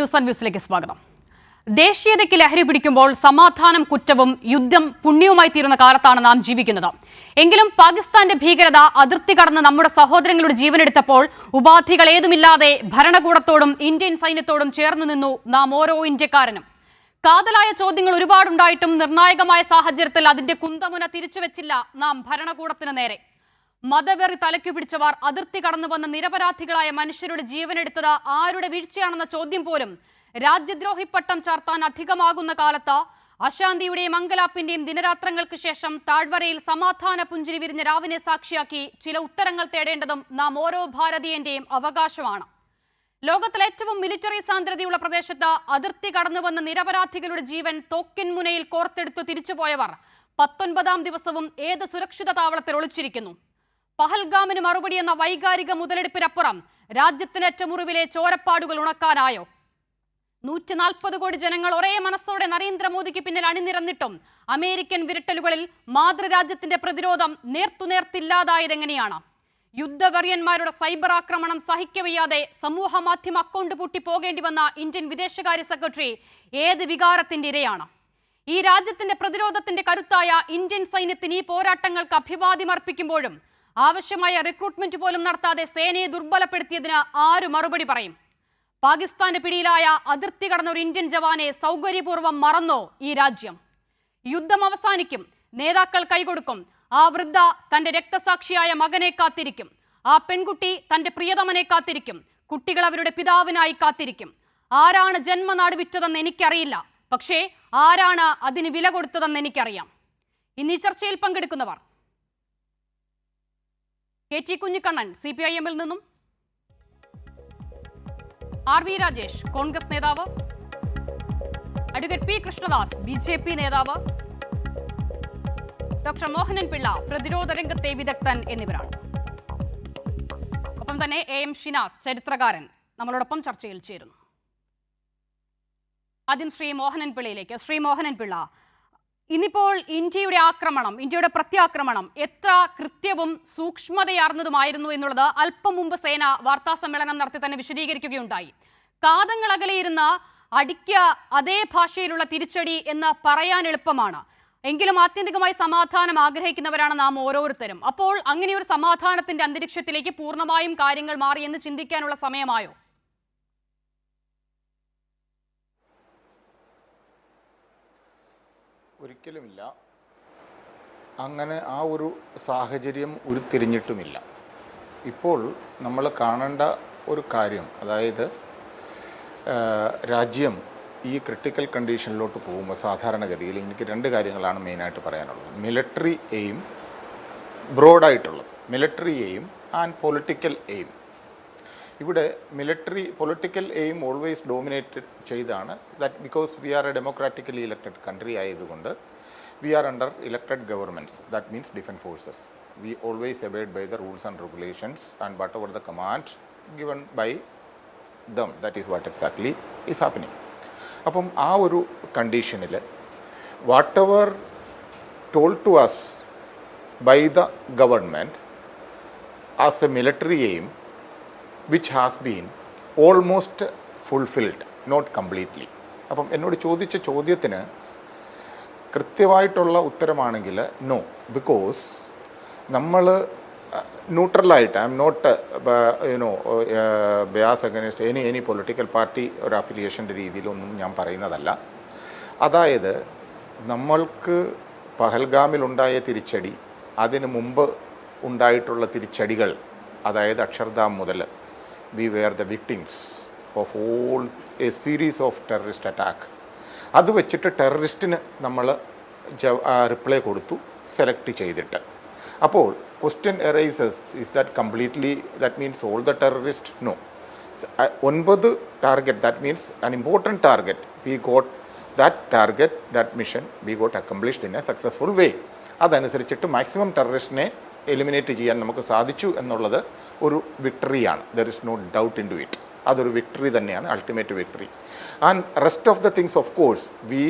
News and വ്യൂസിലേക്ക് സ്വാഗതം. ദേശീയതയ്ക്ക് ലഹരി പിടിക്കുമ്പോൾ സമാധാനം കുറ്റവും യുദ്ധം പുണ്യവുമായി തീരുന്ന കാലത്താണ് നാം ജീവിക്കുന്നത്. എങ്കിലും പാകിസ്ഥാന്റെ ഭീകരത അതിർത്തി കടന്ന് നമ്മുടെ സഹോദരങ്ങളുടെ ജീവനെടുത്തപ്പോൾ ഉപാധികൾ ഏതുമില്ലാതെ ഭരണകൂടത്തോടും ഇന്ത്യൻ സൈന്യത്തോടും ചേർന്നു നിന്നു നാം ഓരോ ഇന്ത്യക്കാരനും. കാതലായ ചോദ്യങ്ങൾ ഒരുപാടുണ്ടായിട്ടും നിർണായകമായ സാഹചര്യത്തിൽ അതിന്റെ കുന്തമുന തിരിച്ചുവെച്ചില്ല നാം ഭരണകൂടത്തിന് നേരെ. മതവെറി തലയ്ക്കു പിടിച്ചവർ അതിർത്തി കടന്നു വന്ന നിരപരാധികളായ മനുഷ്യരുടെ ജീവനെടുത്തത് ആരുടെ വീഴ്ചയാണെന്ന ചോദ്യം പോലും രാജ്യദ്രോഹി പട്ടം ചാർത്താൻ അധികമാകുന്ന കാലത്ത് അശാന്തിയുടെയും അങ്കലാപ്പിന്റെയും ദിനരാത്രങ്ങൾക്ക് ശേഷം താഴ്വരയിൽ സമാധാന പുഞ്ചിരി വിരിഞ്ഞ രാവിനെ സാക്ഷിയാക്കി ചില ഉത്തരങ്ങൾ തേടേണ്ടതും നാം ഓരോ ഭാരതീയന്റെയും അവകാശമാണ്. ലോകത്തിലെ ഏറ്റവും മിലിറ്ററി സാന്ദ്രതയുള്ള പ്രദേശത്ത് അതിർത്തി കടന്നു വന്ന നിരപരാധികളുടെ ജീവൻ തോക്കിൻ മുനയിൽ കോർത്തെടുത്ത് തിരിച്ചുപോയവർ 19ാം ദിവസവും ഏത് സുരക്ഷിത താവളത്തിൽ ഒളിച്ചിരിക്കുന്നു. പഹൽഗാമിന് മറുപടി എന്ന വൈകാരിക മുതലെടുപ്പിനപ്പുറം രാജ്യത്തിനേറ്റ മുറിവിലെ ചോരപ്പാടുകൾ ഉണക്കാനായോ? 140 കോടി ജനങ്ങൾ ഒരേ മനസ്സോടെ നരേന്ദ്രമോദിക്ക് പിന്നിൽ അണിനിരന്നിട്ടും അമേരിക്കൻ വിരട്ടലുകളിൽ മാതൃരാജ്യത്തിന്റെ പ്രതിരോധം നേർത്തുനേർത്തില്ലാതായതെങ്ങനെയാണ്? യുദ്ധവെറിയന്മാരുടെ സൈബർ ആക്രമണം സഹിക്കവയ്യാതെ സമൂഹ മാധ്യമ അക്കൗണ്ട് പൂട്ടി പോകേണ്ടി വന്ന ഇന്ത്യൻ വിദേശകാര്യ സെക്രട്ടറി ഏത് വികാരത്തിന്റെ ഇരയാണ്? ഈ രാജ്യത്തിന്റെ പ്രതിരോധത്തിന്റെ കരുത്തായ ഇന്ത്യൻ സൈന്യത്തിന് ഈ പോരാട്ടങ്ങൾക്ക് അഭിവാദ്യമർപ്പിക്കുമ്പോഴും ആവശ്യമായ റിക്രൂട്ട്മെന്റ് പോലും നടത്താതെ സേനയെ ദുർബലപ്പെടുത്തിയതിന് ആര് മറുപടി പറയും? പാകിസ്ഥാന്റെ പിടിയിലായ അതിർത്തി കടന്ന ഒരു ഇന്ത്യൻ ജവാനെ സൗകര്യപൂർവ്വം മറന്നോ ഈ രാജ്യം? യുദ്ധം അവസാനിക്കും, നേതാക്കൾ കൈകൊടുക്കും, ആ വൃദ്ധ തന്റെ രക്തസാക്ഷിയായ മകനെ കാത്തിരിക്കും, ആ പെൺകുട്ടി തന്റെ പ്രിയതമനെ കാത്തിരിക്കും, കുട്ടികൾ അവരുടെ പിതാവിനായി കാത്തിരിക്കും. ആരാണ് ജന്മനാട് വിറ്റതെന്ന് എനിക്കറിയില്ല, പക്ഷേ ആരാണ് അതിന് വില കൊടുത്തതെന്ന് എനിക്കറിയാം. ഇന്ന് ഈ ചർച്ചയിൽ പങ്കെടുക്കുന്നവർ: KT കുഞ്ഞിക്കണ്ണൻ CPIM-ൽ നിന്നും, RV രാജേഷ് കോൺഗ്രസ് നേതാവ്, അഡ്വക്കേറ്റ് P കൃഷ്ണദാസ് BJP നേതാവ്, ഡോക്ടർ മോഹനൻ പിള്ള പ്രതിരോധ രംഗത്തെ വിദഗ്ധൻ എന്നിവരാണ്. ഒപ്പം തന്നെ AM ഷിനാസ് ചരിത്രകാരൻ നമ്മളോടൊപ്പം ചർച്ചയിൽ ചേരുന്നു. ആദ്യം ശ്രീ മോഹനൻ പിള്ളയിലേക്ക്. ശ്രീ മോഹനൻ പിള്ള, ഇന്നിപ്പോൾ ഇന്ത്യയുടെ ആക്രമണം, ഇന്ത്യയുടെ പ്രത്യാക്രമണം എത്ര കൃത്യവും സൂക്ഷ്മതയാർന്നതുമായിരുന്നു എന്നുള്ളത് അല്പം മുമ്പ് സേന വാർത്താ സമ്മേളനം നടത്തി തന്നെ വിശദീകരിക്കുകയുണ്ടായി. കാതങ്ങൾ അകലെയിരുന്ന അടിക്ക അതേ ഭാഷയിലുള്ള തിരിച്ചടി എന്ന് പറയാൻ എളുപ്പമാണ്. എങ്കിലും ആത്യന്തികമായി സമാധാനം ആഗ്രഹിക്കുന്നവരാണ് നാം ഓരോരുത്തരും. അപ്പോൾ അങ്ങനെയൊരു സമാധാനത്തിന്റെ അന്തരീക്ഷത്തിലേക്ക് പൂർണ്ണമായും കാര്യങ്ങൾ മാറിയെന്ന് ചിന്തിക്കാനുള്ള സമയമായോ? ഒരിക്കലുമില്ല. അങ്ങനെ ആ ഒരു സാഹചര്യം ഉരുത്തിരിഞ്ഞിട്ടുമില്ല. ഇപ്പോൾ നമ്മൾ കാണേണ്ട ഒരു കാര്യം, അതായത് രാജ്യം ഈ ക്രിട്ടിക്കൽ കണ്ടീഷനിലോട്ട് പോകുമ്പോൾ സാധാരണഗതിയിൽ എനിക്ക് 2 കാര്യങ്ങളാണ് മെയിനായിട്ട് പറയാനുള്ളത്. മിലിറ്ററി എയിം, ബ്രോഡായിട്ടുള്ളത് military aim and political aim. ഇവിടെ പൊളിറ്റിക്കൽ എയിം ഓൾവേസ് ഡോമിനേറ്റഡ് ചെയ്താണ്. That because we are a democratically elected country ആയതുകൊണ്ട് we are under elected governments, that means defence forces. We always abide by the rules and regulations and whatever the command given by them, that is what exactly is happening. അപ്പം ആ ഒരു കണ്ടീഷനിൽ whatever told to us by the government as A military aim which has been almost fulfilled, not completely. അപ്പം എന്നോട് ചോദിച്ച ചോദ്യത്തിന് കൃത്യമായിട്ടുള്ള ഉത്തരമാണെങ്കിൽ no, because നമ്മൾ ന്യൂട്രലായിട്ട്, I M not bias against any political party ഒരു അഫിലിയേഷൻ്റെ രീതിയിലൊന്നും ഞാൻ പറയുന്നതല്ല. അതായത് നമ്മൾക്ക് പഹൽഗാമിലുണ്ടായ തിരിച്ചടി, അതിന് മുമ്പ് ഉണ്ടായിട്ടുള്ള തിരിച്ചടികൾ, അതായത് അക്ഷർധാം മുതൽ we were the victims of all a series of terrorist attack. അത് വെച്ചിട്ട് ടെററിസ്റ്റിന് നമ്മൾ റിപ്ലൈ കൊടുത്തു, സെലക്ട് ചെയ്തിട്ട്. അപ്പോൾ question arises, is that completely that means all the terrorist? No. 9 target, that means an important target, we got that target, that mission we got accomplished in a successful way. അതനുസരിച്ചിട്ട് maximum ടെററിസ്റ്റിനെ eliminate ചെയ്യാൻ നമുക്ക് സാധിച്ചു എന്നുള്ളത് ഒരു വിക്ടറിയാണ്. There is no doubt in to it. അതൊരു victory തന്നെയാണ്, ultimate victory. And rest of the things, of course, we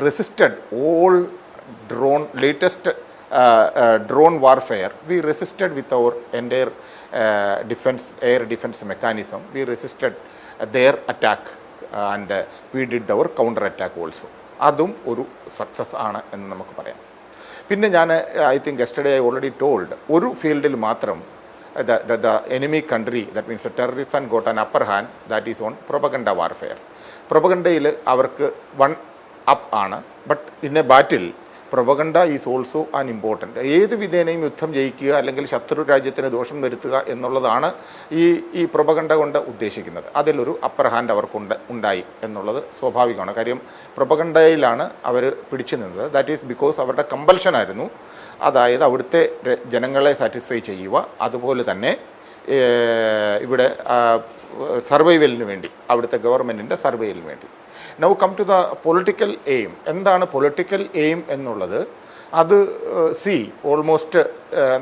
resisted all latest drone warfare. We resisted with our entire defense, air defense mechanism. We resisted their attack and we did our counter attack also. അതും ഒരു success ആണ് എന്ന് നമുക്ക് പറയാം. പിന്നെ ഞാൻ I think yesterday I already told, ഒരു ഫീൽഡിൽ മാത്രം the enemy country, that means the terrorism got an upper hand, that is on propaganda warfare. പ്രൊപ്പഗണ്ടയിൽ അവർക്ക് വൺ അപ്പ് ആണ്. But in A battle propaganda is also an important. ഏത് വിധേനയും യുദ്ധം ജയിക്കുക അല്ലെങ്കിൽ ശത്രു രാജ്യത്തിന് ദോഷം വരുത്തുക എന്നുള്ളതാണ് ഈ പ്രൊപ്പഗണ്ട കൊണ്ട് ഉദ്ദേശിക്കുന്നത്. അതിലൊരു അപ്പർ ഹാൻഡ് അവർക്കുണ്ട് ഉണ്ടായി എന്നുള്ളത് സ്വാഭാവികമാണ്. കാര്യം പ്രൊപ്പഗണ്ടയിലാണ് അവർ പിടിച്ചു നിന്നത്. ദാറ്റ് ഈസ് ബിക്കോസ് അവരുടെ കമ്പൽഷൻ ആയിരുന്നു. അതായത് അവിടുത്തെ ജനങ്ങളെ സാറ്റിസ്ഫൈ ചെയ്യുക, അതുപോലെ തന്നെ ഇവിടെ സർവൈവലിന് വേണ്ടി, അവിടുത്തെ ഗവൺമെൻറ്റിൻ്റെ സർവൈവലിന് വേണ്ടി. Now come to the political aim. എന്താണ് പൊളിറ്റിക്കൽ എയിം എന്നുള്ളത്? അത് ഓൾമോസ്റ്റ്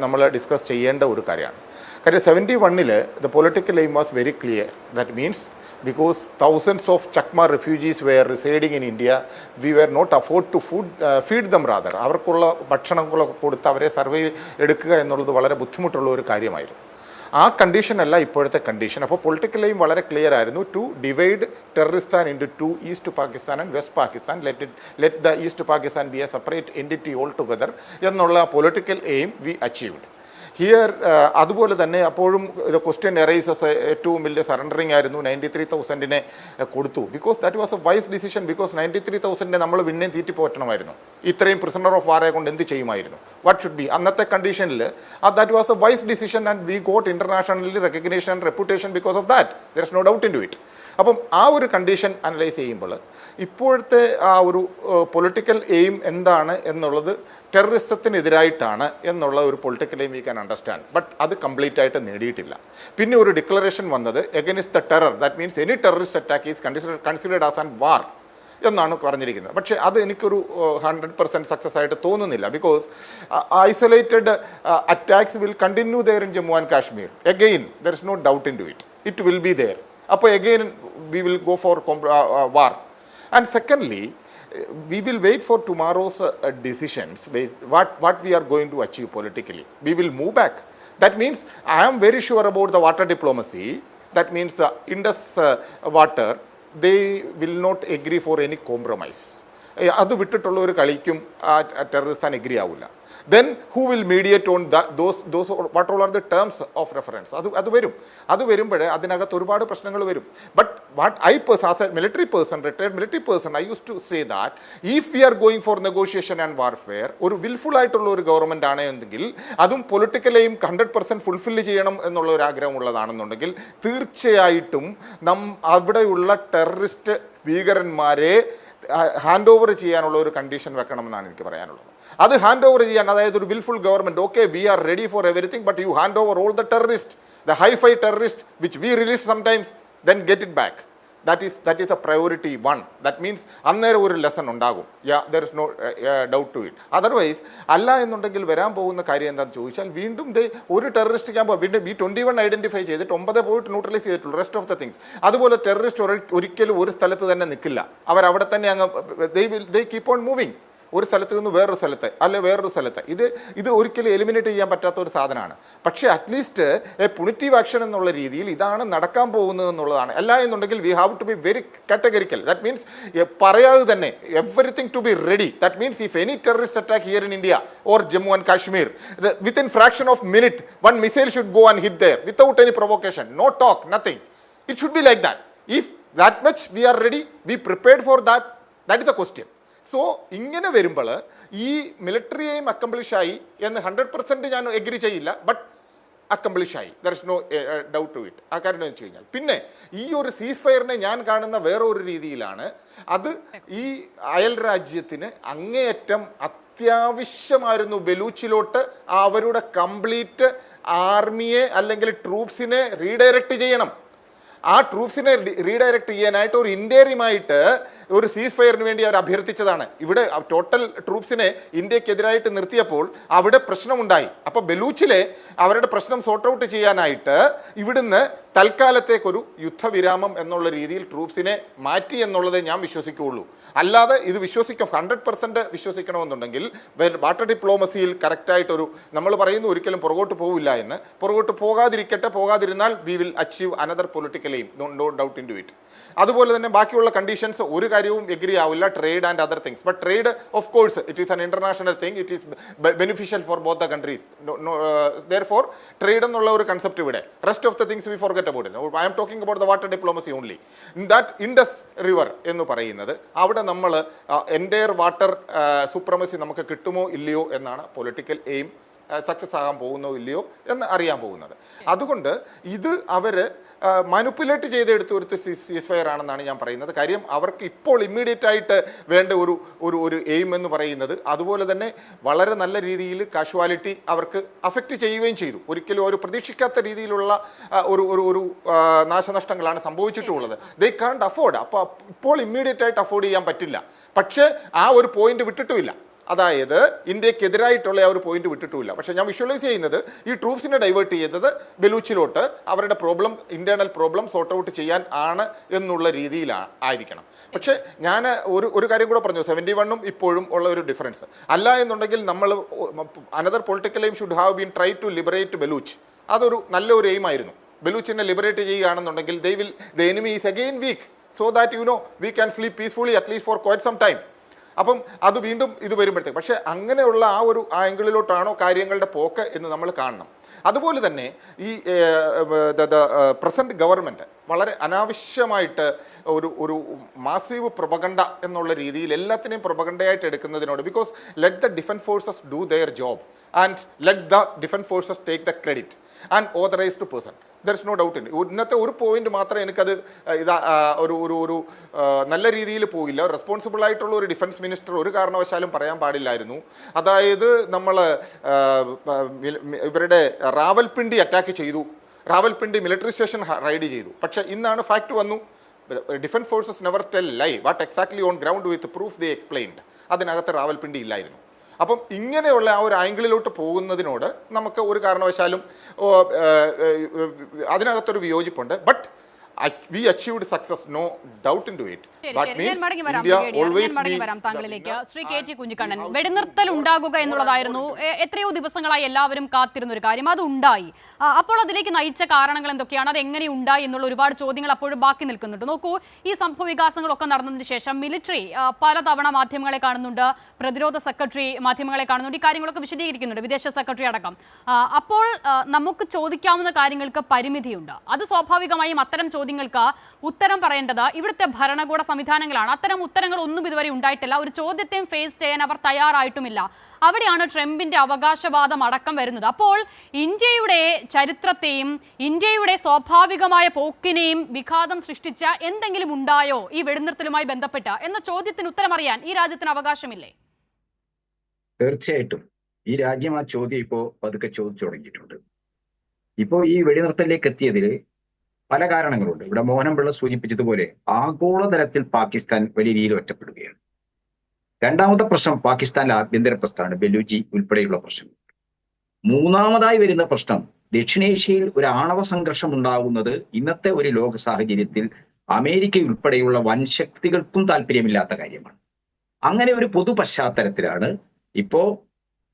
നമ്മൾ ഡിസ്കസ് ചെയ്യേണ്ട ഒരു കാര്യമാണ്. കാര്യം 71 the political aim was very clear. That means because thousands of Chakma refugees were residing in India, we were not afford to feed them rather. അവർക്കുള്ള ഭക്ഷണങ്ങളൊക്കെ കൊടുത്ത് അവരെ സർവേ എടുക്കുക എന്നുള്ളത് വളരെ ബുദ്ധിമുട്ടുള്ള ഒരു കാര്യമായിരുന്നു. ആ കണ്ടീഷനല്ല ഇപ്പോഴത്തെ കണ്ടീഷൻ. അപ്പോൾ പൊളിറ്റിക്കൽ എയിം വളരെ ക്ലിയർ ആയിരുന്നു, ടു ഡിവൈഡ് ടെററിസ്ഥാൻ into two, east Pakistan and west Pakistan, let the east Pakistan be a separate entity all together എന്നുള്ള political aim we achieved here. അതുപോലെ തന്നെ അപ്പോഴും ക്വസ്റ്റ്യൻ എറൈസസ്, ഏറ്റവും വലിയ സറണ്ടറിങ് ആയിരുന്നു. 93,000 കൊടുത്തു. Because that was a wise decision. Because 93,000 നമ്മൾ പിന്നെയും തീറ്റിപ്പോറ്റണമായിരുന്നു. ഇത്രയും പ്രിസണർ ഓഫ് വാറെ കൊണ്ട് എന്ത് ചെയ്യുമായിരുന്നു? വാട്ട് ഷുഡ് ബി അന്നത്തെ കണ്ടീഷനിൽ that was a wise decision and we got internationally recognition and reputation because of that. There is no doubt in to it. അപ്പം ആ ഒരു കണ്ടീഷൻ അനലൈസ് ചെയ്യുമ്പോൾ ഇപ്പോഴത്തെ ആ ഒരു പൊളിറ്റിക്കൽ എയിം എന്താണ് എന്നുള്ളത് ടെററിസത്തിനെതിരായിട്ടാണ് എന്നുള്ള ഒരു political aim we can understand. But അത് കംപ്ലീറ്റ് ആയിട്ട് നേടിയിട്ടില്ല. പിന്നെ ഒരു ഡിക്ലറേഷൻ വന്നത് against the terror, that means any terrorist attack is considered as an war എന്നാണ് പറഞ്ഞിരിക്കുന്നത്. പക്ഷേ അത് എനിക്കൊരു 100% സക്സസ് ആയിട്ട് തോന്നുന്നില്ല. Because isolated attacks will continue there in Jammu and Kashmir. Again there is no doubt in to it. It will be there. അപ്പോൾ again we will go for war. And secondly we will wait for tomorrow's decisions, what we are going to achieve politically. We will move back. That means I am very sure about the water diplomacy. That means the Indus water, they will not agree for any compromise. അത് വിട്ടിട്ടുള്ള ഒരു കളിക്കും terrorist agree ആവില്ല. then who will mediate on those what all are the terms of reference? അത് വരുമ്പോഴേ അതിനകത്ത് ഒരുപാട് പ്രശ്നങ്ങൾ വരും. But what I as a military person, retired military person, I used to say that if we are going for negotiation and warfare, ഒരു wilful ആയിട്ടുള്ള ഒരു government ആണെങ്കിൽ, അതും പൊളിറ്റിക്കലെയും 100% ഫുൾഫിൽ ചെയ്യണം എന്നുള്ള ഒരു ആഗ്രഹമുള്ളതാണെന്നുണ്ടെങ്കിൽ, തീർച്ചയായിട്ടും അവിടെയുള്ള ടെററിസ്റ്റ് ഭീകരന്മാരെ ഹാൻഡ് ഓവർ ചെയ്യാനുള്ള ഒരു കണ്ടീഷൻ വെക്കണമെന്നാണ് എനിക്ക് പറയാനുള്ളത്. അത് ഹാൻഡ് ഓവർ ചെയ്യാൻ, അതായത് ഒരു wilful government, okay we are ready for everything, but you hand over all the terrorist, the hi fi terrorist which we release sometimes, then get it back. that is a priority one. That means അന്നേരം ഒരു lesson ഉണ്ടാകും. there is no doubt to it. Otherwise അല്ല എന്നുണ്ടെങ്കിൽ വരാൻ പോകുന്ന കാര്യം എന്താണെന്ന് ചോദിച്ചാൽ, വീണ്ടും ഒരു ടെററിസ്റ്റ് ക്യാമ്പ് വീണ്ടും B-21 ഐഡന്റിഫൈ ചെയ്തിട്ട് 9 പോയിട്ട് ന്യൂട്രലൈസ് ചെയ്തിട്ടുള്ളൂ. Rest of the things. അതുപോലെ ടെററിസ്റ്റ് ഒരിക്കലും ഒരു സ്ഥലത്ത് തന്നെ നിൽക്കില്ല. അവരവിടെ തന്നെ അങ്ങ് they keep on moving. ഒരു സ്ഥലത്ത് നിന്ന് വേറൊരു സ്ഥലത്ത്, അല്ലെ വേറൊരു സ്ഥലത്ത്. ഇത് ഒരിക്കലും എലിമിനേറ്റ് ചെയ്യാൻ പറ്റാത്ത ഒരു സാധനമാണ്. പക്ഷേ അറ്റ്ലീസ്റ്റ് എ പുണിറ്റീവ് ആക്ഷൻ എന്നുള്ള രീതിയിൽ ഇതാണ് നടക്കാൻ പോകുന്നത് എന്നുള്ളതാണ്. അല്ല എന്നുണ്ടെങ്കിൽ we have to be very categorical. That means പറയാതെ തന്നെ everything to be ready. That means if any terrorist attack here in India or Jammu and Kashmir, within fraction of minute one missile should go and hit there without any provocation, no talk, nothing. It should be like that. If that much we are ready, we prepared for that, that is the question. So ഇങ്ങനെ വരുമ്പോൾ ഈ മിലിറ്ററിയെയും അക്കംപ്ലിഷായി എന്ന് 100% ഞാൻ agree ചെയ്യില്ല. But അക്കംപ്ലിഷായി, there is no doubt to it. ആ കാര്യം എന്ന് വെച്ച് കഴിഞ്ഞാൽ, പിന്നെ ഈ ഒരു സീസ് ഫയറിനെ ഞാൻ കാണുന്ന വേറെ ഒരു രീതിയിലാണ്. അത് ഈ അയൽ രാജ്യത്തിന് അങ്ങേയറ്റം അത്യാവശ്യമായിരുന്നു ബലൂച്ചിലോട്ട് അവരുടെ കംപ്ലീറ്റ് ആർമിയെ അല്ലെങ്കിൽ ട്രൂപ്സിനെ റീഡയറക്റ്റ് ചെയ്യണം. ആ ട്രൂപ്സിനെ റീഡയറക്റ്റ് ചെയ്യാനായിട്ട് ഒരു ഇന്ത്യയുമായിട്ട് ഒരു സീസ് ഫയറിന് വേണ്ടി അവർ അഭ്യർത്ഥിച്ചതാണ്. ഇവിടെ ടോട്ടൽ ട്രൂപ്സിനെ ഇന്ത്യക്കെതിരായിട്ട് നിർത്തിയപ്പോൾ അവിടെ പ്രശ്നമുണ്ടായി. അപ്പോൾ ബലൂച്ചിലെ അവരുടെ പ്രശ്നം സോർട്ട് ഔട്ട് ചെയ്യാനായിട്ട് ഇവിടുന്ന് തൽക്കാലത്തേക്കൊരു യുദ്ധവിരാമം എന്നുള്ള രീതിയിൽ ട്രൂപ്സിനെ മാറ്റി എന്നുള്ളതേ ഞാൻ വിശ്വസിക്കുകയുള്ളൂ. അല്ലാതെ ഇത് 100% വിശ്വസിക്കണമെന്നുണ്ടെങ്കിൽ വാട്ടർ ഡിപ്ലോമസിയിൽ കറക്റ്റായിട്ടൊരു നമ്മൾ പറയുന്നു ഒരിക്കലും പുറകോട്ട് പോവില്ല എന്ന്. പുറകോട്ട് പോകാതിരിക്കട്ടെ. പോകാതിരുന്നാൽ we will achieve another political political aim, no doubt in to it. അതുപോലെ തന്നെ ബാക്കിയുള്ള കണ്ടീഷൻസ് ഒരു കാര്യവും എഗ്രി ആവില്ല, trade and other things. But trade of course it is an international thing, it is beneficial for both the countries. Therefore trade എന്നുള്ള ഒരു concept ഇവിടെ, rest of the things we forget about it. I am talking about the water diplomacy only. That Indus river എന്ന് പറയുന്നത് അവിടെ നമ്മൾ entire water supremacy നമുക്ക് കിട്ടുമോ ഇല്ലയോ എന്നാണ് പൊളിറ്റിക്കൽ എയിം, സക്സസ് ആകാൻ പോകുന്നോ ഇല്ലയോ എന്ന് അറിയാൻ പോകുന്നത്. അതുകൊണ്ട് ഇത് അവർ മാനിപ്പുലേറ്റ് ചെയ്തെടുത്ത ഒരു സീസ് ഫയർ ആണെന്നാണ് ഞാൻ പറയുന്നത്. കാര്യം അവർക്ക് ഇപ്പോൾ ഇമ്മീഡിയറ്റ് ആയിട്ട് വേണ്ട ഒരു എയിം എന്ന് പറയുന്നത്, അതുപോലെ തന്നെ വളരെ നല്ല രീതിയിൽ കാഷ്വാലിറ്റി അവർക്ക് അഫക്റ്റ് ചെയ്യുകയും ചെയ്തു. ഒരിക്കലും ഒരു പ്രതീക്ഷിക്കാത്ത രീതിയിലുള്ള ഒരു നാശനഷ്ടങ്ങളാണ് സംഭവിച്ചിട്ടുള്ളത്. ദേ കാണ്ട് അഫോർഡ്. അപ്പോൾ ഇപ്പോൾ ഇമ്മീഡിയറ്റ് ആയിട്ട് അഫോർഡ് ചെയ്യാൻ പറ്റില്ല. പക്ഷേ ആ ഒരു പോയിന്റ് വിട്ടിട്ടുമില്ല. അതായത് ഇന്ത്യക്കെതിരായിട്ടുള്ള ആ ഒരു പോയിന്റ് വിട്ടിട്ടുമില്ല. പക്ഷേ ഞാൻ വിഷ്വലൈസ് ചെയ്യുന്നത് ഈ ട്രൂപ്സിനെ ഡൈവേർട്ട് ചെയ്തത് ബലൂച്ചിലോട്ട് അവരുടെ problem, internal problem sort out ചെയ്യാൻ ആണ് എന്നുള്ള രീതിയിലായിരിക്കണം. പക്ഷേ ഞാൻ ഒരു കാര്യം കൂടെ പറഞ്ഞു, 71 ഇപ്പോഴും ഉള്ള ഒരു ഡിഫറൻസ് അല്ല എന്നുണ്ടെങ്കിൽ നമ്മൾ another political aim should have been try to liberate Baloch. അതൊരു നല്ലൊരു എയിം ആയിരുന്നു. ബലൂച്ചിനെ ലിബറേറ്റ് ചെയ്യുകയാണെന്നുണ്ടെങ്കിൽ the enemy is again weak, so that we can sleep peacefully at least for quite some time. അപ്പം അത് വീണ്ടും ഇത് വരുമ്പോഴത്തേക്ക്, പക്ഷേ അങ്ങനെയുള്ള ആ ആംഗിളിലോട്ടാണോ കാര്യങ്ങളുടെ പോക്ക് എന്ന് നമ്മൾ കാണണം. അതുപോലെ തന്നെ ഈ പ്രസന്റ് ഗവൺമെൻറ് വളരെ അനാവശ്യമായിട്ട് ഒരു മാസീവ് പ്രൊപഗണ്ട എന്നുള്ള രീതിയിൽ എല്ലാത്തിനെയും പ്രൊപഗണ്ടയായിട്ട് എടുക്കുന്നതിനോട്, because let the defence forces do their job and let the defence forces take the credit and authorised person. There is no doubt in ഇന്നത്തെ ഒരു പോയിന്റ് മാത്രമേ എനിക്കത് ഒരു നല്ല രീതിയിൽ പോയില്ല. റെസ്പോൺസിബിൾ ആയിട്ടുള്ള ഒരു ഡിഫൻസ് മിനിസ്റ്റർ ഒരു കാരണവശാലും പറയാൻ പാടില്ലായിരുന്നു. അതായത് നമ്മൾ ഇവരുടെ റാവൽപിണ്ടി അറ്റാക്ക് ചെയ്തു, റാവൽപിണ്ടി മിലിറ്ററി സ്റ്റേഷൻ റൈഡ് ചെയ്തു. പക്ഷേ ഇന്നാണ് ഫാക്ട് വന്നു, defence forces never tell lie, what exactly on ground with proof they explained. അതിനകത്ത് റാവൽപിണ്ടി ഇല്ലായിരുന്നു. അപ്പം ഇങ്ങനെയുള്ള ആ ഒരു ആംഗിളിലോട്ട് പോകുന്നതിനോട് നമുക്ക് ഒരു കാരണവശാലും അതിനകത്തൊരു വിയോജിപ്പുണ്ട്. But we achieved success, no doubt into it. That means India always be താങ്കളിലേക്ക് ശ്രീ കെ ടി കുഞ്ഞിക്കണ്ണൻ, വെടിനിർത്തൽ ഉണ്ടാകുക എന്നുള്ളതായിരുന്നു എത്രയോ ദിവസങ്ങളായി എല്ലാവരും കാത്തിരുന്ന ഒരു കാര്യം. അത് ഉണ്ടായി. അപ്പോൾ അതിലേക്ക് നയിച്ച കാരണങ്ങൾ എന്തൊക്കെയാണ്, അത് എങ്ങനെ ഉണ്ടായി എന്നുള്ള ഒരുപാട് ചോദ്യങ്ങൾ അപ്പോഴും ബാക്കി നിൽക്കുന്നുണ്ട്. നോക്കൂ, ഈ സംഭവ വികാസങ്ങളൊക്കെ നടന്നതിന് ശേഷം മിലിറ്ററി പലതവണ മാധ്യമങ്ങളെ കാണുന്നുണ്ട്, പ്രതിരോധ സെക്രട്ടറി മാധ്യമങ്ങളെ കാണുന്നുണ്ട്, ഈ കാര്യങ്ങളൊക്കെ വിശദീകരിക്കുന്നുണ്ട്, വിദേശ സെക്രട്ടറി അടക്കം. അപ്പോൾ നമുക്ക് ചോദിക്കാവുന്ന കാര്യങ്ങൾക്ക് പരിമിതിയുണ്ട്. അത് സ്വാഭാവികമായും അത്തരം ചോദ്യങ്ങൾക്ക് ഉത്തരം പറയേണ്ടത് ഇവിടുത്തെ ഭരണകൂട സംവിധാനങ്ങളാണ്. അത്തരം ഉത്തരങ്ങൾ ഒന്നും ഇതുവരെ ഉണ്ടായിട്ടില്ല. ഒരു ചോദ്യത്തെയും ഫേസ് ചെയ്യാൻ അവർ തയ്യാറായിട്ടുമില്ല. അവിടെയാണ് ട്രംപിന്റെ അവകാശവാദം അടക്കം വരുന്നത്. അപ്പോൾ ഇന്ത്യയുടെ ചരിത്രത്തെയും ഇന്ത്യയുടെ സ്വാഭാവികമായ പോക്കിനെയും വിഘാതം സൃഷ്ടിച്ച എന്തെങ്കിലും ഉണ്ടായോ ഈ വെടിനിർത്തലുമായി ബന്ധപ്പെട്ട് എന്ന ചോദ്യത്തിന് ഉത്തരം അറിയാൻ ഈ രാജ്യത്തിന് അവകാശമില്ലേ? തീർച്ചയായിട്ടും ഈ രാജ്യം ആ ചോദ്യം ഇപ്പോൾ പതുക്കെ ചോദിച്ചു തുടങ്ങിയിട്ടുണ്ട്. ഇപ്പോൾ ഈ വെടിനിർത്തലിലേക്ക് എത്തിയതിൽ പല കാരണങ്ങളുണ്ട്. ഇവിടെ മോഹനപിള്ള സൂചിപ്പിച്ചതുപോലെ ആഗോളതലത്തിൽ പാകിസ്ഥാൻ വലിയ രീതിയിൽ ഒറ്റപ്പെടുകയാണ്. രണ്ടാമത്തെ പ്രശ്നം പാകിസ്ഥാനിലെ ആഭ്യന്തര പ്രശ്നമാണ്, ബലൂചി ഉൾപ്പെടെയുള്ള പ്രശ്നങ്ങൾ. മൂന്നാമതായി വരുന്ന പ്രശ്നം ദക്ഷിണേഷ്യയിൽ ഒരു ആണവ സംഘർഷം ഉണ്ടാകുന്നത് ഇന്നത്തെ ഒരു ലോക സാഹചര്യത്തിൽ അമേരിക്ക ഉൾപ്പെടെയുള്ള വൻശക്തികൾക്കും താല്പര്യമില്ലാത്ത കാര്യമാണ്. അങ്ങനെ ഒരു പൊതു പശ്ചാത്തലത്തിലാണ് ഇപ്പോ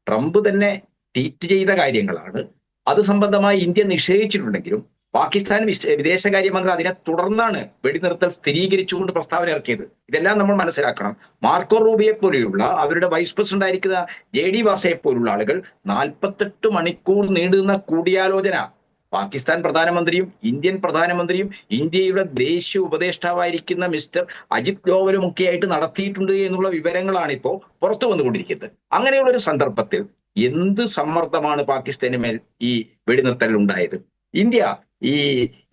ട്രംപ് തന്നെ ട്വീറ്റ് ചെയ്ത കാര്യങ്ങളാണ്. അത് സംബന്ധമായി ഇന്ത്യ നിഷേധിച്ചിട്ടുണ്ടെങ്കിലും പാകിസ്ഥാൻ വിദേശകാര്യമന്ത്രി അതിനെ തുടർന്നാണ് വെടിനിർത്തൽ സ്ഥിരീകരിച്ചുകൊണ്ട് പ്രസ്താവന ഇറക്കിയത്. ഇതെല്ലാം നമ്മൾ മനസ്സിലാക്കണം. മാർക്കോ റൂബിയെ പോലെയുള്ള അവരുടെ വൈസ് പ്രസിഡന്റ് ആയിരിക്കുന്ന JD വാസയെ പോലുള്ള ആളുകൾ 48 മണിക്കൂർ നീണ്ടുനിന്ന കൂടിയാലോചന പാകിസ്ഥാൻ പ്രധാനമന്ത്രിയും ഇന്ത്യൻ പ്രധാനമന്ത്രിയും ഇന്ത്യയുടെ ദേശീയ ഉപദേഷ്ടാവായിരിക്കുന്ന മിസ്റ്റർ അജിത് ഡോവലും ഒക്കെ ആയിട്ട് നടത്തിയിട്ടുണ്ട് എന്നുള്ള വിവരങ്ങളാണ് ഇപ്പോൾ പുറത്തു വന്നുകൊണ്ടിരിക്കുന്നത്. അങ്ങനെയുള്ള ഒരു സന്ദർഭത്തിൽ എന്ത് സമ്മർദ്ദമാണ് പാകിസ്ഥാന് മേൽ ഈ വെടിനിർത്തലിൽ ഉണ്ടായത്? ഇന്ത്യ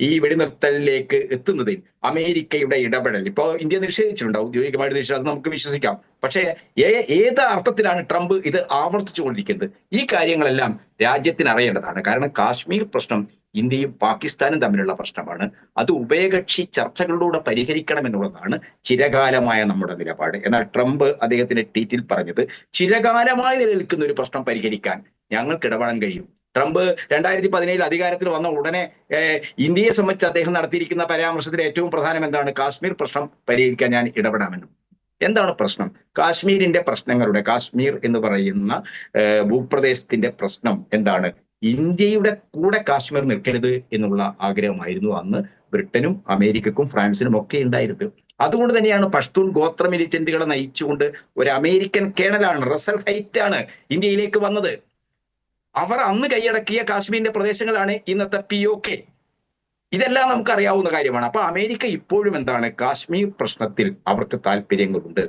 ഈ വെടിനിർത്തലിലേക്ക് എത്തുന്നതിൽ അമേരിക്കയുടെ ഇടപെടൽ ഇപ്പോൾ ഇന്ത്യ നിഷേധിച്ചിട്ടുണ്ട്, ഔദ്യോഗികമായിട്ട് നിഷേധിച്ചു, അത് നമുക്ക് വിശ്വസിക്കാം. പക്ഷേ ഏത് അർത്ഥത്തിലാണ് ട്രംപ് ഇത് ആവർത്തിച്ചുകൊണ്ടിരിക്കുന്നത്? ഈ കാര്യങ്ങളെല്ലാം രാജ്യത്തിന് അറിയേണ്ടതാണ്. കാരണം കാശ്മീർ പ്രശ്നം ഇന്ത്യയും പാകിസ്ഥാനും തമ്മിലുള്ള പ്രശ്നമാണ്. അത് ഉഭയകക്ഷി ചർച്ചകളിലൂടെ പരിഹരിക്കണം എന്നുള്ളതാണ് ചിരകാലമായ നമ്മുടെ നിലപാട്. എന്നാൽ ട്രംപ് അദ്ദേഹത്തിന്റെ ട്വീറ്റിൽ പറഞ്ഞത് ചിരകാലമായി നിലനിൽക്കുന്ന ഒരു പ്രശ്നം പരിഹരിക്കാൻ ഞങ്ങൾക്ക് ഇടപെടാൻ കഴിയും. ട്രംപ് 2017 അധികാരത്തിൽ വന്ന ഉടനെ ഇന്ത്യയെ സംബന്ധിച്ച് അദ്ദേഹം നടത്തിയിരിക്കുന്ന പരാമർശത്തിൽ ഏറ്റവും പ്രധാനം എന്താണ്? കാശ്മീർ പ്രശ്നം പരിഹരിക്കാൻ ഞാൻ ഇടപെടാമെന്നും. എന്താണ് പ്രശ്നം? കാശ്മീരിന്റെ പ്രശ്നങ്ങളുടെ, കാശ്മീർ എന്ന് പറയുന്ന ഭൂപ്രദേശത്തിന്റെ പ്രശ്നം എന്താണ്? ഇന്ത്യയുടെ കൂടെ കാശ്മീർ നിൽക്കരുത് എന്നുള്ള ആഗ്രഹമായിരുന്നു അന്ന് ബ്രിട്ടനും അമേരിക്കക്കും ഫ്രാൻസിനും ഒക്കെ ഉണ്ടായിരുന്നത്. അതുകൊണ്ട് തന്നെയാണ് പഷ്തൂൺ ഗോത്ര മിലിറ്റന്റുകളെ നയിച്ചുകൊണ്ട് ഒരു അമേരിക്കൻ കേണലാണ്, റസൽ ഹൈറ്റ് ആണ് ഇന്ത്യയിലേക്ക് വന്നത്. അവർ അന്ന് കൈയടക്കിയ കാശ്മീരിന്റെ പ്രദേശങ്ങളാണ് ഇന്നത്തെ POK. ഇതെല്ലാം നമുക്കറിയാവുന്ന കാര്യമാണ്. അപ്പൊ അമേരിക്ക ഇപ്പോഴും എന്താണ്, കാശ്മീർ പ്രശ്നത്തിൽ അവർക്ക് താല്പര്യങ്ങളുണ്ട്.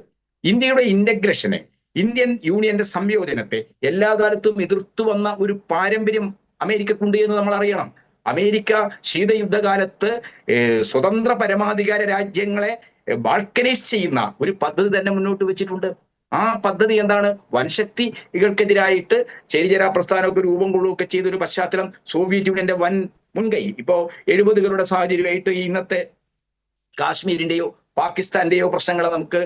ഇന്ത്യയുടെ ഇന്റഗ്രേഷനെ, ഇന്ത്യൻ യൂണിയന്റെ സംയോജനത്തെ എല്ലാ കാലത്തും എതിർത്തു വന്ന ഒരു പാരമ്പര്യം അമേരിക്കക്കുണ്ട് എന്ന് നമ്മൾ അറിയണം. അമേരിക്ക ശീതയുദ്ധകാലത്ത് സ്വതന്ത്ര പരമാധികാര രാജ്യങ്ങളെ ബാൾക്കനൈസ് ചെയ്യുന്ന ഒരു പദ്ധതി തന്നെ മുന്നോട്ട് വെച്ചിട്ടുണ്ട്. ആ പദ്ധതി എന്താണ്, വൻശക്തികൾക്കെതിരായിട്ട് ചേരിചേരാ പ്രസ്ഥാനമൊക്കെ രൂപം കൊള്ളുകയൊക്കെ ചെയ്തൊരു പശ്ചാത്തലം സോവിയറ്റ് യൂണിയന്റെ വൻ മുൻകൈ. ഇപ്പോ 70കളുടെ സാഹചര്യമായിട്ട് ഇന്നത്തെ കാശ്മീരിന്റെയോ പാകിസ്ഥാന്റെയോ പ്രശ്നങ്ങളെ നമുക്ക്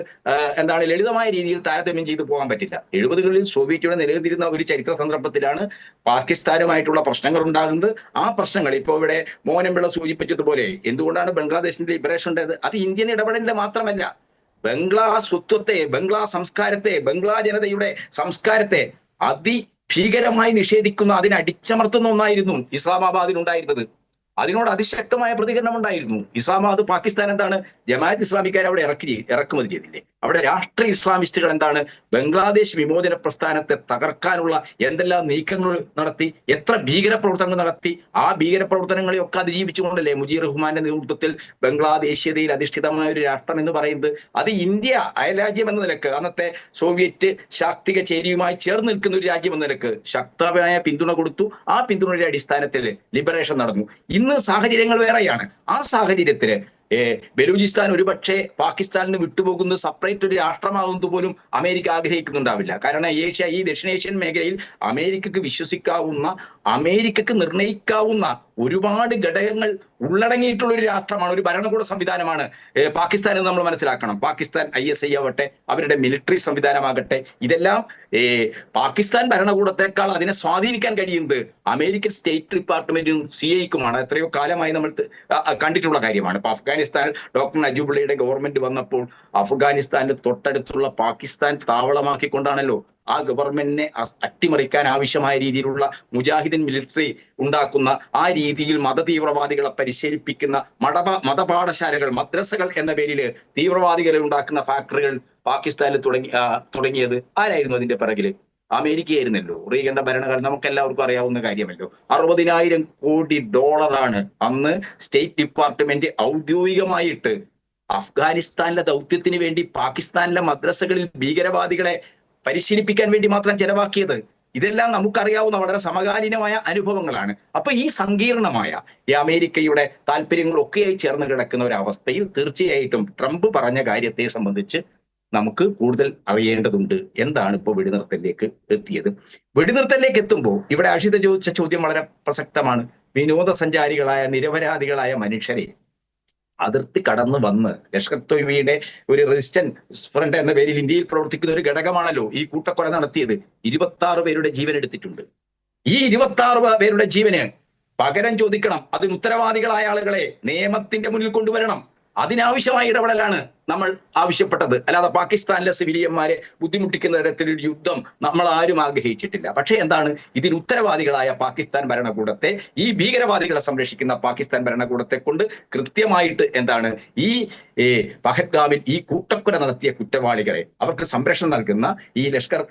എന്താണ് ലളിതമായ രീതിയിൽ താരതമ്യം ചെയ്തു പോകാൻ പറ്റില്ല. 70കളിൽ സോവിയറ്റ് യൂണിയൻ നിലനിന്നിരുന്ന ഒരു ചരിത്ര സന്ദർഭത്തിലാണ് പാകിസ്ഥാനുമായിട്ടുള്ള പ്രശ്നങ്ങൾ ഉണ്ടാകുന്നത്. ആ പ്രശ്നങ്ങൾ ഇപ്പോൾ ഇവിടെ മോഹനപിള്ള സൂചിപ്പിച്ചതുപോലെ എന്തുകൊണ്ടാണ് ബംഗ്ലാദേശിന്റെ ലിബറേഷൻ ഉണ്ടായത്, അത് ഇന്ത്യൻ ഇടപെടലിന്റെ മാത്രമല്ല, ബംഗ്ലാ സ്വത്വത്തെ, ബംഗ്ലാ സംസ്കാരത്തെ, ബംഗ്ലാ ജനതയുടെ സംസ്കാരത്തെ അതിഭീകരമായി നിഷേധിക്കുന്ന, അതിനെ അടിച്ചമർത്തുന്ന ഒന്നായിരുന്നു ഇസ്ലാമാബാദിനുണ്ടായിരുന്നത്. അതിനോട് അതിശക്തമായ പ്രതികരണം ഉണ്ടായിരുന്നു. ഇസ്ലാമാബാദ് പാകിസ്ഥാൻ എന്താണ്, ജമാഅത്ത് ഇസ്ലാമിക്കാരെ അവിടെ ഇറക്കുമതി ചെയ്തില്ലേ? അവിടെ രാഷ്ട്രീയ ഇസ്ലാമിസ്റ്റുകൾ എന്താണ്, ബംഗ്ലാദേശ് വിമോചന പ്രസ്ഥാനത്തെ തകർക്കാനുള്ള എന്തെല്ലാം നീക്കങ്ങൾ നടത്തി, എത്ര ഭീകര പ്രവർത്തനങ്ങൾ നടത്തി. ആ ഭീകര പ്രവർത്തനങ്ങളെയൊക്കെ അതിജീവിച്ചുകൊണ്ടല്ലേ മുജീബ് റഹ്മാന്റെ നേതൃത്വത്തിൽ ബംഗ്ലാദേശീയതയിൽ അധിഷ്ഠിതമായ ഒരു രാഷ്ട്രം എന്ന് പറയുന്നത്. അത് ഇന്ത്യ അയൽരാജ്യം എന്ന നിലക്ക്, അന്നത്തെ സോവിയറ്റ് ശാക്തിക ചേരിയുമായി ചേർന്ന് നിൽക്കുന്ന ഒരു രാജ്യം എന്ന നിലക്ക് ശക്തമായ പിന്തുണ കൊടുത്തു. ആ പിന്തുണയുടെ അടിസ്ഥാനത്തിൽ ലിബറേഷൻ നടന്നു. ഇന്ന് സാഹചര്യങ്ങൾ വേറെയാണ്. ആ സാഹചര്യത്തില് ബലൂചിസ്ഥാൻ ഒരുപക്ഷെ പാകിസ്ഥാനിന് വിട്ടുപോകുന്നത് സെപ്പറേറ്റ് ഒരു രാഷ്ട്രമാകുന്നത് പോലും അമേരിക്ക ആഗ്രഹിക്കുന്നുണ്ടാവില്ല. കാരണം ഈ ദക്ഷിണേഷ്യൻ മേഖലയിൽ അമേരിക്കക്ക് വിശ്വസിക്കാവുന്ന, അമേരിക്കക്ക് നിർണയിക്കാവുന്ന ഒരുപാട് ഘടകങ്ങൾ ഉള്ളടങ്ങിയിട്ടുള്ള ഒരു രാഷ്ട്രമാണ്, ഒരു ഭരണകൂട സംവിധാനമാണ് പാകിസ്ഥാൻ എന്ന് നമ്മൾ മനസ്സിലാക്കണം. പാകിസ്ഥാൻ ISI ആവട്ടെ, അവരുടെ മിലിറ്ററി സംവിധാനമാകട്ടെ, ഇതെല്ലാം പാകിസ്ഥാൻ ഭരണകൂടത്തെക്കാൾ അതിനെ സ്വാധീനിക്കാൻ കഴിയുന്നത് അമേരിക്കൻ സ്റ്റേറ്റ് ഡിപ്പാർട്ട്മെന്റും CIAക്കുമാണ്. എത്രയോ കാലമായി നമ്മൾ കണ്ടിട്ടുള്ള കാര്യമാണ്. ഇപ്പൊ അഫ്ഗാനിസ്ഥാൻ ഡോക്ടർ നജീബുള്ളയുടെ ഗവൺമെന്റ് വന്നപ്പോൾ അഫ്ഗാനിസ്ഥാന്റെ തൊട്ടടുത്തുള്ള പാകിസ്ഥാൻ താവളമാക്കിക്കൊണ്ടാണല്ലോ ആ ഗവൺമെന്റിനെ അട്ടിമറിക്കാൻ ആവശ്യമായ രീതിയിലുള്ള മുജാഹിദിൻ മിലിറ്ററി ഉണ്ടാക്കുന്ന, ആ രീതിയിൽ മതതീവ്രവാദികളെ പരിശീലിപ്പിക്കുന്ന മതപാഠശാലകൾ, മദ്രസകൾ എന്ന പേരിൽ തീവ്രവാദികളെ ഉണ്ടാക്കുന്ന ഫാക്ടറികൾ പാകിസ്ഥാനിൽ തുടങ്ങിയത് ആരായിരുന്നു അതിന്റെ പിറകില്? അമേരിക്കയായിരുന്നല്ലോ. റീഗന്റെ ഭരണകാലം നമുക്ക് എല്ലാവർക്കും അറിയാവുന്ന കാര്യമല്ലോ. 60,000 കോടി ഡോളറാണ് അന്ന് സ്റ്റേറ്റ് ഡിപ്പാർട്ട്മെന്റ് ഔദ്യോഗികമായിട്ട് അഫ്ഗാനിസ്ഥാനിലെ ദൗത്യത്തിന് വേണ്ടി പാകിസ്ഥാനിലെ മദ്രസകളിൽ ഭീകരവാദികളെ പരിശീലിപ്പിക്കാൻ വേണ്ടി മാത്രം ചെലവാക്കിയത്. ഇതെല്ലാം നമുക്കറിയാവുന്ന വളരെ സമകാലീനമായ അനുഭവങ്ങളാണ്. അപ്പൊ ഈ സങ്കീർണമായ ഈ അമേരിക്കയുടെ താല്പര്യങ്ങളൊക്കെയായി ചേർന്ന് കിടക്കുന്ന ഒരു അവസ്ഥയിൽ തീർച്ചയായിട്ടും ട്രംപ് പറഞ്ഞ കാര്യത്തെ സംബന്ധിച്ച് നമുക്ക് കൂടുതൽ അറിയേണ്ടതുണ്ട്. എന്താണ് ഇപ്പോൾ വെടിനിർത്തലിലേക്ക് എത്തിയത്? വെടിനിർത്തലിലേക്ക് എത്തുമ്പോൾ ഇവിടെ അഷിത ചോദിച്ച ചോദ്യം വളരെ പ്രസക്തമാണ്. വിനോദസഞ്ചാരികളായ നിരപരാധികളായ മനുഷ്യരെ അതിർത്തി കടന്നു വന്ന് ലഷ്കർ തൊയ്ബയുടെ ഒരു റെസിസ്റ്റൻസ് ഫ്രണ്ട് എന്ന പേരിൽ ഇന്ത്യയിൽ പ്രവർത്തിക്കുന്ന ഒരു ഘടകമാണല്ലോ ഈ കൂട്ടക്കൊല നടത്തിയത്. 26 പേരുടെ ജീവൻ എടുത്തിട്ടുണ്ട്. ഈ 26 പേരുടെ ജീവന് പകരം ചോദിക്കണം. അതിന് ഉത്തരവാദികളായ ആളുകളെ നിയമത്തിന്റെ മുന്നിൽ കൊണ്ടുവരണം. അതിനാവശ്യമായ ഇടപെടലാണ് നമ്മൾ ആവശ്യപ്പെട്ടത്. അല്ലാതെ പാകിസ്ഥാനിലെ സിവിലിയന്മാരെ ബുദ്ധിമുട്ടിക്കുന്ന തരത്തിലൊരു യുദ്ധം നമ്മൾ ആരും ആഗ്രഹിച്ചിട്ടില്ല. പക്ഷേ എന്താണ്, ഇതിന് ഉത്തരവാദികളായ പാകിസ്ഥാൻ ഭരണകൂടത്തെ, ഈ ഭീകരവാദികളെ സംരക്ഷിക്കുന്ന പാകിസ്ഥാൻ ഭരണകൂടത്തെ കൊണ്ട് കൃത്യമായിട്ട് എന്താണ് ഈ പഹൽഗാമിൽ ഈ കൂട്ടക്കൊല നടത്തിയ കുറ്റവാളികളെ, അവർക്ക് സംരക്ഷണം നൽകുന്ന ഈ ലഷ്കർ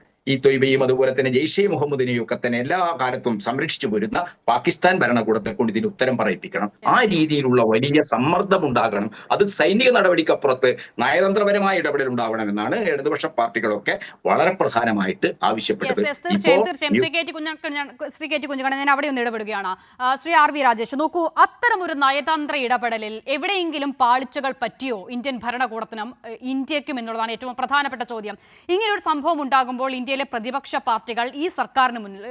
തൊയ്ബയും അതുപോലെ തന്നെ ജെയ്ഷെ മുഹമ്മദിനെയും ഒക്കെ തന്നെ എല്ലാ കാലത്തും സംരക്ഷിച്ചു വരുന്ന പാകിസ്ഥാൻ ഭരണകൂടത്തെ കൊണ്ട് ഇതിന് ഉത്തരം പറയിപ്പിക്കണം. ആ രീതിയിലുള്ള വലിയ സമ്മർദ്ദം ഉണ്ടാകണം. അത് സൈനിക നടപടിക്കപ്പുറത്ത് നയതന്ത്രപരമായ ഇടപെടൽ ഉണ്ടാവണമെന്നാണ് ഇടതുപക്ഷ പാർട്ടികളൊക്കെ വളരെ പ്രധാനമായിട്ട് ആവശ്യപ്പെട്ടത്. ശ്രീ കെ ടി കുഞ്ഞുകണ്ണൻ, ഞാൻ അവിടെ ഒന്ന് ഇടപെടുകയാണ്. ശ്രീ RV രാജേഷ്, നോക്കൂ, അത്തരമൊരു നയതന്ത്ര ഇടപെടലിൽ എവിടെയെങ്കിലും പാളിച്ചകൾ പറ്റിയോ ഇന്ത്യൻ ഭരണകൂടത്തിനും ഇന്ത്യക്കും എന്നുള്ളതാണ് ഏറ്റവും പ്രധാനപ്പെട്ട ചോദ്യം. ഇങ്ങനെയൊരു സംഭവം ഉണ്ടാകുമ്പോൾ ഇന്ത്യയിലെ പ്രതിപക്ഷ പാർട്ടികൾ ഈ സർക്കാരിന് മുന്നിൽ,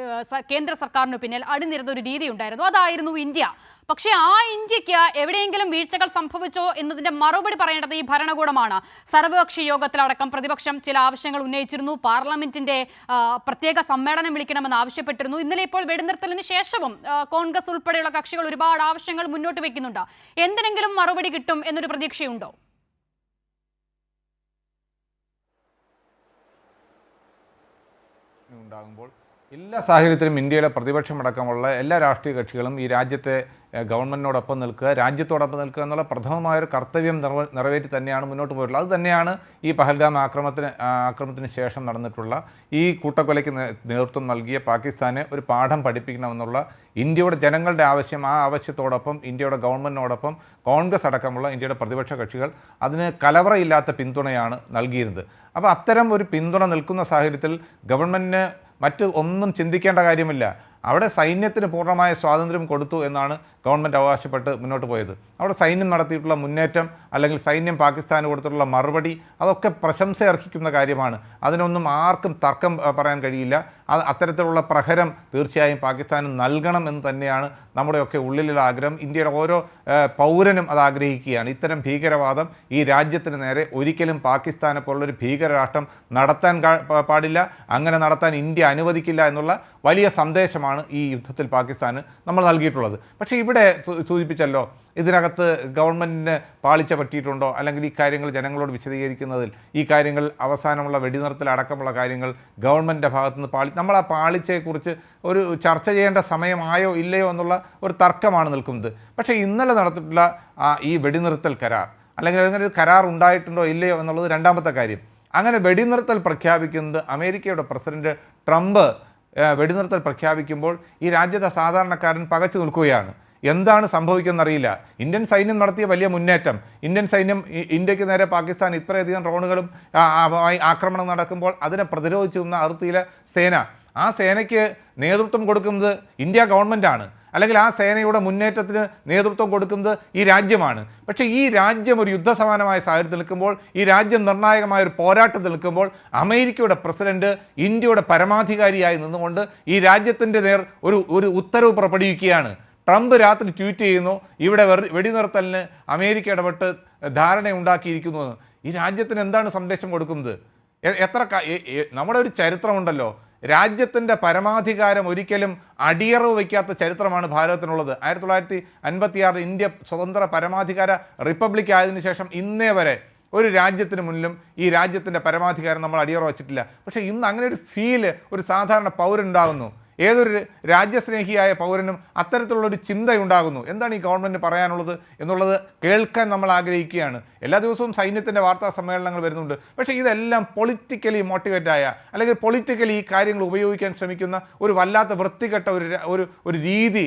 കേന്ദ്ര സർക്കാരിന് പിന്നിൽ അണിനിരുന്ന ഒരു രീതി ഉണ്ടായിരുന്നു. അതായിരുന്നു ഇന്ത്യ. പക്ഷേ ആ ഇന്ത്യക്ക് എവിടെയെങ്കിലും വീഴ്ചകൾ സംഭവിച്ചോ എന്നതിന്റെ മറുപടി പറയേണ്ടത് ഈ ഭരണകൂടമാണ്. സർവകക്ഷി യോഗത്തിലടക്കം പ്രതിപക്ഷം ചില ആവശ്യങ്ങൾ ഉന്നയിച്ചിരുന്നു. പാർലമെന്റിന്റെ പ്രത്യേക സമ്മേളനം വിളിക്കണമെന്ന് ആവശ്യപ്പെട്ടിരുന്നു. ഇന്നലെ ഇപ്പോൾ വെടിനിർത്തലിന് ശേഷവും കോൺഗ്രസ് ഉൾപ്പെടെയുള്ള കക്ഷികൾ ഒരുപാട് ആവശ്യങ്ങൾ മുന്നോട്ട് വെക്കുന്നുണ്ട്. എന്തിനെങ്കിലും മറുപടി കിട്ടും എന്നൊരു പ്രതീക്ഷയുണ്ടോ? ഉണ്ടാകുമ്പോൾ എല്ലാ സാഹചര്യത്തിലും ഇന്ത്യയിലെ പ്രതിപക്ഷമടക്കമുള്ള എല്ലാ രാഷ്ട്രീയ കക്ഷികളും ഈ രാജ്യത്തെ ഗവൺമെൻറ്റിനോടൊപ്പം നിൽക്കുക, രാജ്യത്തോടൊപ്പം നിൽക്കുക എന്നുള്ള പ്രഥമമായൊരു കർത്തവ്യം നിറവേറ്റി തന്നെയാണ് മുന്നോട്ട് പോയിട്ടുള്ളത്. അത് തന്നെയാണ് ഈ പഹൽഗാം ആക്രമണത്തിന് ശേഷം നടന്നിട്ടുള്ള ഈ കൂട്ടക്കൊലയ്ക്ക് നേതൃത്വം നൽകിയ പാകിസ്ഥാനെ ഒരു പാഠം പഠിപ്പിക്കണമെന്നുള്ള ഇന്ത്യയുടെ ജനങ്ങളുടെ ആവശ്യം. ആ ആവശ്യത്തോടൊപ്പം ഇന്ത്യയുടെ ഗവൺമെൻറ്റിനോടൊപ്പം കോൺഗ്രസ് അടക്കമുള്ള ഇന്ത്യയുടെ പ്രതിപക്ഷ കക്ഷികൾ അതിന് കലവറയില്ലാത്ത പിന്തുണയാണ് നൽകിയിരുന്നത്. അപ്പോൾ അത്തരം ഒരു പിന്തുണ നിൽക്കുന്ന സാഹചര്യത്തിൽ ഗവൺമെൻറ്റിന് മറ്റ് ഒന്നും ചിന്തിക്കേണ്ട കാര്യമില്ല. അവിടെ സൈന്യത്തിന് പൂർണ്ണമായ സ്വാതന്ത്ര്യം കൊടുത്തു എന്നാണ് ഗവൺമെൻറ് അവകാശപ്പെട്ട് മുന്നോട്ട് പോയത്. അവിടെ സൈന്യം നടത്തിയിട്ടുള്ള മുന്നേറ്റം അല്ലെങ്കിൽ സൈന്യം പാകിസ്ഥാന് കൊടുത്തിട്ടുള്ള മറുപടി അതൊക്കെ പ്രശംസ അർഹിക്കുന്ന കാര്യമാണ്. അതിനൊന്നും ആർക്കും തർക്കം പറയാൻ കഴിയില്ല. അത്തരത്തിലുള്ള പ്രഹരം തീർച്ചയായും പാകിസ്ഥാന് നൽകണം എന്ന് തന്നെയാണ് നമ്മുടെയൊക്കെ ഉള്ളിലുള്ള ആഗ്രഹം. ഇന്ത്യയുടെ ഓരോ പൗരനും അത് ആഗ്രഹിക്കുകയാണ്. ഇത്തരം ഭീകരവാദം ഈ രാജ്യത്തിന് നേരെ ഒരിക്കലും പാകിസ്ഥാനെ പോലുള്ളൊരു ഭീകരരാഷ്ട്രം നടത്താൻ പാടില്ല. അങ്ങനെ നടത്താൻ ഇന്ത്യ അനുവദിക്കില്ല എന്നുള്ള വലിയ സന്ദേശമാണ് ഈ യുദ്ധത്തിൽ പാകിസ്ഥാന് നമ്മൾ നൽകിയിട്ടുള്ളത്. പക്ഷേ ഇവിടെ സൂചിപ്പിച്ചല്ലോ, ഇതിനകത്ത് ഗവൺമെൻറ്റിന് പാളിച്ച പറ്റിയിട്ടുണ്ടോ, അല്ലെങ്കിൽ ഈ കാര്യങ്ങൾ ജനങ്ങളോട് വിശദീകരിക്കുന്നതിൽ ഈ കാര്യങ്ങൾ അവസാനമുള്ള വെടിനിർത്തൽ അടക്കമുള്ള കാര്യങ്ങൾ ഗവൺമെൻറ്റിൻ്റെ ഭാഗത്തുനിന്ന് നമ്മൾ ആ പാളിച്ചയെക്കുറിച്ച് ഒരു ചർച്ച ചെയ്യേണ്ട സമയമായോ ഇല്ലയോ എന്നുള്ള ഒരു തർക്കമാണ് നിൽക്കുന്നത്. പക്ഷേ ഇന്നലെ നടത്തിയിട്ടുള്ള ഈ വെടിനിർത്തൽ കരാർ, അല്ലെങ്കിൽ അങ്ങനെ ഒരു കരാർ ഉണ്ടായിട്ടുണ്ടോ ഇല്ലയോ എന്നുള്ളത് രണ്ടാമത്തെ കാര്യം. അങ്ങനെ വെടിനിർത്തൽ പ്രഖ്യാപിക്കുന്നത് അമേരിക്കയുടെ പ്രസിഡന്റ് ട്രംപ് വെടിനിർത്തൽ പ്രഖ്യാപിക്കുമ്പോൾ ഈ രാജ്യത്തെ സാധാരണക്കാരൻ പകച്ചു നിൽക്കുകയാണ്. എന്താണ് സംഭവിക്കുന്നറിയില്ല. ഇന്ത്യൻ സൈന്യം നടത്തിയ വലിയ മുന്നേറ്റം, ഇന്ത്യൻ സൈന്യം ഇന്ത്യക്ക് നേരെ പാകിസ്ഥാൻ ഇത്രയധികം ഡ്രോണുകളും ആക്രമണം നടക്കുമ്പോൾ അതിനെ പ്രതിരോധിച്ചു നിന്ന അതിർത്തിയിലെ സേന, ആ സേനയ്ക്ക് നേതൃത്വം കൊടുക്കുന്നത് ഇന്ത്യ ഗവൺമെൻറ്റാണ്, അല്ലെങ്കിൽ ആ സേനയുടെ മുന്നേറ്റത്തിന് നേതൃത്വം കൊടുക്കുന്നത് ഈ രാജ്യമാണ്. പക്ഷേ ഈ രാജ്യം ഒരു യുദ്ധസമാനമായ സാഹചര്യത്തിൽ നിൽക്കുമ്പോൾ, ഈ രാജ്യം നിർണായകമായ ഒരു പോരാട്ടത്തിൽ നിൽക്കുമ്പോൾ അമേരിക്കയുടെ പ്രസിഡന്റ് ഇന്ത്യയുടെ പരമാധികാരിയായി നിന്നുകൊണ്ട് ഈ രാജ്യത്തിൻ്റെ നേർ ഒരു ഉത്തരവ് പുറപ്പെടുവിക്കുകയാണ്. ട്രംപ് രാത്രി ട്വീറ്റ് ചെയ്യുന്നു, ഇവിടെ വെടിനിർത്തലിന് അമേരിക്ക ഇടപെട്ട് ധാരണയുണ്ടാക്കിയിരിക്കുന്നു എന്ന്. ഈ രാജ്യത്തിന് എന്താണ് സന്ദേശം കൊടുക്കുന്നത്? നമ്മുടെ ഒരു ചരിത്രമുണ്ടല്ലോ, രാജ്യത്തിൻ്റെ പരമാധികാരം ഒരിക്കലും അടിയറവ് വയ്ക്കാത്ത ചരിത്രമാണ് ഭാരതത്തിനുള്ളത്. 1956 ഇന്ത്യ സ്വതന്ത്ര പരമാധികാര റിപ്പബ്ലിക് ആയതിനു ശേഷം ഇന്നേ വരെ ഒരു രാജ്യത്തിന് മുന്നിലും ഈ രാജ്യത്തിൻ്റെ പരമാധികാരം നമ്മൾ അടിയറവ് വച്ചിട്ടില്ല. പക്ഷേ ഇന്ന് അങ്ങനെ ഒരു ഫീല് ഒരു സാധാരണ പൗരനുണ്ടാകുന്നു. ഏതൊരു രാജ്യസ്നേഹിയായ പൗരനും അത്തരത്തിലുള്ളൊരു ചിന്തയുണ്ടാകുന്നു. എന്താണ് ഈ ഗവൺമെൻറ് പറയാനുള്ളത് എന്നുള്ളത് കേൾക്കാൻ നമ്മൾ ആഗ്രഹിക്കുകയാണ്. എല്ലാ ദിവസവും സൈന്യത്തിൻ്റെ വാർത്താ സമ്മേളനങ്ങൾ വരുന്നുണ്ട്. പക്ഷേ ഇതെല്ലാം പൊളിറ്റിക്കലി മോട്ടിവേറ്റായ, അല്ലെങ്കിൽ പൊളിറ്റിക്കലി ഈ കാര്യങ്ങൾ ഉപയോഗിക്കാൻ ശ്രമിക്കുന്ന ഒരു വല്ലാത്ത വൃത്തികെട്ട ഒരു രീതി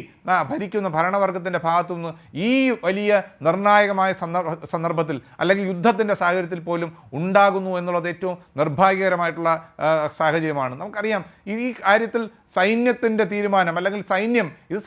ഭരിക്കുന്ന ഭരണവർഗത്തിൻ്റെ ഭാഗത്തുനിന്ന് ഈ വലിയ നിർണായകമായ സന്ദർഭത്തിൽ, അല്ലെങ്കിൽ യുദ്ധത്തിൻ്റെ സാഹചര്യത്തിൽ പോലും ഉണ്ടാകുന്നു എന്നുള്ളത് ഏറ്റവും നിർഭാഗ്യകരമായിട്ടുള്ള സാഹചര്യമാണ്. നമുക്കറിയാം ഈ കാര്യത്തിൽ സൈന്യത്തിൻ്റെ തീരുമാനം, അല്ലെങ്കിൽ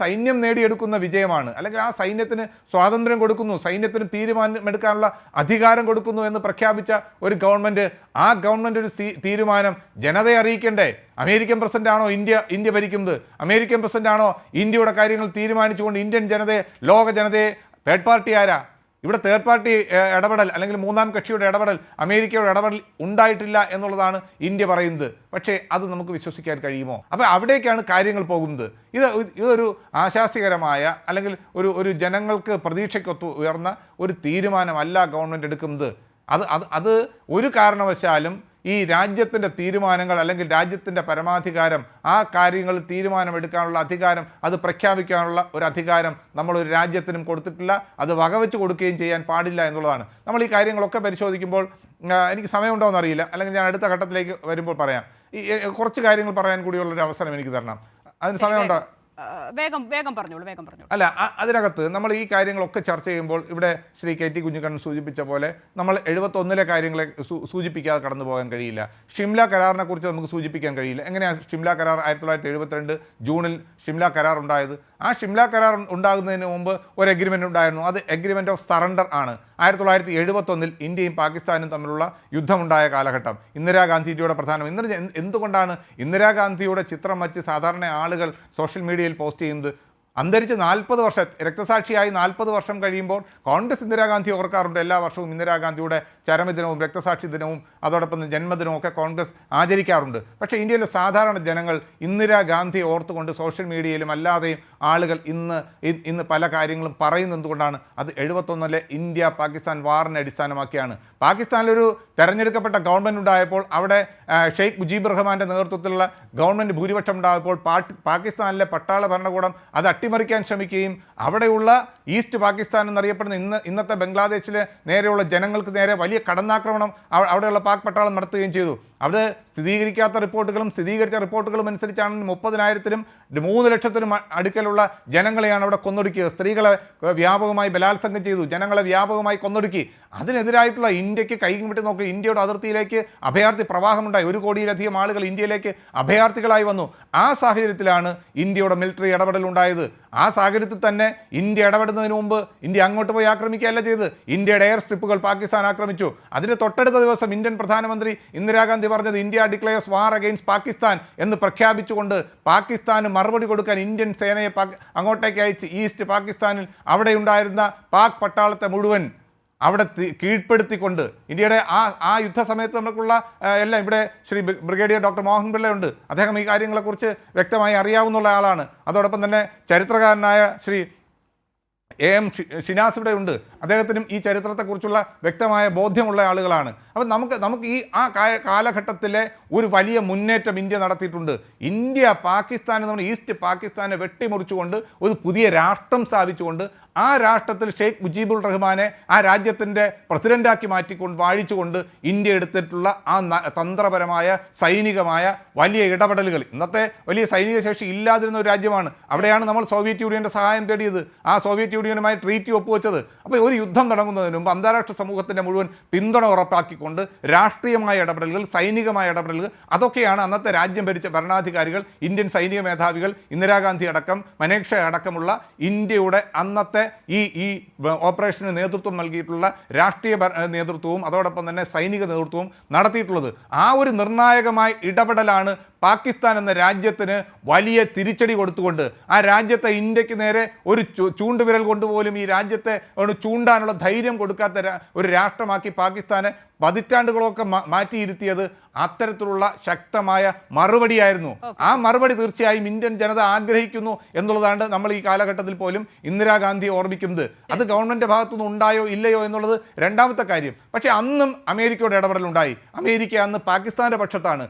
സൈന്യം നേടിയെടുക്കുന്ന വിജയമാണ്, അല്ലെങ്കിൽ ആ സൈന്യത്തിന് സ്വാതന്ത്ര്യം കൊടുക്കുന്നു, സൈന്യത്തിന് തീരുമാനമെടുക്കാനുള്ള അധികാരം കൊടുക്കുന്നു എന്ന് പ്രഖ്യാപിച്ച ഒരു ഗവൺമെൻറ്, ആ ഗവൺമെൻറ് ഒരു തീരുമാനം ജനതയെ അറിയിക്കണ്ടേ? അമേരിക്കൻ പ്രസിഡന്റാണോ ഇന്ത്യ ഭരിക്കുന്നത്? അമേരിക്കൻ പ്രസിഡന്റാണോ ഇന്ത്യയുടെ കാര്യങ്ങൾ തീരുമാനിച്ചുകൊണ്ട് ഇന്ത്യൻ ജനതയെ, ലോക ജനതയെ? തേർഡ് പാർട്ടി ആരാ? ഇവിടെ തേർഡ് പാർട്ടി ഇടപെടൽ, അല്ലെങ്കിൽ മൂന്നാം കക്ഷിയുടെ ഇടപെടൽ, അമേരിക്കയുടെ ഇടപെടൽ ഉണ്ടായിട്ടില്ല എന്നുള്ളതാണ് ഇന്ത്യ പറയുന്നത്. പക്ഷേ അത് നമുക്ക് വിശ്വസിക്കാൻ കഴിയുമോ? അപ്പോൾ അവിടേക്കാണ് കാര്യങ്ങൾ പോകുന്നത്. ഇതൊരു ആശാസ്യകരമായ, അല്ലെങ്കിൽ ഒരു ജനങ്ങൾക്ക് പ്രതീക്ഷയ്ക്കൊത്ത് ഉയർന്ന ഒരു തീരുമാനമല്ല ഗവൺമെൻറ് എടുക്കുന്നത്. അത് ഒരു കാരണവശാലും ഈ രാജ്യത്തിൻ്റെ തീരുമാനങ്ങൾ, അല്ലെങ്കിൽ രാജ്യത്തിൻ്റെ പരമാധികാരം, ആ കാര്യങ്ങൾ തീരുമാനമെടുക്കാനുള്ള അധികാരം, അത് പ്രഖ്യാപിക്കാനുള്ള ഒരു അധികാരം നമ്മളൊരു രാജ്യത്തിനും കൊടുത്തിട്ടില്ല. അത് വകവെച്ച് കൊടുക്കുകയും ചെയ്യാൻ പാടില്ല എന്നുള്ളതാണ്. നമ്മൾ ഈ കാര്യങ്ങളൊക്കെ പരിശോധിക്കുമ്പോൾ, എനിക്ക് സമയമുണ്ടോ എന്നറിയില്ല, അല്ലെങ്കിൽ ഞാൻ അടുത്ത ഘട്ടത്തിലേക്ക് വരുമ്പോൾ പറയാം. കുറച്ച് കാര്യങ്ങൾ പറയാൻ കൂടിയുള്ളൊരു അവസരം എനിക്ക് തരണം. അതിന് സമയമുണ്ടോ? വേഗം പറഞ്ഞോളൂ. അല്ല, അതിനകത്ത് നമ്മൾ ഈ കാര്യങ്ങളൊക്കെ ചർച്ച ചെയ്യുമ്പോൾ ഇവിടെ ശ്രീ KT കുഞ്ഞിക്കണ്ണൻ സൂചിപ്പിച്ച പോലെ നമ്മൾ 71-ലെ കാര്യങ്ങളെ സൂചിപ്പിക്കാതെ കടന്നു പോകാൻ കഴിയില്ല. ഷിംല കരാറിനെ കുറിച്ച് നമുക്ക് സൂചിപ്പിക്കാൻ കഴിയില്ല. എങ്ങനെയാണ് ഷിംല കരാർ 1972 ജൂണിൽ ഷിംല കരാർ ഉണ്ടായത്? ആ ഷിംല കരാർ ഉണ്ടാകുന്നതിന് മുമ്പ് ഒരു എഗ്രിമെൻ്റ് ഉണ്ടായിരുന്നു. അത് എഗ്രിമെൻ്റ് ഓഫ് സറണ്ടർ ആണ്. 1971 ഇന്ത്യയും പാകിസ്ഥാനും തമ്മിലുള്ള യുദ്ധമുണ്ടായ കാലഘട്ടം. ഇന്ദിരാഗാന്ധിജിയുടെ എന്തുകൊണ്ടാണ് ഇന്ദിരാഗാന്ധിയുടെ ചിത്രം വച്ച് സാധാരണ ആളുകൾ സോഷ്യൽ മീഡിയയിൽ പോസ്റ്റ് ചെയ്യുന്നത്? അന്തരിച്ച് 40 വർഷം രക്തസാക്ഷിയായി 40 വർഷം കഴിയുമ്പോൾ കോൺഗ്രസ് ഇന്ദിരാഗാന്ധി ഓർക്കാറുണ്ട്. എല്ലാ വർഷവും ഇന്ദിരാഗാന്ധിയുടെ ചരമദിനവും രക്തസാക്ഷി ദിനവും അതോടൊപ്പം ജന്മദിനവും ഒക്കെ കോൺഗ്രസ് ആചരിക്കാറുണ്ട്. പക്ഷേ ഇന്ത്യയിലെ സാധാരണ ജനങ്ങൾ ഇന്ദിരാഗാന്ധിയെ ഓർത്തുകൊണ്ട് സോഷ്യൽ മീഡിയയിലും അല്ലാതെയും ആളുകൾ ഇന്ന് പല കാര്യങ്ങളും പറയുന്നത് എന്തുകൊണ്ടാണ്? അത് 71 ഇന്ത്യ പാകിസ്ഥാൻ വാറിനെ അടിസ്ഥാനമാക്കിയാണ്. പാകിസ്ഥാനിലൊരു തെരഞ്ഞെടുക്കപ്പെട്ട ഗവൺമെൻറ് ഉണ്ടായപ്പോൾ അവിടെ ഷെയ്ഖ് മുജീബ് റഹ്മാൻ്റെ നേതൃത്വത്തിലുള്ള ഗവൺമെൻറ് ഭൂരിപക്ഷം ഉണ്ടായപ്പോൾ പാകിസ്ഥാനിലെ പട്ടാള ഭരണകൂടം അത് അട്ടിമറിക്കാൻ ശ്രമിക്കുകയും അവിടെയുള്ള ഈസ്റ്റ് പാകിസ്ഥാൻ എന്നറിയപ്പെടുന്ന ഇന്നത്തെ ബംഗ്ലാദേശിലെ നേരെയുള്ള ജനങ്ങൾക്ക് നേരെ വലിയ കടന്നാക്രമണം അവിടെയുള്ള പാക് പട്ടാളം നടത്തുകയും ചെയ്തു. അത് സ്ഥിരീകരിക്കാത്ത റിപ്പോർട്ടുകളും സ്ഥിരീകരിച്ച റിപ്പോർട്ടുകളും അനുസരിച്ചാണ് 30,000-നും 3,00,000-നും അടുക്കലുള്ള ജനങ്ങളെയാണ് അവിടെ കൊന്നൊടുക്കിയത്. സ്ത്രീകളെ വ്യാപകമായി ബലാത്സംഗം ചെയ്തു, ജനങ്ങളെ വ്യാപകമായി കൊന്നൊടുക്കി. അതിനെതിരായിട്ടുള്ള ഇന്ത്യക്ക് കൈയും വിട്ട് നോക്കി ഇന്ത്യയുടെ അതിർത്തിയിലേക്ക് അഭയാർത്ഥി പ്രവാഹമുണ്ടായി. 1 കോടിയിലധികം ആളുകൾ ഇന്ത്യയിലേക്ക് അഭയാർത്ഥികളായി വന്നു. ആ സാഹചര്യത്തിലാണ് ഇന്ത്യയുടെ മിലിറ്ററി ഇടപെടൽ ഉണ്ടായത്. ആ സാഹചര്യത്തിൽ തന്നെ ഇന്ത്യ ഇടപെടുന്നതിന് മുമ്പ് ഇന്ത്യ അങ്ങോട്ട് പോയി ആക്രമിക്കുകയല്ല ചെയ്ത്. ഇന്ത്യയുടെ എയർ സ്ട്രിപ്പുകൾ പാകിസ്ഥാൻ ആക്രമിച്ചു. അതിന് തൊട്ടടുത്ത ദിവസം ഇന്ത്യൻ പ്രധാനമന്ത്രി ഇന്ദിരാഗാന്ധി പറഞ്ഞത് India declares war against Pakistan എന്ന് പ്രഖ്യാപിച്ചുകൊണ്ട് പാകിസ്ഥാന് മറുപടി കൊടുക്കാൻ ഇന്ത്യൻ സേനയെ അങ്ങോട്ടേക്ക് അയച്ച് ഈസ്റ്റ് പാകിസ്ഥാനിൽ അവിടെ ഉണ്ടായിരുന്ന പാക് പട്ടാളത്തെ മുഴുവൻ അവിടെ കീഴ്പ്പെടുത്തിക്കൊണ്ട് ഇന്ത്യയുടെ ആ യുദ്ധസമയത്ത് നമുക്കുള്ള എല്ലാം ഇവിടെ ശ്രീ ബ്രിഗേഡിയർ ഡോക്ടർ മോഹൻ പിള്ളയുണ്ട്. അദ്ദേഹം ഈ കാര്യങ്ങളെക്കുറിച്ച് വ്യക്തമായി അറിയാവുന്ന ആളാണ്. അതോടൊപ്പം തന്നെ ചരിത്രകാരനായ ശ്രീ AM ഷിനാസ് ഇവിടെ ഉണ്ട്. അദ്ദേഹത്തിനും ഈ ചരിത്രത്തെക്കുറിച്ചുള്ള വ്യക്തമായ ബോധ്യമുള്ള ആളുകളാണ്. അപ്പം നമുക്ക് ഈ കാലഘട്ടത്തിലെ ഒരു വലിയ മുന്നേറ്റം ഇന്ത്യ നടത്തിയിട്ടുണ്ട്. ഇന്ത്യ പാകിസ്ഥാൻ എന്ന് പറഞ്ഞാൽ ഈസ്റ്റ് പാകിസ്ഥാനെ വെട്ടിമുറിച്ചുകൊണ്ട് ഒരു പുതിയ രാഷ്ട്രം സ്ഥാപിച്ചുകൊണ്ട് ആ രാഷ്ട്രത്തിൽ ഷെയ്ഖ് മുജീബുർ റഹ്മാനെ ആ രാജ്യത്തിൻ്റെ പ്രസിഡൻ്റാക്കി വാഴിച്ചുകൊണ്ട് ഇന്ത്യ എടുത്തിട്ടുള്ള ആ തന്ത്രപരമായ സൈനികമായ വലിയ ഇടപെടലുകൾ. ഇന്നത്തെ വലിയ സൈനിക ശേഷി ഇല്ലാതിരുന്ന ഒരു രാജ്യമാണ്. അവിടെയാണ് നമ്മൾ സോവിയറ്റ് യൂണിയൻ്റെ സഹായം തേടിയത്, ആ സോവിയറ്റ് യൂണിയനുമായി ട്രീറ്റി ഒപ്പുവെച്ചത്. അപ്പോൾ ഒരു യുദ്ധം തുടങ്ങുന്നതിന് മുമ്പ് അന്താരാഷ്ട്ര സമൂഹത്തിൻ്റെ മുഴുവൻ പിന്തുണ ഉറപ്പാക്കിക്കൊണ്ട് രാഷ്ട്രീയമായ ഇടപെടലുകൾ, സൈനികമായ ഇടപെടലുകൾ, അതൊക്കെയാണ് അന്നത്തെ രാജ്യം ഭരിച്ച ഭരണാധികാരികൾ, ഇന്ത്യൻ സൈനിക മേധാവികൾ, ഇന്ദിരാഗാന്ധി അടക്കം മനേക്ഷ അടക്കമുള്ള ഇന്ത്യയുടെ അന്നത്തെ ഈ ഓപ്പറേഷന് നേതൃത്വം നൽകിയിട്ടുള്ള രാഷ്ട്രീയ നേതൃത്വവും അതോടൊപ്പം തന്നെ സൈനിക നേതൃത്വവും നടത്തിയിട്ടുള്ളത്. ആ ഒരു നിർണായകമായ ഇടപെടലാണ് പാകിസ്ഥാൻ എന്ന രാജ്യത്തിന് വലിയ തിരിച്ചടി കൊടുത്തുകൊണ്ട് ആ രാജ്യത്തെ ഇന്ത്യക്ക് നേരെ ഒരു ചൂണ്ടുവിരൽ കൊണ്ടുപോലും ഈ രാജ്യത്തെ ചൂണ്ടാനുള്ള ധൈര്യം കൊടുക്കാത്ത ഒരു രാഷ്ട്രമാക്കി പാകിസ്ഥാനെ പതിറ്റാണ്ടുകളൊക്കെ മാറ്റിയിരുത്തിയത് അത്തരത്തിലുള്ള ശക്തമായ മറുപടിയായിരുന്നു. ആ മറുപടി തീർച്ചയായും ഇന്ത്യൻ ജനത ആഗ്രഹിക്കുന്നു എന്നുള്ളതാണ് നമ്മൾ ഈ കാലഘട്ടത്തിൽ പോലും ഇന്ദിരാഗാന്ധിയെ ഓർമ്മിക്കുന്നത്. അത് ഗവൺമെൻറ് ഭാഗത്തുനിന്ന് ഉണ്ടായോ ഇല്ലയോ എന്നുള്ളത് രണ്ടാമത്തെ കാര്യം. പക്ഷേ അന്നും അമേരിക്കയുടെ ഇടപെടലുണ്ടായി. അമേരിക്ക അന്ന് പാകിസ്ഥാൻ്റെ പക്ഷത്താണ്.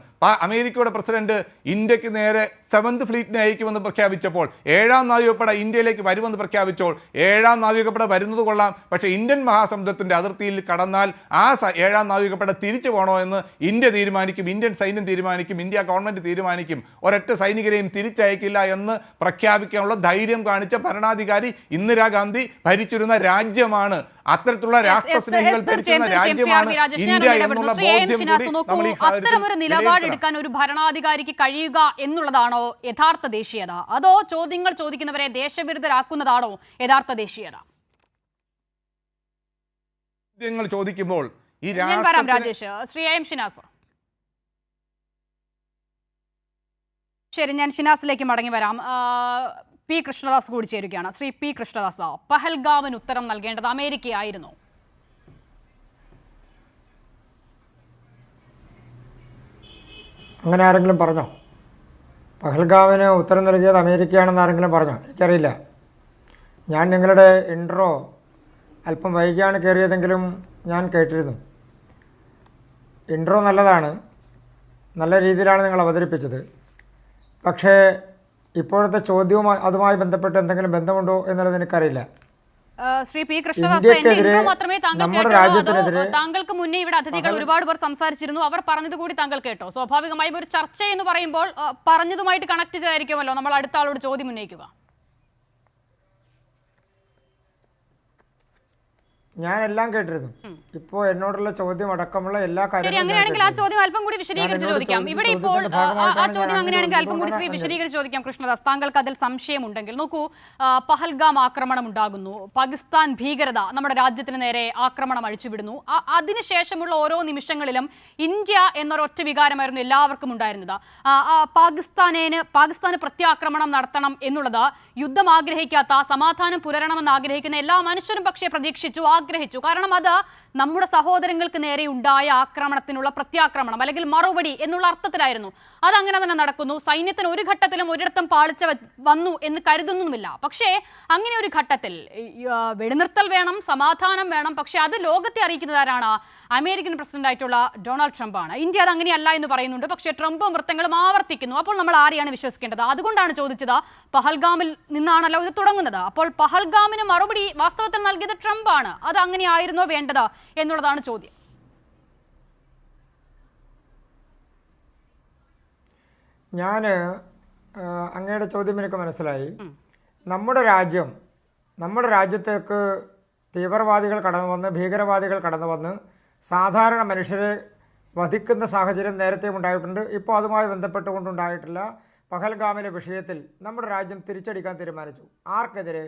അമേരിക്കയുടെ പ്രസിഡന്റ് ഇന്ത്യക്ക് നേരെ 7th ഫ്ലീറ്റിനെ അയക്കുമെന്ന് പ്രഖ്യാപിച്ചപ്പോൾ, 7ാം നാവികപ്പട ഇന്ത്യയിലേക്ക് വരുമെന്ന് പ്രഖ്യാപിച്ചപ്പോൾ 7ാം നാവികപ്പട വരുന്നത് കൊള്ളാം, പക്ഷേ ഇന്ത്യൻ മഹാസമുദ്രത്തിൻ്റെ അതിർത്തിയിൽ കടന്നാൽ ആ 7ാം നാവികപ്പട തിരിച്ചു പോകണോ എന്ന് ഇന്ത്യ തീരുമാനിക്കും, ഇന്ത്യൻ സൈന്യം തീരുമാനിക്കും, ഇന്ത്യ ഗവൺമെൻറ് തീരുമാനിക്കും. ഒരൊറ്റ സൈനികരെയും തിരിച്ചയക്കില്ല എന്ന് പ്രഖ്യാപിക്കാനുള്ള ധൈര്യം കാണിച്ച ഭരണാധികാരി ഇന്ദിരാഗാന്ധി ഭരിച്ചിരുന്ന രാജ്യമാണ്. അത്തരത്തിലുള്ള രാഷ്ട്രസ്നേഹികൾ ഭരിക്കുന്ന രാജ്യമാണ് ഇന്ത്യ എന്നുള്ള ബോധ്യം കൂടി അത്തരമൊരു നിലപാടെടുക്കാൻ ഒരു ഭരണാധികാരിക്ക് കഴിയുക എന്നുള്ളതാണോ യഥാർത്ഥ ദേശീയത? അതോ ചോദ്യങ്ങൾ ചോദിക്കുന്നവരെ ദേശവിരുദ്ധരാക്കുന്നതാണോ യഥാർത്ഥ ദേശീയത? ചോദ്യങ്ങൾ ചോദിക്കുമ്പോൾ ഈ ഞാൻ പറയാം രാജേഷ്. ശ്രീ AM ഷിനാസ്. ശരി, ഞാൻ ഷിനാസിലേക്ക് മടങ്ങി വരാം. പി കൃഷ്ണദാസ് കൂടി ചേരുകയാണ്. ശ്രീ പി കൃഷ്ണദാസ്, പഹൽഗാമിന് ഉത്തരം നൽകേണ്ടത് അമേരിക്കയായിരുന്നു. അങ്ങനെ ആരെങ്കിലും പറഞ്ഞോ? പഹൽഗാമിന് ഉത്തരം നൽകിയത് അമേരിക്കയാണെന്ന് ആരെങ്കിലും പറഞ്ഞോ? എനിക്കറിയില്ല. ഞാൻ നിങ്ങളുടെ ഇൻട്രോ അല്പം വൈകിയാണ് കയറിയതെങ്കിലും ഞാൻ കേട്ടിരുന്നു. ഇൻട്രോ നല്ലതാണ്, നല്ല രീതിയിലാണ് നിങ്ങൾ അവതരിപ്പിച്ചത്. പക്ഷേ ഇപ്പോഴത്തെ ചോദ്യവും അതുമായി ബന്ധപ്പെട്ട് എന്തെങ്കിലും ബന്ധമുണ്ടോ എന്നുള്ളത് എനിക്കറിയില്ല. ശ്രീ പി കൃഷ്ണദാസ്, മാത്രമേ താങ്കൾക്ക് മുന്നേ ഇവിടെ അതിഥികൾ ഒരുപാട് പേർ സംസാരിച്ചിരുന്നു. അവർ പറഞ്ഞത് കൂടി താങ്കൾ കേട്ടോ? സ്വാഭാവികമായും ഒരു ചർച്ച എന്ന് പറയുമ്പോൾ പറഞ്ഞതുമായിട്ട് കണക്ട് ചെയ്തായിരിക്കുമല്ലോ നമ്മൾ അടുത്ത ആളോട് ചോദ്യം ഉന്നയിക്കുക. ഞാനെല്ലാം കേട്ടിരുന്നു. ഇപ്പോൾ എന്നോടുള്ള ചോദ്യം അടക്കമുള്ള എല്ലാ ശരി, കാര്യങ്ങളും അങ്ങനെയാണെങ്കിൽ ആ ചോദ്യം അല്പം കൂടി വിശദീകരിച്ച് ചോദിക്കാം. ഇവിടെ ഇപ്പോൾ ആ ചോദ്യം അങ്ങനെയാണെങ്കിൽ അല്പം കൂടി വിശദീകരിച്ച് ചോദിക്കാം. കൃഷ്ണദാസ്, താങ്കൾക്ക് അതിൽ സംശയമുണ്ടെങ്കിൽ നോക്കൂ, പഹൽഗാം ആക്രമണം ഉണ്ടാകുന്നു, പാകിസ്ഥാൻ ഭീകരത നമ്മുടെ രാജ്യത്തിന് നേരെ ആക്രമണം അഴിച്ചുവിടുന്നു. അതിനുശേഷമുള്ള ഓരോ നിമിഷങ്ങളിലും ഇന്ത്യ എന്നൊരൊറ്റ വികാരമായിരുന്നു എല്ലാവർക്കും ഉണ്ടായിരുന്നത്. പാകിസ്ഥാന് പ്രത്യാക്രമണം നടത്തണം എന്നുള്ളത് യുദ്ധം ആഗ്രഹിക്കാത്ത, സമാധാനം പുലരണമെന്ന് ആഗ്രഹിക്കുന്ന എല്ലാ മനുഷ്യരും പക്ഷേ പ്രതീക്ഷിച്ചു, ആഗ്രഹിച്ചു. കാരണം അത് നമ്മുടെ സഹോദരങ്ങൾക്ക് നേരെ ഉണ്ടായ ആക്രമണത്തിനുള്ള പ്രത്യാക്രമണം അല്ലെങ്കിൽ മറുപടി എന്നുള്ള അർത്ഥത്തിലായിരുന്നു. അതങ്ങനെ തന്നെ നടക്കുന്നു. സൈന്യത്തിന് ഒരു ഘട്ടത്തിലും ഒരിടത്തും പാളിച്ച വന്നു എന്ന് കരുതുന്നുമില്ല. പക്ഷേ അങ്ങനെ ഒരു ഘട്ടത്തിൽ വെടിനിർത്തൽ വേണം, സമാധാനം വേണം. പക്ഷേ അത് ലോകത്തെ അറിയിക്കുന്നത് ആരാണ്? അമേരിക്കൻ പ്രസിഡന്റ് ആയിട്ടുള്ള ഡൊണാൾഡ് ട്രംപ് ആണ്. ഇന്ത്യ അത് അങ്ങനെയല്ല എന്ന് പറയുന്നുണ്ട്. പക്ഷേ ട്രംപും വൃത്തങ്ങളും ആവർത്തിക്കുന്നു. അപ്പോൾ നമ്മൾ ആരെയാണ് വിശ്വസിക്കേണ്ടത്? അതുകൊണ്ടാണ് ചോദിച്ചത്. പഹൽഗാമിൽ നിന്നാണല്ലോ ഇത് തുടങ്ങുന്നത്. അപ്പോൾ പഹൽഗാമിന് മറുപടി വാസ്തവത്തിൽ നൽകിയത് ട്രംപ് ആണ്. അത് അങ്ങനെയായിരുന്നോ വേണ്ടത് എന്നുള്ളതാണ് ചോദ്യം. ഞാൻ അങ്ങയുടെ ചോദ്യം എനിക്ക് മനസ്സിലായി. നമ്മുടെ രാജ്യത്തേക്ക് തീവ്രവാദികൾ കടന്നു വന്ന്, ഭീകരവാദികൾ കടന്നു വന്ന് സാധാരണ മനുഷ്യരെ വധിക്കുന്ന സാഹചര്യം നേരത്തെ ഉണ്ടായിട്ടുണ്ട്. ഇപ്പോൾ അതുമായി ബന്ധപ്പെട്ടുകൊണ്ടുണ്ടായിട്ടില്ല. പഹൽഗാമിലെ വിഷയത്തിൽ നമ്മുടെ രാജ്യം തിരിച്ചടിക്കാൻ തീരുമാനിച്ചു. ആർക്കെതിരെ?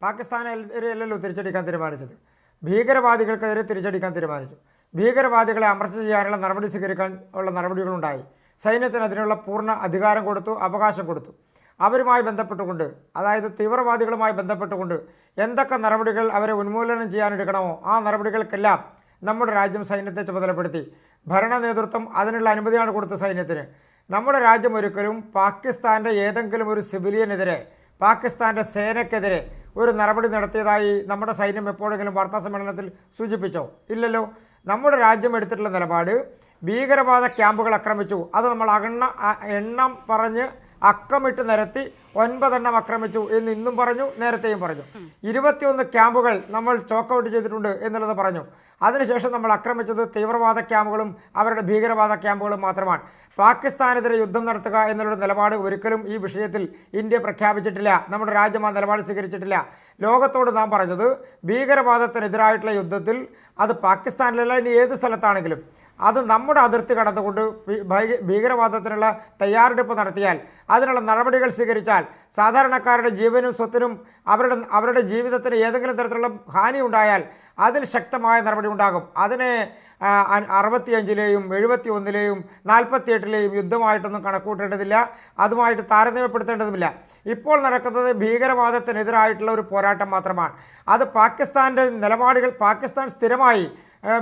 പാകിസ്ഥാനെതിരെയല്ലല്ലോ തിരിച്ചടിക്കാൻ തീരുമാനിച്ചത്, ഭീകരവാദികൾക്കെതിരെ തിരിച്ചടിക്കാൻ തീരുമാനിച്ചു. ഭീകരവാദികളെ അമർച്ച ചെയ്യാനുള്ള നടപടി സ്വീകരിക്കാൻ ഉള്ള നടപടികളുണ്ടായി. സൈന്യത്തിന് അതിനുള്ള പൂർണ്ണ അധികാരം കൊടുത്തു, അവകാശം കൊടുത്തു. അവരുമായി ബന്ധപ്പെട്ടുകൊണ്ട്, അതായത് തീവ്രവാദികളുമായി ബന്ധപ്പെട്ടുകൊണ്ട് എന്തൊക്കെ നടപടികൾ അവരെ ഉന്മൂലനം ചെയ്യാനെടുക്കണമോ ആ നടപടികൾക്കെല്ലാം നമ്മുടെ രാജ്യം സൈന്യത്തെ ചുമതലപ്പെടുത്തി. ഭരണ നേതൃത്വം അതിനുള്ള അനുമതിയാണ് കൊടുത്ത സൈന്യത്തിന്. നമ്മുടെ രാജ്യം ഒരിക്കലും പാകിസ്ഥാൻ്റെ ഏതെങ്കിലും ഒരു സിവിലിയനെതിരെ, പാകിസ്ഥാൻ്റെ സേനയ്ക്കെതിരെ ഒരു നടപടി നടത്തിയതായി നമ്മുടെ സൈന്യം എപ്പോഴെങ്കിലും വാർത്താ സമ്മേളനത്തിൽ സൂചിപ്പിച്ചോ? ഇല്ലല്ലോ. നമ്മുടെ രാജ്യം എടുത്തിട്ടുള്ള നിലപാട്, ഭീകരവാദ ക്യാമ്പുകൾ ആക്രമിച്ചു, അത് നമ്മൾ എണ്ണം പറഞ്ഞ് അക്കമിട്ട് നിരത്തി 9 എണ്ണം ആക്രമിച്ചു എന്ന് ഇന്നും പറഞ്ഞു, നേരത്തെയും പറഞ്ഞു. 21 ക്യാമ്പുകൾ നമ്മൾ ചോക്കൗട്ട് ചെയ്തിട്ടുണ്ട് എന്നുള്ളത് പറഞ്ഞു. അതിനുശേഷം നമ്മൾ ആക്രമിച്ചത് തീവ്രവാദ ക്യാമ്പുകളും അവരുടെ ഭീകരവാദ ക്യാമ്പുകളും മാത്രമാണ്. പാകിസ്ഥാനെതിരെ യുദ്ധം നടത്തുക എന്നുള്ള നിലപാട് ഒരിക്കലും ഈ വിഷയത്തിൽ ഇന്ത്യ പ്രഖ്യാപിച്ചിട്ടില്ല. നമ്മുടെ രാജ്യം ആ നിലപാട് സ്വീകരിച്ചിട്ടില്ല. ലോകത്തോട് നാം പറഞ്ഞത്, ഭീകരവാദത്തിനെതിരായിട്ടുള്ള യുദ്ധത്തിൽ അത് പാകിസ്ഥാനിലല്ല, ഇനി ഏത് സ്ഥലത്താണെങ്കിലും അത് നമ്മുടെ അതിർത്തി കടന്നുകൊണ്ട് ഭീകരവാദത്തിനുള്ള തയ്യാറെടുപ്പ് നടത്തിയാൽ, അതിനുള്ള നടപടികൾ സ്വീകരിച്ചാൽ, സാധാരണക്കാരുടെ ജീവനും സ്വത്തിനും അവരുടെ ജീവിതത്തിന് ഏതെങ്കിലും തരത്തിലുള്ള ഹാനി ഉണ്ടായാൽ അതിൽ ശക്തമായ നടപടി ഉണ്ടാകും. അതിനെ 65-ലെയും 71-ലെയും 48-ലെയും യുദ്ധമായിട്ടൊന്നും കണക്കൂട്ടേണ്ടതില്ല, അതുമായിട്ട് താരതമ്യപ്പെടുത്തേണ്ടതുമില്ല. ഇപ്പോൾ നടക്കുന്നത് ഭീകരവാദത്തിനെതിരായിട്ടുള്ള ഒരു പോരാട്ടം മാത്രമാണ്. അത് പാകിസ്ഥാൻ്റെ നിലപാടുകൾ, പാകിസ്ഥാൻ സ്ഥിരമായി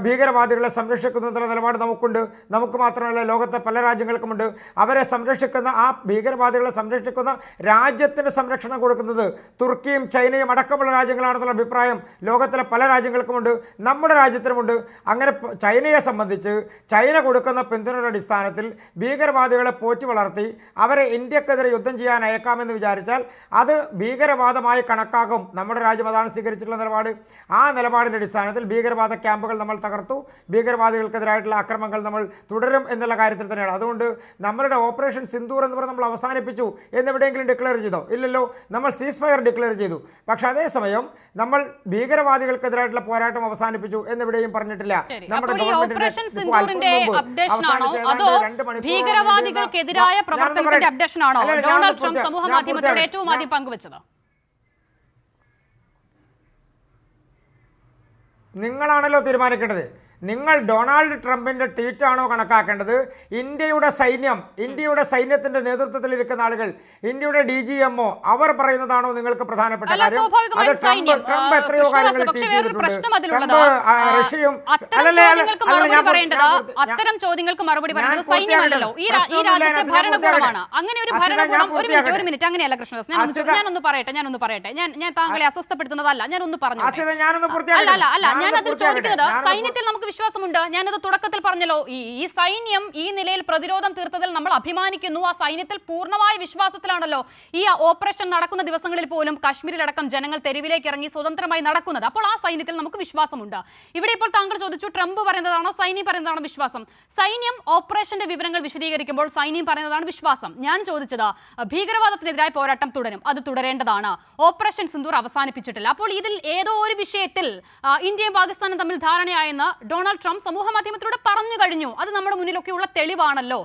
ഭീകരവാദികളെ സംരക്ഷിക്കുന്നതിനുള്ള നിലപാട് നമുക്കുണ്ട്. നമുക്ക് മാത്രമല്ല, ലോകത്തെ പല രാജ്യങ്ങൾക്കുമുണ്ട്. അവരെ സംരക്ഷിക്കുന്ന, ആ ഭീകരവാദികളെ സംരക്ഷിക്കുന്ന രാജ്യത്തിന് സംരക്ഷണം കൊടുക്കുന്നത് തുർക്കിയും ചൈനയും അടക്കമുള്ള രാജ്യങ്ങളാണെന്നുള്ള അഭിപ്രായം ലോകത്തിലെ പല രാജ്യങ്ങൾക്കുമുണ്ട്, നമ്മുടെ രാജ്യത്തിനുമുണ്ട്. അങ്ങനെ ചൈനയെ സംബന്ധിച്ച് ചൈന കൊടുക്കുന്ന പിന്തുണയുടെ അടിസ്ഥാനത്തിൽ ഭീകരവാദികളെ പോറ്റി വളർത്തി അവരെ ഇന്ത്യക്കെതിരെ യുദ്ധം ചെയ്യാൻ അയക്കാമെന്ന് വിചാരിച്ചാൽ അത് ഭീകരവാദമായി കണക്കാക്കും. നമ്മുടെ രാജ്യം അതാണ് സ്വീകരിച്ചിട്ടുള്ള നിലപാട്. ആ നിലപാടിൻ്റെ അടിസ്ഥാനത്തിൽ ഭീകരവാദ ക്യാമ്പുകൾ നമ്മൾ തകർത്തു, ഭീകരവാദികൾക്കെതിരായിട്ടുള്ള ആക്രമണങ്ങൾ നമ്മൾ തുടരും എന്നുള്ള കാര്യത്തിൽ തന്നെയാണ്. അതുകൊണ്ട് നമ്മളുടെ ഓപ്പറേഷൻ സിന്ദൂർ എന്ന് പറഞ്ഞ് നമ്മൾ അവസാനിപ്പിച്ചു എന്നെവിടെയെങ്കിലും ഡിക്ലെയർ ചെയ്തോ? ഇല്ലല്ലോ. നമ്മൾ സീസ് ഫയർ ഡിക്ലെയർ ചെയ്തു. പക്ഷേ അതേസമയം നമ്മൾ ഭീകരവാദികൾക്കെതിരായിട്ടുള്ള പോരാട്ടം അവസാനിപ്പിച്ചു എന്നെവിടെയും പറഞ്ഞിട്ടില്ല. നമ്മുടെ ഭീകരവാദികൾക്കെതിരായ പ്രവർത്തനത്തിന്റെ അപ്ഡേഷൻ ആണോ ഡൊണാൾഡ് ട്രംപ് സമൂഹ മാധ്യമത്തോട് ഏറ്റവും ആദ്യം പങ്കുവച്ചത്? നിങ്ങളാണല്ലോ തീരുമാനിക്കേണ്ടത്. നിങ്ങൾ ഡൊണാൾഡ് ട്രംപിൻ്റെ ട്വീറ്റാണോ കണക്കാക്കേണ്ടത്? ഇന്ത്യയുടെ സൈന്യത്തിൻ്റെ നേതൃത്വത്തിലിരിക്കുന്ന ആളുകൾ, ഇന്ത്യയുടെ DGMO അവർ പറയുന്നതാണോ നിങ്ങൾക്ക് പ്രധാനപ്പെട്ട കാര്യം? അത് ട്രംപ് എത്രയോ കാര്യങ്ങൾ ട്വീറ്റ് ചെയ്തിട്ടുണ്ട്. റഷ്യയും അത്തരം ചോദ്യങ്ങൾക്ക് മറുപടി പറയുന്നത് സൈന്യമല്ലല്ലോ, ഈ രാജ്യത്തെ ഭരണകൂടമാണ്. അങ്ങനെ ഒരു ഭരണകൂടം, ഒരു മിനിറ്റ് അങ്ങനെയല്ല കൃഷ്ണദാസ്, ഞാനൊന്ന് പറയട്ടെ. ഞാൻ താങ്കളെ അസ്വസ്ഥപ്പെടുത്തുന്നതല്ല, ഞാനൊന്ന് പറഞ്ഞു. അല്ല, ഞാൻ അതിൽ ചോദിക്കുന്നത്, സൈന്യത്തിൽ നമുക്ക് വിശ്വാസമുണ്ട്. ഞാനത് തുടക്കത്തിൽ പറഞ്ഞല്ലോ. ഈ സൈന്യം ഈ നിലയിൽ പ്രതിരോധം തീർത്തതിൽ നമ്മൾ അഭിമാനിക്കുന്നു. ആ സൈന്യത്തിൽ പൂർണ്ണമായ വിശ്വാസത്തിലാണല്ലോ ഈ ഓപ്പറേഷൻ നടക്കുന്ന ദിവസങ്ങളിൽ പോലും കാശ്മീരിലടക്കം ജനങ്ങൾ തെരുവിലേക്ക് ഇറങ്ങി സ്വതന്ത്രമായി നടക്കുന്നത്. അപ്പോൾ ആ സൈന്യത്തിൽ നമുക്ക് വിശ്വാസമുണ്ട്. ഇവിടെ ഇപ്പോൾ താങ്കൾ ചോദിച്ചു ട്രംപ് പറയുന്നതാണോ സൈന്യം പറയുന്നതാണോ വിശ്വാസം? സൈന്യം ഓപ്പറേഷന്റെ വിവരങ്ങൾ വിശദീകരിക്കുമ്പോൾ സൈന്യം പറയുന്നതാണ് വിശ്വാസം. ഞാൻ ചോദിച്ചത് ഭീകരവാദത്തിനെതിരായ പോരാട്ടം തുടരും, അത് തുടരേണ്ടതാണ്. ഓപ്പറേഷൻ സിന്ദൂർ അവസാനിപ്പിച്ചിട്ടില്ല. അപ്പോൾ ഇതിൽ ഏതോ ഒരു വിഷയത്തിൽ ഇന്ത്യയും പാകിസ്ഥാനും തമ്മിൽ ധാരണയായെന്ന് ഡൊണാൾഡ് ട്രംപ് സമൂഹ മാധ്യമത്തിലൂടെ പറഞ്ഞു കഴിഞ്ഞു. അത് നമ്മുടെ മുന്നിലൊക്കെയുള്ള തെളിവാണല്ലോ.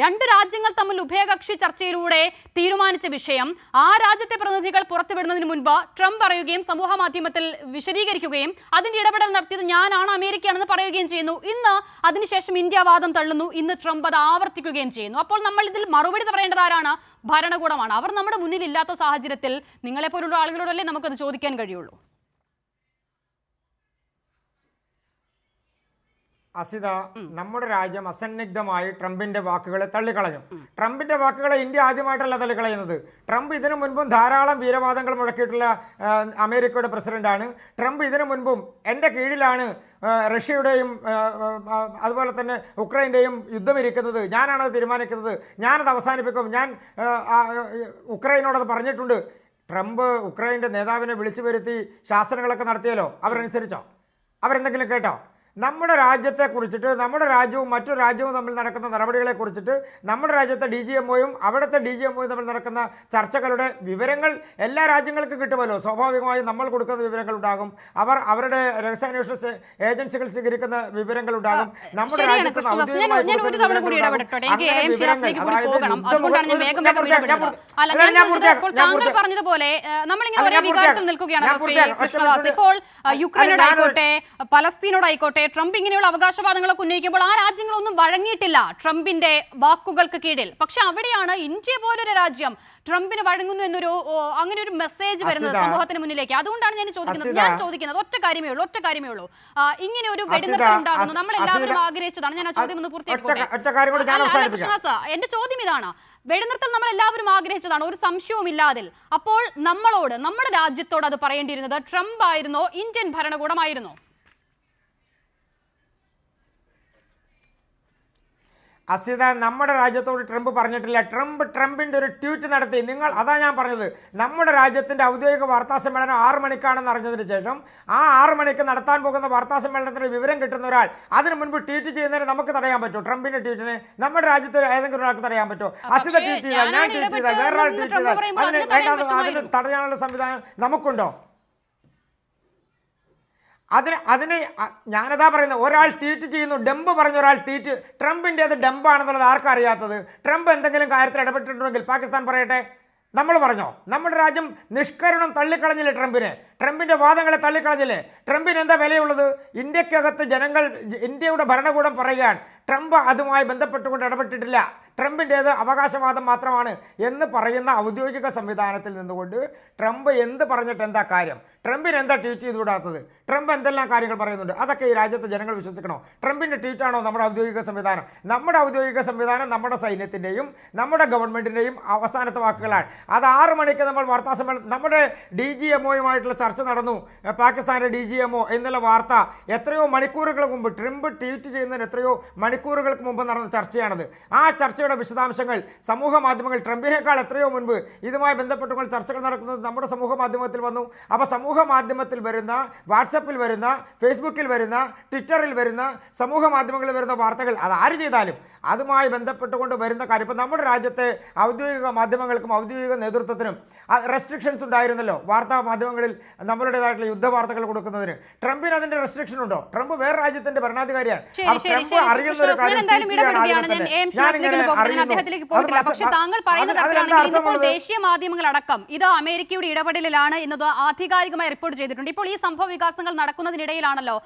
രണ്ട് രാജ്യങ്ങൾ തമ്മിൽ ഉഭയകക്ഷി ചർച്ചയിലൂടെ തീരുമാനിച്ച വിഷയം ആ രാജ്യത്തെ പ്രതിനിധികൾ പുറത്തുവിടുന്നതിന് മുൻപ് ട്രംപ് പറയുകയും സമൂഹ മാധ്യമത്തിൽ വിശദീകരിക്കുകയും അതിന്റെ ഇടപെടൽ നടത്തിയത് ഞാനാണ്, അമേരിക്കയാണെന്ന് പറയുകയും ചെയ്യുന്നു. ഇന്ന് അതിനുശേഷം ഇന്ത്യ വാദം തള്ളുന്നു. ഇന്ന് ട്രംപ് അത് ആവർത്തിക്കുകയും ചെയ്യുന്നു. അപ്പോൾ നമ്മൾ ഇതിൽ മറുപടി പറയേണ്ടത് ആരാണ്? ഭരണകൂടമാണ്. അവർ നമ്മുടെ മുന്നിൽ ഇല്ലാത്ത സാഹചര്യത്തിൽ നിങ്ങളെപ്പോലുള്ള ആളുകളോടല്ലേ നമുക്കത് ചോദിക്കാൻ കഴിയുള്ളൂ. അസിത, നമ്മുടെ രാജ്യം അസന്നിഗ്ധമായി ട്രംപിന്റെ വാക്കുകളെ തള്ളിക്കളഞ്ഞു. ട്രംപിന്റെ വാക്കുകളെ ഇന്ത്യ ആദ്യമായിട്ടല്ല തള്ളിക്കളയുന്നത്. ട്രംപ് ഇതിനു മുൻപും ധാരാളം വീരവാദങ്ങൾ മുഴക്കിയിട്ടുള്ള അമേരിക്കയുടെ പ്രസിഡന്റാണ്. ട്രംപ് ഇതിനു മുൻപും എൻ്റെ കീഴിലാണ് റഷ്യയുടെയും അതുപോലെ തന്നെ ഉക്രൈൻ്റെയും യുദ്ധം ഇരിക്കുന്നത്, ഞാനാണത് തീരുമാനിക്കുന്നത്, ഞാനത് അവസാനിപ്പിക്കും, ഞാൻ ഉക്രൈനോടത് പറഞ്ഞിട്ടുണ്ട്. ട്രംപ് ഉക്രൈൻ്റെ നേതാവിനെ വിളിച്ചു വരുത്തി ശാസനകളൊക്കെ നടത്തിയല്ലോ. അവരനുസരിച്ചോ? അവരെന്തെങ്കിലും കേട്ടോ? നമ്മുടെ രാജ്യത്തെ കുറിച്ചിട്ട്, നമ്മുടെ രാജ്യവും മറ്റു രാജ്യവും തമ്മിൽ നടക്കുന്ന നടപടികളെ കുറിച്ചിട്ട് നമ്മുടെ രാജ്യത്തെ DGMOയും അവിടുത്തെ DGMOയും തമ്മിൽ നടക്കുന്ന ചർച്ചകളുടെ വിവരങ്ങൾ എല്ലാ രാജ്യങ്ങൾക്കും കിട്ടുമല്ലോ. സ്വാഭാവികമായും നമ്മൾ കൊടുക്കുന്ന വിവരങ്ങൾ ഉണ്ടാകും, അവർ അവരുടെ രഹസ്യാന്വേഷണ ഏജൻസികൾ സ്വീകരിക്കുന്ന വിവരങ്ങൾ ഉണ്ടാകും. നമ്മുടെ രാജ്യത്ത് പറഞ്ഞതുപോലെ നമ്മളിങ്ങനെ ഒരേ വികാരത്തിൽ നിൽക്കുകയാണ്. ഇപ്പോൾ യുക്രൈനോടായിക്കോട്ടെ പലസ്തീനോടായിക്കോട്ടെ ട്രംപ് ഇങ്ങനെയുള്ള അവകാശവാദങ്ങളൊക്കെ ഉന്നയിക്കുമ്പോൾ ആ രാജ്യങ്ങളൊന്നും വഴങ്ങിയിട്ടില്ല ട്രംപിന്റെ വാക്കുകൾക്ക് കീഴിൽ. പക്ഷെ അവിടെയാണ് ഇന്ത്യ പോലൊരു രാജ്യം ട്രംപിന് വഴങ്ങുന്നു എന്നൊരു അങ്ങനെ ഒരു മെസ്സേജ് വരുന്നത് സമൂഹത്തിന് മുന്നിലേക്ക്. അതുകൊണ്ടാണ് ഞാൻ ചോദിക്കുന്നത് ഒറ്റ കാര്യമേ ഉള്ളൂ. ഇങ്ങനെ ഒരു വെടിനിർത്തൽ ഉണ്ടാകുന്നു, നമ്മൾ എല്ലാവരും ആഗ്രഹിച്ചതാണ്. ഞാൻ ആ ചോദ്യം ഒന്ന് പൂർത്തിയാക്കട്ടെ. എന്റെ ചോദ്യം ഇതാണ്, വെടിനിർത്തൽ നമ്മൾ എല്ലാവരും ആഗ്രഹിച്ചതാണ്, ഒരു സംശയവും ഇല്ലാതിൽ. അപ്പോൾ നമ്മളോട്, നമ്മുടെ രാജ്യത്തോട് അത് പറയേണ്ടിയിരുന്നത് ട്രംപ് ആയിരുന്നോ ഇന്ത്യൻ ഭരണകൂടമായിരുന്നോ? അസിത, നമ്മുടെ രാജ്യത്തോട് ട്രംപ് പറഞ്ഞിട്ടില്ല. ട്രംപിൻ്റെ ഒരു ട്വീറ്റ് നടത്തി. അതാ ഞാൻ പറഞ്ഞത്, നമ്മുടെ രാജ്യത്തിൻ്റെ ഔദ്യോഗിക വാർത്താ സമ്മേളനം 6 മണിക്കാണെന്ന് അറിഞ്ഞതിന് ശേഷം ആ 6 മണിക്ക് നടത്താൻ പോകുന്ന വാർത്താ സമ്മേളനത്തിന് വിവരം കിട്ടുന്ന ഒരാൾ അതിന് മുൻപ് ട്വീറ്റ് ചെയ്യുന്നതിന് നമുക്ക് തടയാൻ പറ്റുമോ? ട്രംപിൻ്റെ ട്വീറ്റിനെ നമ്മുടെ രാജ്യത്ത് ഏതെങ്കിലും ഒരാൾക്ക് തടയാൻ പറ്റുമോ? അസിത ട്വീറ്റ് ചെയ്താൽ, ഞാൻ ട്വീറ്റ് ചെയ്താൽ, വേറൊരാൾ ട്വീറ്റ് ചെയ്താൽ അതിന് തടയാനുള്ള സംവിധാനം നമുക്കുണ്ടോ? അതിന് ഞാനതാ പറയുന്നത്, ഒരാൾ ട്വീറ്റ് ചെയ്യുന്നു, ഡംപ് പറഞ്ഞ ഒരാൾ ട്വീറ്റ്, ട്രംപിൻ്റേത് ഡംപാണെന്നുള്ളത് ആർക്കും അറിയാത്തത്? ട്രംപ് എന്തെങ്കിലും കാര്യത്തിൽ ഇടപെട്ടിട്ടുണ്ടെങ്കിൽ പാകിസ്ഥാൻ പറയട്ടെ, നമ്മൾ പറഞ്ഞോ? നമ്മുടെ രാജ്യം നിഷ്കരുണം തള്ളിക്കളഞ്ഞില്ലേ ട്രംപിൻ്റെ വാദങ്ങളെ തള്ളിക്കളഞ്ഞില്ലേ? ട്രംപിന് എന്താ വിലയുള്ളത്? ഇന്ത്യക്കകത്ത് ജനങ്ങൾ, ഇന്ത്യയുടെ ഭരണകൂടം പറയുകയാണ് ട്രംപ് അതുമായി ബന്ധപ്പെട്ടുകൊണ്ട് ഇടപെട്ടിട്ടില്ല, ട്രംപിൻ്റേത് അവകാശവാദം മാത്രമാണ് എന്ന് പറയുന്ന ഔദ്യോഗിക സംവിധാനത്തിൽ നിന്നുകൊണ്ട് ട്രംപ് എന്ത് പറഞ്ഞിട്ട് എന്താ കാര്യം? ട്രംപിന് എന്താ ട്വീറ്റ് ചെയ്തുകൂടാത്തത്? ട്രംപ് എന്തെല്ലാം കാര്യങ്ങൾ പറയുന്നുണ്ട്? അതൊക്കെ ഈ രാജ്യത്തെ ജനങ്ങൾ വിശ്വസിക്കണോ? ട്രംപിൻ്റെ ട്വീറ്റാണോ നമ്മുടെ ഔദ്യോഗിക സംവിധാനം? നമ്മുടെ ഔദ്യോഗിക സംവിധാനം നമ്മുടെ സൈന്യത്തിൻ്റെയും നമ്മുടെ ഗവൺമെൻറ്റിൻ്റെയും അവസാനത്തെ വാക്കുകളാണ്. അത് 6 മണിക്ക് നമ്മൾ വാർത്താ സമ്മേളനം, നമ്മുടെ DGMOയുമായിട്ടുള്ള ചർച്ച നടന്നു, പാകിസ്ഥാൻ്റെ DGMO എന്നുള്ള വാർത്ത എത്രയോ മണിക്കൂറുകൾക്ക് മുമ്പ്, ട്രംപ് ട്വീറ്റ് ചെയ്യുന്നതിന് എത്രയോ മണിക്കൂറുകൾക്ക് മുമ്പ് നടന്ന ചർച്ചയാണത്. ആ ചർച്ചയുടെ വിശദാംശങ്ങൾ സമൂഹ മാധ്യമങ്ങൾ, ട്രംപിനേക്കാൾ എത്രയോ മുൻപ് ഇതുമായി ബന്ധപ്പെട്ടുകൊണ്ട് ചർച്ചകൾ നടക്കുന്നത് നമ്മുടെ സമൂഹ മാധ്യമത്തിൽ വന്നു. അപ്പോൾ സമൂഹ മാധ്യമത്തിൽ വരുന്ന, വാട്സപ്പിൽ വരുന്ന, ഫേസ്ബുക്കിൽ വരുന്ന, ട്വിറ്ററിൽ വരുന്ന, സമൂഹ മാധ്യമങ്ങളിൽ വരുന്ന വാർത്തകൾ അത് ആര് ചെയ്താലും അതുമായി ബന്ധപ്പെട്ടുകൊണ്ട് വരുന്ന കാര്യം. ഇപ്പോൾ നമ്മുടെ രാജ്യത്തെ ഔദ്യോഗിക മാധ്യമങ്ങൾക്കും ഔദ്യോഗിക നേതൃത്വത്തിനും റെസ്ട്രിക്ഷൻസ് ഉണ്ടായിരുന്നല്ലോ വാർത്താ മാധ്യമങ്ങളിൽ നമ്മളുടേതായിട്ടുള്ള യുദ്ധവാർത്തകൾ കൊടുക്കുന്നതിന്. ട്രംപിന് അതിന്റെ റെസ്ട്രിക്ഷൻ ഉണ്ടോ? ട്രംപ് വേറെ രാജ്യത്തിന്റെ ഭരണാധികാരിയാണ്. ട്രംപ് അറിയുന്ന ഒരു കാര്യം, പക്ഷെ താങ്കൾ പറയുന്നത് ഇപ്പോൾ ദേശീയ മാധ്യമങ്ങളടക്കം ഇത് അമേരിക്കയുടെ ഇടപെടലിലാണ് എന്നത് ആധികാരികമായി റിപ്പോർട്ട് ചെയ്തിട്ടുണ്ട്. ഇപ്പോൾ ഈ സംഭവ വികാസങ്ങൾ നടക്കുന്നതിനിടയിലാണല്ലോ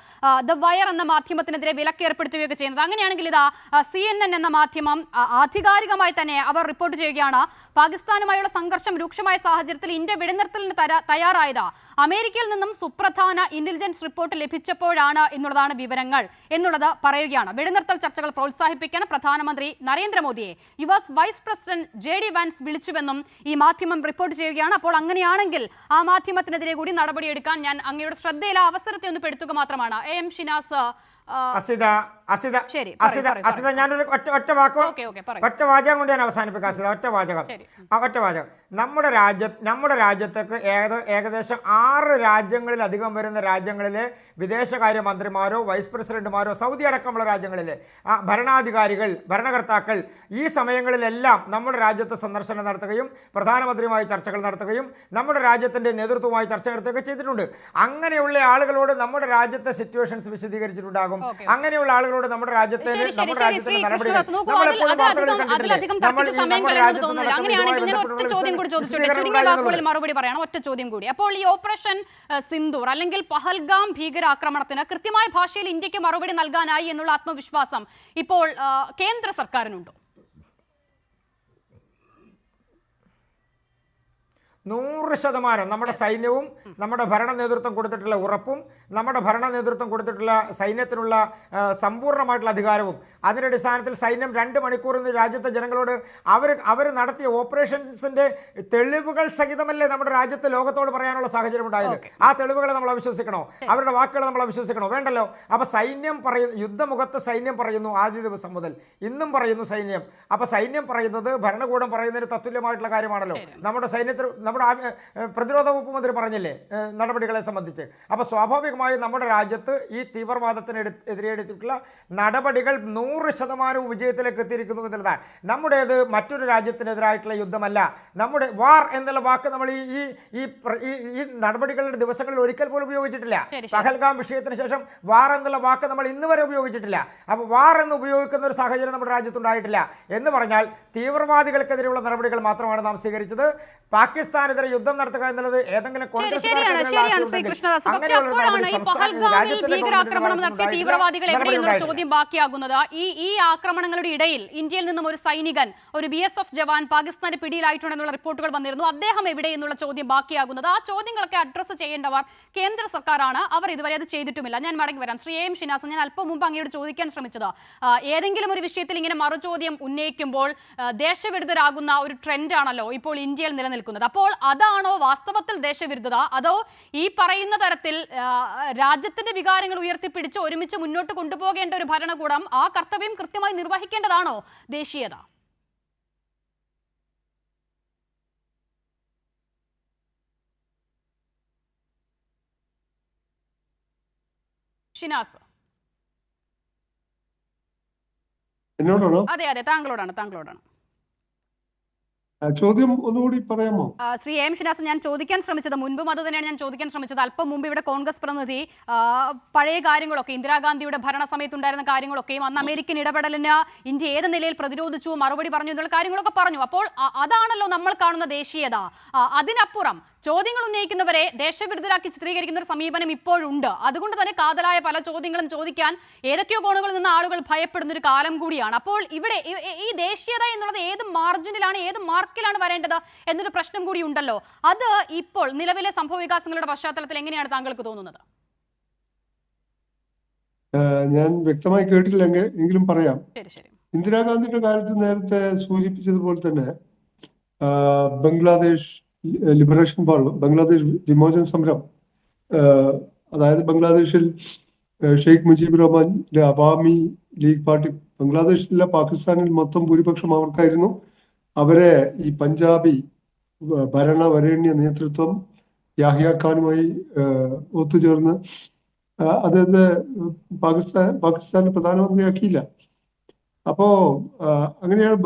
ദ വയർ എന്ന മാധ്യമത്തിനെതിരെ വിലക്ക് ഏർപ്പെടുത്തുകയൊക്കെ ചെയ്യുന്നത്. അങ്ങനെയാണെങ്കിൽ ഇതാ CNN എന്ന മാധ്യമം ആധികാരികമായി തന്നെ അവർ റിപ്പോർട്ട് ചെയ്യുകയാണ്, പാകിസ്ഥാനുമായുള്ള സംഘർഷം രൂക്ഷമായ സാഹചര്യത്തിൽ ഇന്ത്യ വെടിനിർത്തലിന് തയ്യാറായത് അമേരിക്കയിൽ നിന്നും സുപ്രധാന ഇന്റലിജൻസ് റിപ്പോർട്ട് ലഭിച്ചപ്പോഴാണ് എന്നുള്ളതാണ് വിവരങ്ങൾ എന്നുള്ളത് പറയുകയാണ്. വെടിനിർത്തൽ ചർച്ചകൾ പ്രോത്സാഹിപ്പിക്കാൻ പ്രധാനമന്ത്രി നരേന്ദ്രമോദിയെ US vice president JD Vance വിളിച്ചുവെന്നും ഈ മാധ്യമം റിപ്പോർട്ട് ചെയ്യുകയാണ്. അപ്പോൾ അങ്ങനെയാണെങ്കിൽ ആ മാധ്യമത്തിനെതിരെ കൂടി നടപടിയെടുക്കാൻ ഞാൻ അങ്ങയുടെ ശ്രദ്ധയിൽ ആ അവസരത്തെ ഒന്ന് പെടുത്തുക മാത്രമാണ്. AM ഷിനാസ്, അസിത അസിത ശരി, അസിത പറയൂ, അസിത ഞാനൊരു ഒറ്റ വാക്ക് പറയൂ. ഒറ്റ വാചകം കൊണ്ട് ഞാൻ അവസാനിപ്പിക്കാം അസിത. ഒറ്റ വാചകം. ഒറ്റ വാചകം. നമ്മുടെ രാജ്യത്തേക്ക് ഏകദേശം 6 രാജ്യങ്ങളിലധികം വരുന്ന രാജ്യങ്ങളിലെ വിദേശകാര്യ മന്ത്രിമാരോ വൈസ് പ്രസിഡന്റുമാരോ സൗദി അടക്കമുള്ള രാജ്യങ്ങളിലെ ഭരണാധികാരികൾ ഭരണകർത്താക്കൾ ഈ സമയങ്ങളിലെല്ലാം നമ്മുടെ രാജ്യത്ത് സന്ദർശനം നടത്തുകയും പ്രധാനമന്ത്രിയുമായി ചർച്ചകൾ നടത്തുകയും നമ്മുടെ രാജ്യത്തിൻ്റെ നേതൃത്വവുമായി ചർച്ച നടത്തുകയൊക്കെ ചെയ്തിട്ടുണ്ട്. അങ്ങനെയുള്ള ആളുകളോട് നമ്മുടെ രാജ്യത്തെ സിറ്റുവേഷൻസ് വിശദീകരിച്ചിട്ടുണ്ടാകും. അങ്ങനെയുള്ള ആളുകളോട് നമ്മുടെ രാജ്യത്തെ നടപടികൾ മറുപടി പറയണം. ഒറ്റ ചോദ്യം കൂടി. അപ്പോൾ ഈ ഓപ്പറേഷൻ സിന്ദൂർ അല്ലെങ്കിൽ പഹൽഗാം ഭീകരാക്രമണത്തിന് കൃത്യമായ ഭാഷയിൽ ഇന്ത്യക്ക് മറുപടി നൽകാനായി എന്നുള്ള ആത്മവിശ്വാസം ഇപ്പോൾ കേന്ദ്ര സർക്കാരിനുണ്ടോ? 100% നമ്മുടെ സൈന്യവും നമ്മുടെ ഭരണ നേതൃത്വം കൊടുത്തിട്ടുള്ള ഉറപ്പും നമ്മുടെ ഭരണ നേതൃത്വം കൊടുത്തിട്ടുള്ള സൈന്യത്തിനുള്ള സമ്പൂർണ്ണമായിട്ടുള്ള അധികാരവും അതിൻ്റെ അടിസ്ഥാനത്തിൽ സൈന്യം 2 മണിക്കൂർ രാജ്യത്തെ ജനങ്ങളോട് അവർ നടത്തിയ ഓപ്പറേഷൻസിൻ്റെ തെളിവുകൾ സഹിതമല്ലേ നമ്മുടെ രാജ്യത്ത് ലോകത്തോട് പറയാനുള്ള സാഹചര്യം ഉണ്ടായത്. ആ തെളിവുകളെ നമ്മൾ അവിശ്വസിക്കണോ? അവരുടെ വാക്കുകൾ നമ്മൾ അവിശ്വസിക്കണോ? വേണ്ടല്ലോ. അപ്പോൾ സൈന്യം പറയുന്നു, യുദ്ധമുഖത്ത് സൈന്യം പറയുന്നു ആദ്യ ദിവസം മുതൽ ഇന്നും പറയുന്നു സൈന്യം. അപ്പോൾ സൈന്യം പറയുന്നത് ഭരണകൂടം പറയുന്നതിന് തത്തുല്യമായിട്ടുള്ള കാര്യമാണല്ലോ. നമ്മുടെ സൈന്യത്തിൽ നമ്മുടെ പ്രതിരോധ വകുപ്പ് മന്ത്രി പറഞ്ഞില്ലേ നടപടികളെ സംബന്ധിച്ച്. അപ്പോൾ സ്വാഭാവികമായും നമ്മുടെ രാജ്യത്ത് ഈ തീവ്രവാദത്തിന് എതിരെ എടുത്തിട്ടുള്ള നടപടികൾ 100% വിജയത്തിലേക്ക് എത്തിയിരിക്കുന്നു എന്നുള്ളതാണ്. നമ്മുടേത് മറ്റൊരു രാജ്യത്തിനെതിരായിട്ടുള്ള യുദ്ധമല്ല. നമ്മുടെ വാർ എന്നുള്ള വാക്ക് നമ്മൾ ഈ നടപടികളുടെ ദിവസങ്ങളിൽ ഒരിക്കൽ പോലും ഉപയോഗിച്ചിട്ടില്ല. പഹൽഗാം വിഷയത്തിന് ശേഷം വാർ എന്നുള്ള വാക്ക് നമ്മൾ ഇന്ന് വരെ ഉപയോഗിച്ചിട്ടില്ല. അപ്പോൾ വാർ എന്ന് ഉപയോഗിക്കുന്ന ഒരു സാഹചര്യം നമ്മുടെ രാജ്യത്തുണ്ടായിട്ടില്ല. എന്ന് പറഞ്ഞാൽ തീവ്രവാദികൾക്കെതിരെയുള്ള നടപടികൾ മാത്രമാണ് നാം സ്വീകരിച്ചത്. പാകിസ്ഥാനെതിരെ യുദ്ധം നടത്തുക എന്നുള്ളത് ഏതെങ്കിലും ഭീകരാക്രമണം നടത്തിയ തീവ്രവാദികൾ എവിടെയെന്നുള്ള ചോദ്യം ബാക്കിയാകുന്നത്. ഈ ആക്രമണങ്ങളുടെ ഇടയിൽ ഇന്ത്യയിൽ നിന്നും ഒരു സൈനികൻ, ഒരു BSF ജവാൻ പാകിസ്ഥാന്റെ പിടിയിലായിട്ടുണ്ടെന്നുള്ള റിപ്പോർട്ടുകൾ വന്നിരുന്നു. അദ്ദേഹം എവിടെ എന്നുള്ള ചോദ്യം ബാക്കിയാകുന്നത്. ആ ചോദ്യങ്ങളൊക്കെ അഡ്രസ്സ് ചെയ്യേണ്ടവർ കേന്ദ്ര സർക്കാരാണ്. അവർ ഇതുവരെ അത് ചെയ്തിട്ടുമില്ല. ഞാൻ മടങ്ങി വരാം. ശ്രീ AM ഷിനാസ്, ഞാൻ അല്പം മുമ്പ് അങ്ങയോട് ചോദിക്കാൻ ശ്രമിച്ചത് ഏതെങ്കിലും ഒരു വിഷയത്തിൽ ഇങ്ങനെ മറുചോദ്യം ഉന്നയിക്കുമ്പോൾ ദേശവിരുദ്ധരാകുന്ന ഒരു ട്രെൻഡാണല്ലോ ഇപ്പോൾ ഇന്ത്യയിൽ നിലനിൽക്കുന്നത്. അപ്പോൾ അതാണോ വാസ്തവത്തിൽ ദേശവിരുദ്ധത, അതോ ഈ പറയുന്ന തരത്തിൽ രാജ്യത്തിന്റെ വികാരങ്ങൾ ഉയർത്തിപ്പിടിച്ച് ഒരുമിച്ച് മുന്നോട്ട് കൊണ്ടുപോകേണ്ട ഒരു ഭരണകൂടം ആ കർത്തവ്യം കൃത്യമായി നിർവഹിക്കേണ്ടതാണോ ദേശീയത? ഷിനാസ്. എന്നോടാണോ? അതെ, താങ്കളോടാണ്. ചോദ്യം ഒന്നുകൂടി പറയാമോ? ശ്രീ AM ഷിനാസ്, ഞാൻ ചോദിക്കാൻ ശ്രമിച്ചത് മുൻപും അത് തന്നെയാണ് ഞാൻ ചോദിക്കാൻ ശ്രമിച്ചത്. അല്പം മുമ്പ് ഇവിടെ കോൺഗ്രസ് പ്രതിനിധി പഴയ കാര്യങ്ങളൊക്കെ, ഇന്ദിരാഗാന്ധിയുടെ ഭരണ സമയത്തുണ്ടായിരുന്ന കാര്യങ്ങളൊക്കെയും അന്ന് അമേരിക്കൻ ഇടപെടലിന് ഇന്ത്യ ഏത് നിലയിൽ പ്രതിരോധിച്ചു, മറുപടി പറഞ്ഞു എന്നുള്ള കാര്യങ്ങളൊക്കെ പറഞ്ഞു. അപ്പോൾ അതാണല്ലോ നമ്മൾ കാണുന്ന ദേശീയത. അതിനപ്പുറം ചോദ്യങ്ങൾ ഉന്നയിക്കുന്നവരെ ദേശവിരുദ്ധരാക്കി ചിത്രീകരിക്കുന്ന ഒരു സമീപനം ഇപ്പോഴുണ്ട്. അതുകൊണ്ട് തന്നെ കാതലായ പല ചോദ്യങ്ങളും ചോദിക്കാൻ ഏതൊക്കെയോ കോണുകളിൽ നിന്ന് ആളുകൾ ഭയപ്പെടുന്ന ഒരു കാലം കൂടിയാണ്. അപ്പോൾ ഇവിടെ ഈ ദേശീയത എന്നുള്ളത് ഏത് മാർജിനിലാണ്, ഏത് മാർക്കിലാണ് വരേണ്ടത് എന്നൊരു പ്രശ്നം കൂടി ഉണ്ടല്ലോ. അത് ഇപ്പോൾ നിലവിലെ സംഭവ വികാസങ്ങളുടെ പശ്ചാത്തലത്തിൽ എങ്ങനെയാണ് താങ്കൾക്ക് തോന്നുന്നത്? ഞാൻ വ്യക്തമായി കേട്ടില്ലെങ്കിൽ എങ്കിലും പറയാം. ശരി. ഇന്ദിരാഗാന്ധിയുടെ കാലത്ത് നേരത്തെ സൂചിപ്പിച്ചതുപോലെ തന്നെ ബംഗ്ലാദേശ് ലിബറേഷൻ വാർ, ബംഗ്ലാദേശ് വിമോചന സമരം, അതായത് ബംഗ്ലാദേശിൽ ഷെയ്ഖ് മുജീബ് റഹ്മാന്റെ അവാമി ലീഗ് പാർട്ടി ബംഗ്ലാദേശിലെ പാകിസ്ഥാനിൽ മൊത്തം ഭൂരിപക്ഷം അവർക്കായിരുന്നു. അവരെ ഈ പഞ്ചാബി ഭരണവരേണ്യ നേതൃത്വം യാഹിയ ഖാനുമായി ഒത്തുചേർന്ന് അദ്ദേഹത്തെ പാകിസ്ഥാന്റെ പ്രധാനമന്ത്രിയാക്കിയില്ല. അപ്പോ അങ്ങനെയാണ്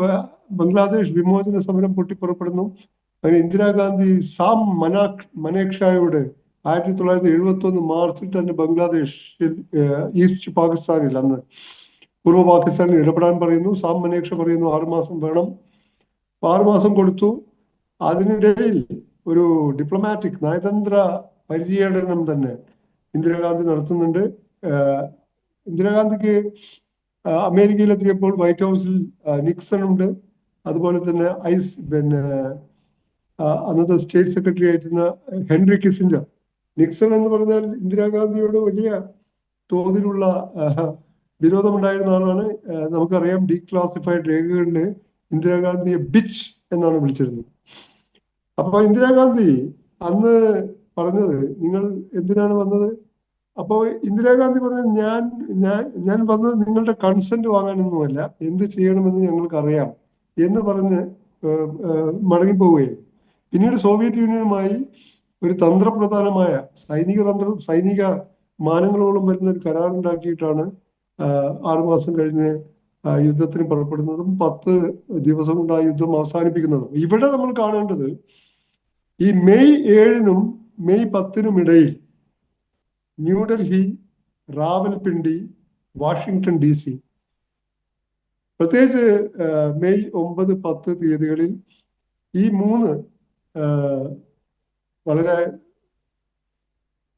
ബംഗ്ലാദേശ് വിമോചന സമരം പൊട്ടിപ്പുറപ്പെടുന്നു. അങ്ങനെ ഇന്ദിരാഗാന്ധി സാം മനേക്ഷായോട് 1971 മാർച്ചിൽ തന്നെ ബംഗ്ലാദേശിൽ ഈസ്റ്റ് പാകിസ്ഥാനിൽ, അന്ന് പൂർവ്വ പാകിസ്ഥാനിൽ ഇടപെടാൻ പറയുന്നു. സാം മനേക്ഷ പറയുന്നു 6 മാസം വേണം. 6 മാസം കൊടുത്തു. അതിനിടയിൽ ഒരു ഡിപ്ലോമാറ്റിക് നയതന്ത്ര പര്യടനം തന്നെ ഇന്ദിരാഗാന്ധി നടത്തുന്നുണ്ട്. ഇന്ദിരാഗാന്ധിക്ക് അമേരിക്കയിലെത്തിയപ്പോൾ വൈറ്റ് ഹൗസിൽ നിക്സൺ ഉണ്ട്, അതുപോലെ തന്നെ അന്നത്തെ സ്റ്റേറ്റ് സെക്രട്ടറി ആയിരുന്ന ഹെൻറി കിസിഞ്ചർ. നിക്സൺ എന്ന് പറഞ്ഞാൽ ഇന്ദിരാഗാന്ധിയോട് വലിയ തോതിലുള്ള വിരോധമുണ്ടായിരുന്ന ആളാണ്. നമുക്കറിയാം, ഡീക്ലാസിഫൈഡ് രേഖകളിൽ ഇന്ദിരാഗാന്ധിയെ ബിച്ച് എന്നാണ് വിളിച്ചിരുന്നത്. അപ്പോൾ ഇന്ദിരാഗാന്ധി അന്ന് പറഞ്ഞത്, നിങ്ങൾ എന്തിനാണ് വന്നത്? അപ്പോൾ ഇന്ദിരാഗാന്ധി പറഞ്ഞത് ഞാൻ വന്നത് നിങ്ങളുടെ കൺസെന്റ് വാങ്ങാനൊന്നുമല്ല, എന്ത് ചെയ്യണമെന്ന് ഞങ്ങൾക്കറിയാം എന്ന് പറഞ്ഞ് മടങ്ങിപ്പോവുകയും പിന്നീട് സോവിയറ്റ് യൂണിയനുമായി ഒരു തന്ത്രപ്രധാനമായ സൈനിക മാനങ്ങളോളം വരുന്ന ഒരു കരാറുണ്ടാക്കിയിട്ടാണ് 6 മാസം കഴിഞ്ഞ് യുദ്ധത്തിന് പുറപ്പെടുന്നതും 10 ദിവസം കൊണ്ട് ആ യുദ്ധം അവസാനിപ്പിക്കുന്നതും. ഇവിടെ നമ്മൾ കാണേണ്ടത് ഈ മെയ് 7-നും മെയ് 10-നും ഇടയിൽ ന്യൂഡൽഹി, റാവൽപിണ്ടി, വാഷിംഗ്ടൺ DC, പ്രത്യേകിച്ച് മെയ് 9, 10 തീയതികളിൽ ഈ 3 വളരെ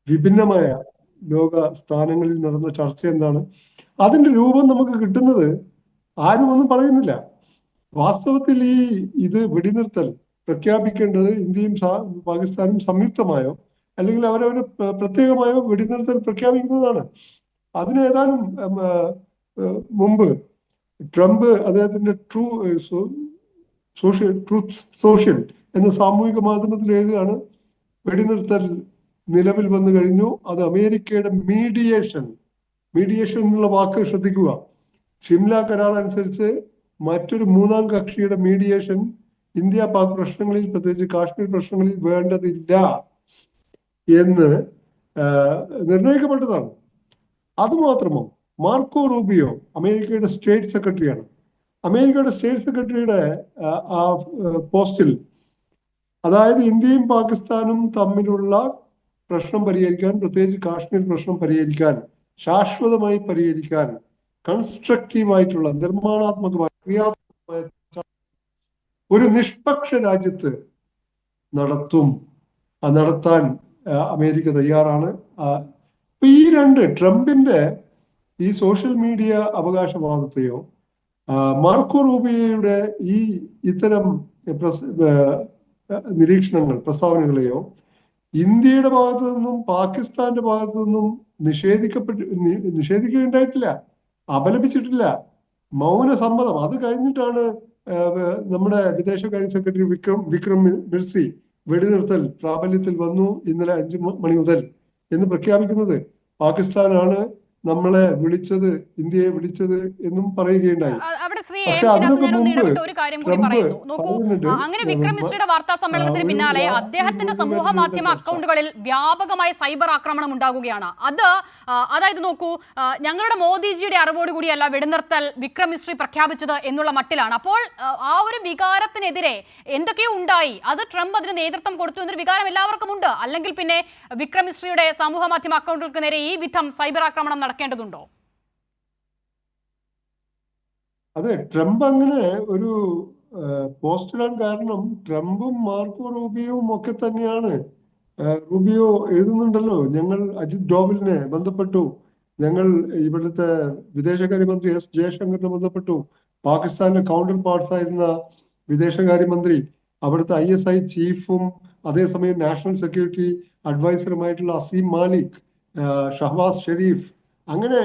വിഭിന്നമായ ലോക സ്ഥാനങ്ങളിൽ നടന്ന ചർച്ച എന്താണ്? അതിന്റെ രൂപം നമുക്ക് കിട്ടുന്നത് ആരും ഒന്നും പറയുന്നില്ല. വാസ്തവത്തിൽ ഇത് വെടിനിർത്തൽ പ്രഖ്യാപിക്കേണ്ടത് ഇന്ത്യയും പാകിസ്ഥാനും സംയുക്തമായോ അല്ലെങ്കിൽ അവരവര് പ്രത്യേകമായോ വെടിനിർത്തൽ പ്രഖ്യാപിക്കുന്നതാണ്. അതിന് ഏതാനും മുമ്പ് ട്രംപ് അദ്ദേഹത്തിന്റെ ട്രൂത്ത് സോഷ്യൽ എന്ന സാമൂഹിക മാധ്യമത്തിൽ എഴുതുകയാണ്, വെടിനിർത്തൽ നിലവിൽ വന്നു കഴിഞ്ഞു. അത് അമേരിക്കയുടെ മീഡിയേഷൻ എന്നുള്ള വാക്ക് ശ്രദ്ധിക്കുക. ഷിംല കരാർ അനുസരിച്ച് മറ്റൊരു 3-ാം കക്ഷിയുടെ മീഡിയേഷൻ ഇന്ത്യ പാക് പ്രശ്നങ്ങളിൽ, പ്രത്യേകിച്ച് കാശ്മീർ പ്രശ്നങ്ങളിൽ വേണ്ടതില്ല എന്ന് നിർണയിക്കപ്പെട്ടതാണ്. അതുമാത്രമോ, മാർക്കോ റൂബിയോ അമേരിക്കയുടെ സ്റ്റേറ്റ് സെക്രട്ടറിയാണ്. അമേരിക്കയുടെ സ്റ്റേറ്റ് സെക്രട്ടറിയുടെ ആ പോസ്റ്റിൽ, അതായത് ഇന്ത്യയും പാകിസ്ഥാനും തമ്മിലുള്ള പ്രശ്നം പരിഹരിക്കാൻ, പ്രത്യേകിച്ച് കാശ്മീർ പ്രശ്നം പരിഹരിക്കാൻ, ശാശ്വതമായി പരിഹരിക്കാൻ കൺസ്ട്രക്റ്റീവായിട്ടുള്ള, നിർമ്മാണാത്മകമായ, ക്രിയാത്മകമായ ഒരു നിഷ്പക്ഷ രാജ്യത്ത് നടത്താൻ അമേരിക്ക തയ്യാറാണ്. ഈ ട്രംപിന്റെ ഈ സോഷ്യൽ മീഡിയ അവകാശവാദത്തെയോ മാർക്കോ റൂബിയോയുടെ ഇത്തരം നിരീക്ഷണങ്ങൾ, പ്രസ്താവനകളെയോ ഇന്ത്യയുടെ ഭാഗത്തു നിന്നും പാകിസ്ഥാന്റെ ഭാഗത്തു നിന്നും നിഷേധിക്കുകയുണ്ടായിട്ടില്ല, അപലപിച്ചിട്ടില്ല. മൗന സമ്മതം. അത് കഴിഞ്ഞിട്ടാണ് നമ്മുടെ വിദേശകാര്യ സെക്രട്ടറി വിക്രം മിർസി വെടിനിർത്തൽ പ്രാബല്യത്തിൽ വന്നു ഇന്നലെ 5 മണി മുതൽ എന്ന് പ്രഖ്യാപിക്കുന്നത്. പാകിസ്ഥാനാണ് നമ്മളെ വിളിച്ചത്, ഇന്ത്യയെ വിളിച്ചത് എന്നും പറയുകയുണ്ടായി. അവിടെ ശ്രീ പക്ഷെ അതിനൊക്കെ മുമ്പ് ഒരു കാര്യം കൂടി പറയുന്നു. നോക്കൂ, അങ്ങനെ വിക്രം മിശ്രയുടെ വാർത്താ സമ്മേളനത്തിന് പിന്നാലെ അദ്ദേഹത്തിന്റെ സമൂഹ മാധ്യമ അക്കൗണ്ടുകളിൽ വ്യാപകമായ സൈബർ ആക്രമണം ഉണ്ടാകുകയാണ്. അതായത് നോക്കൂ, ഞങ്ങളുടെ മോദിജിയുടെ അറിവോടുകൂടിയല്ല വെടിനിർത്തൽ വിക്രം മിശ്രി പ്രഖ്യാപിച്ചത് എന്നുള്ള മട്ടിലാണ്. അപ്പോൾ ആ ഒരു വികാരത്തിനെതിരെ എന്തൊക്കെയോ ഉണ്ടായി, അത് ട്രംപ് അതിന് നേതൃത്വം കൊടുത്തു എന്നൊരു വികാരം എല്ലാവർക്കും ഉണ്ട്. അല്ലെങ്കിൽ പിന്നെ വിക്രം മിശ്രിയുടെ സമൂഹ മാധ്യമ അക്കൗണ്ടുകൾക്ക് നേരെ ഈ വിധം സൈബർ ആക്രമണം നടക്കേണ്ടതുണ്ടോ? അതെ, ട്രംപ് അങ്ങനെ ഒരു പോസ്റ്റ് ഇടാൻ കാരണം ട്രംപും മാർക്കോ റൂബിയോയും ഒക്കെ തന്നെയാണ്. റൂബിയോ എഴുതുന്നുണ്ടല്ലോ, ഞങ്ങൾ അജിത് ഡോവലിനെ ബന്ധപ്പെട്ടു, ഞങ്ങൾ ഇവിടുത്തെ വിദേശകാര്യമന്ത്രി എസ് ജയശങ്കറിനെ ബന്ധപ്പെട്ടു, പാകിസ്ഥാനിലെ കൗണ്ടർ പാർട്സ് ആയിരുന്ന വിദേശകാര്യമന്ത്രി, അവിടുത്തെ ISI ചീഫും അതേസമയം നാഷണൽ സെക്യൂരിറ്റി അഡ്വൈസറുമായിട്ടുള്ള അസീം മാലിക്, ഷഹബാസ് ഷെരീഫ്, അങ്ങനെ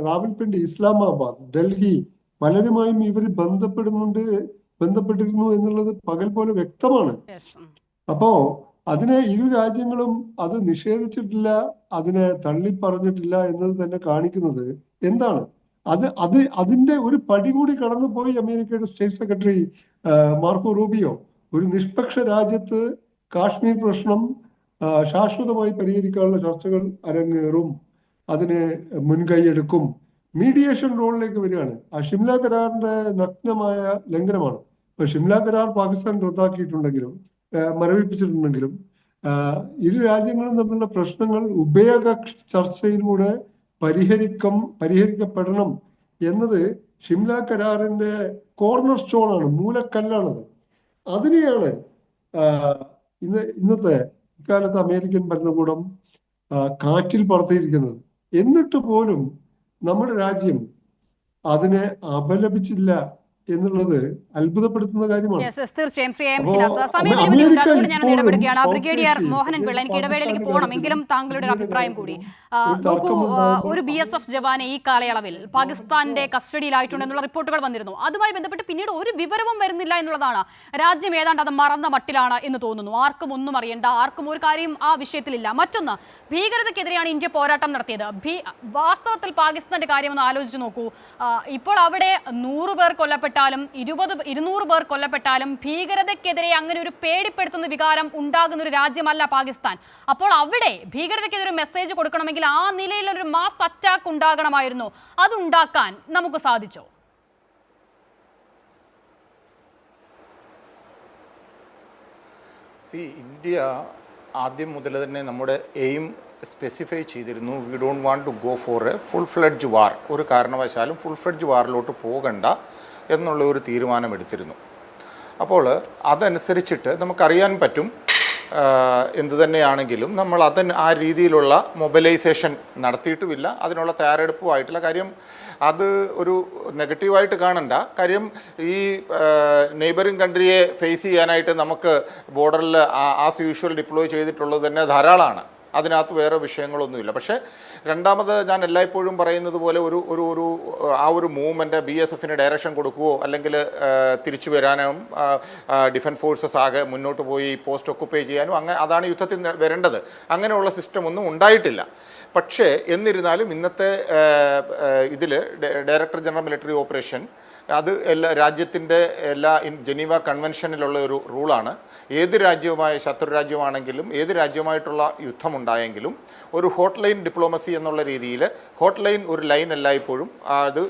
റാവൽപിണ്ടി, ഇസ്ലാമാബാദ്, ഡൽഹി, പലരുമായും ഇവർ ബന്ധപ്പെട്ടിരുന്നു എന്നുള്ളത് പകൽ പോലെ വ്യക്തമാണ്. അപ്പോ അതിനെ ഇരു രാജ്യങ്ങളും അത് നിഷേധിച്ചിട്ടില്ല, അതിനെ തള്ളിപ്പറഞ്ഞിട്ടില്ല എന്നത് തന്നെ കാണിക്കുന്നത് എന്താണ്? അതിന്റെ ഒരു പടി കൂടി കടന്നുപോയി അമേരിക്കയുടെ സ്റ്റേറ്റ് സെക്രട്ടറി മാർക്കോ റൂബിയോ. ഒരു നിഷ്പക്ഷ രാജ്യത്ത് കാശ്മീർ പ്രശ്നം ശാശ്വതമായി പരിഹരിക്കാനുള്ള ചർച്ചകൾ അരങ്ങേറും, അതിന് മുൻകൈയെടുക്കും, മീഡിയേഷൻ റോളിലേക്ക് വരികയാണ്. ആ ഷിംല കരാറിന്റെ നഗ്നമായ ലംഘനമാണ്. ഇപ്പൊ ഷിംല കരാർ പാകിസ്ഥാൻ റദ്ദാക്കിയിട്ടുണ്ടെങ്കിലും മരവിപ്പിച്ചിട്ടുണ്ടെങ്കിലും ഇരു രാജ്യങ്ങളും തമ്മിലുള്ള പ്രശ്നങ്ങൾ ഉഭയകക്ഷി ചർച്ചയിലൂടെ പരിഹരിക്കപ്പെടണം എന്നത് ഷിംല കരാറിന്റെ കോർണർ സ്റ്റോണാണ്, മൂലക്കല്ലാണത്. അതിനെയാണ് ഇക്കാലത്ത് അമേരിക്കൻ ഭരണകൂടം കാറ്റിൽ പറത്തിയിരിക്കുന്നത്. എന്നിട്ട് പോലും നമ്മുടെ രാജ്യം അതിനെ അപലപിച്ചില്ല, എന്നുള്ളത് അത്ഭുതപ്പെടുത്തുന്ന കാര്യമാണ്. Yes, yes, തീർച്ചയായും ശ്രീ എം അപ്പോ സിനാസ് സമയപരിമിതിയുണ്ട്, അമേരിക്ക അതുകൊണ്ട് ഞാൻ ഇപ്പോഴും ഇടപെടുകയാണ്. സൗത്ത് ബ്രിഗേഡിയർ ഏഷ്യയിൽ, മോഹനൻ പിള്ള, എനിക്ക് ഇടവേളയിലേക്ക് പോകണം, എങ്കിലും താങ്കളുടെ ഒരു അഭിപ്രായം കൂടി. നോക്കൂ, ഒരു BSF ജവാനെ ഈ കാലയളവിൽ പാകിസ്ഥാന്റെ കസ്റ്റഡിയിലായിട്ടുണ്ടെന്നുള്ള റിപ്പോർട്ടുകൾ വന്നിരുന്നു. അതുമായി ബന്ധപ്പെട്ട് പിന്നീട് ഒരു വിവരവും വരുന്നില്ല എന്നുള്ളതാണ്. രാജ്യം ഏതാണ്ട് അത് മറന്ന മട്ടിലാണ് എന്ന് തോന്നുന്നു. ആർക്കും ഒന്നും അറിയണ്ട, ആർക്കും ഒരു കാര്യം ആ വിഷയത്തിലില്ല. മറ്റൊന്ന്, ഭീകരതയ്ക്കെതിരെയാണ് ഇന്ത്യ പോരാട്ടം നടത്തിയത്. വാസ്തവത്തിൽ പാകിസ്ഥാന്റെ കാര്യമൊന്ന് ആലോചിച്ച് നോക്കൂ. ഇപ്പോൾ അവിടെ 100 പേർ കൊല്ലപ്പെട്ടാലും 200 പേർ കൊല്ലപ്പെട്ടാലും ഭീകരതയ്ക്കെതിരെ അങ്ങനെ ഒരു പേടിപ്പെടുത്തുന്ന വികാരം ഉണ്ടാകുന്ന ഒരു രാജ്യമല്ല പാകിസ്ഥാൻ. അപ്പോൾ അവിടെ ഭീകരതയ്ക്കെതിരെ മെസ്സേജ് കൊടുക്കണമെങ്കിൽ ആ നിലയിലൊരു മാസ് അറ്റാക്ക് ഉണ്ടാകണമായിരുന്നു. അതുണ്ടാക്കാൻ നമുക്ക് സാധിച്ചോ? ഇന്ത്യ ആദ്യം മുതൽ തന്നെ നമ്മുടെ എയിം സ്പെസിഫൈ ചെയ്തിരുന്നു. We don't want to go for a full fledged war. ഒരു കാരണവശാലും ഫുൾ ഫ്ലെഡ്ജ് വാറിലോട്ട് പോകണ്ട എന്നുള്ള ഒരു തീരുമാനമെടുത്തിരുന്നു. അപ്പോൾ അതനുസരിച്ചിട്ട് നമുക്കറിയാൻ പറ്റും, എന്തു തന്നെയാണെങ്കിലും നമ്മൾ ആ രീതിയിലുള്ള മൊബിലൈസേഷൻ നടത്തിയിട്ടുമില്ല, അതിനുള്ള തയ്യാറെടുപ്പുമായിട്ടില്ല. കാര്യം അത് ഒരു നെഗറ്റീവായിട്ട് കാണണ്ട. കാര്യം ഈ നെയ്ബറിങ് കൺട്രിയെ ഫേസ് ചെയ്യാനായിട്ട് നമുക്ക് ബോർഡറിൽ ആസ് യൂഷ്വൽ ഡിപ്ലോയ് ചെയ്തിട്ടുള്ളത് തന്നെ ധാരാളമാണ്. അതിനകത്ത് വേറെ വിഷയങ്ങളൊന്നുമില്ല. പക്ഷേ രണ്ടാമത് ഞാൻ എല്ലായ്പ്പോഴും പറയുന്നത് പോലെ ഒരു മൂവ്മെൻറ്റ് BSFന് ഡയറക്ഷൻ കൊടുക്കുകയോ അല്ലെങ്കിൽ തിരിച്ചു വരാനും ഡിഫൻസ് ഫോഴ്സസ് ആകെ മുന്നോട്ട് പോയി പോസ്റ്റ് ഒക്കുപ്പൈ ചെയ്യാനും അതാണ് യുദ്ധത്തിൽ വരേണ്ടത്. അങ്ങനെയുള്ള സിസ്റ്റം ഒന്നും ഉണ്ടായിട്ടില്ല. പക്ഷേ എന്നിരുന്നാലും ഇന്നത്തെ ഇതിൽ ഡയറക്ടർ ജനറൽ മിലിറ്ററി ഓപ്പറേഷൻ അത് രാജ്യത്തിൻ്റെ ജനീവ കൺവെൻഷനിലുള്ള ഒരു റൂളാണ്. ഏത് രാജ്യവുമായി, ശത്രു രാജ്യമാണെങ്കിലും ഏത് രാജ്യവുമായിട്ടുള്ള യുദ്ധമുണ്ടായെങ്കിലും ഒരു ഹോട്ട് ലൈൻ ഡിപ്ലോമസി എന്നുള്ള രീതിയിൽ, ഹോട്ട് ലൈൻ ഒരു ലൈൻ എല്ലായ്പ്പോഴും അത്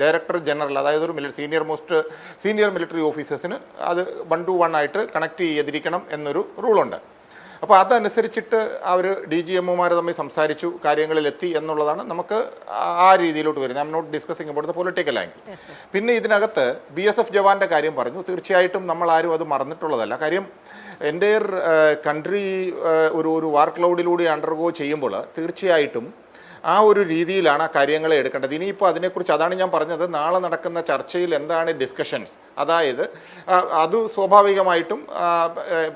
ഡയറക്ടർ ജനറൽ, അതായത് ഒരു സീനിയർ മിലിറ്ററി ഓഫീസേഴ്സിന് അത് 1-to-1 ആയിട്ട് കണക്ട് ചെയ്തിരിക്കണം എന്നൊരു റൂളുണ്ട്. അപ്പോൾ അതനുസരിച്ചിട്ട് അവർ DGMമാർ തമ്മിൽ സംസാരിച്ചു, കാര്യങ്ങളിലെത്തി എന്നുള്ളതാണ് നമുക്ക് ആ രീതിയിലോട്ട് വരുന്നത്. I M not discussing about the political angle. പിന്നെ ഇതിനകത്ത് BSF ജവാന്റെ കാര്യം പറഞ്ഞു. തീർച്ചയായിട്ടും നമ്മൾ ആരും അത് മറന്നിട്ടുള്ളതല്ല. കാര്യം എൻ്റെയർ കൺട്രി ഒരു വാർ ക്ലൗഡിലൂടെ അണ്ടർഗോ ചെയ്യുമ്പോൾ തീർച്ചയായിട്ടും ആ ഒരു രീതിയിലാണ് ആ കാര്യങ്ങളെ എടുക്കേണ്ടത്. ഇനിയിപ്പോൾ അതിനെക്കുറിച്ച് അതാണ് ഞാൻ പറഞ്ഞത്, നാളെ നടക്കുന്ന ചർച്ചയിൽ എന്താണ് ഡിസ്കഷൻസ്, അതായത് അത് സ്വാഭാവികമായിട്ടും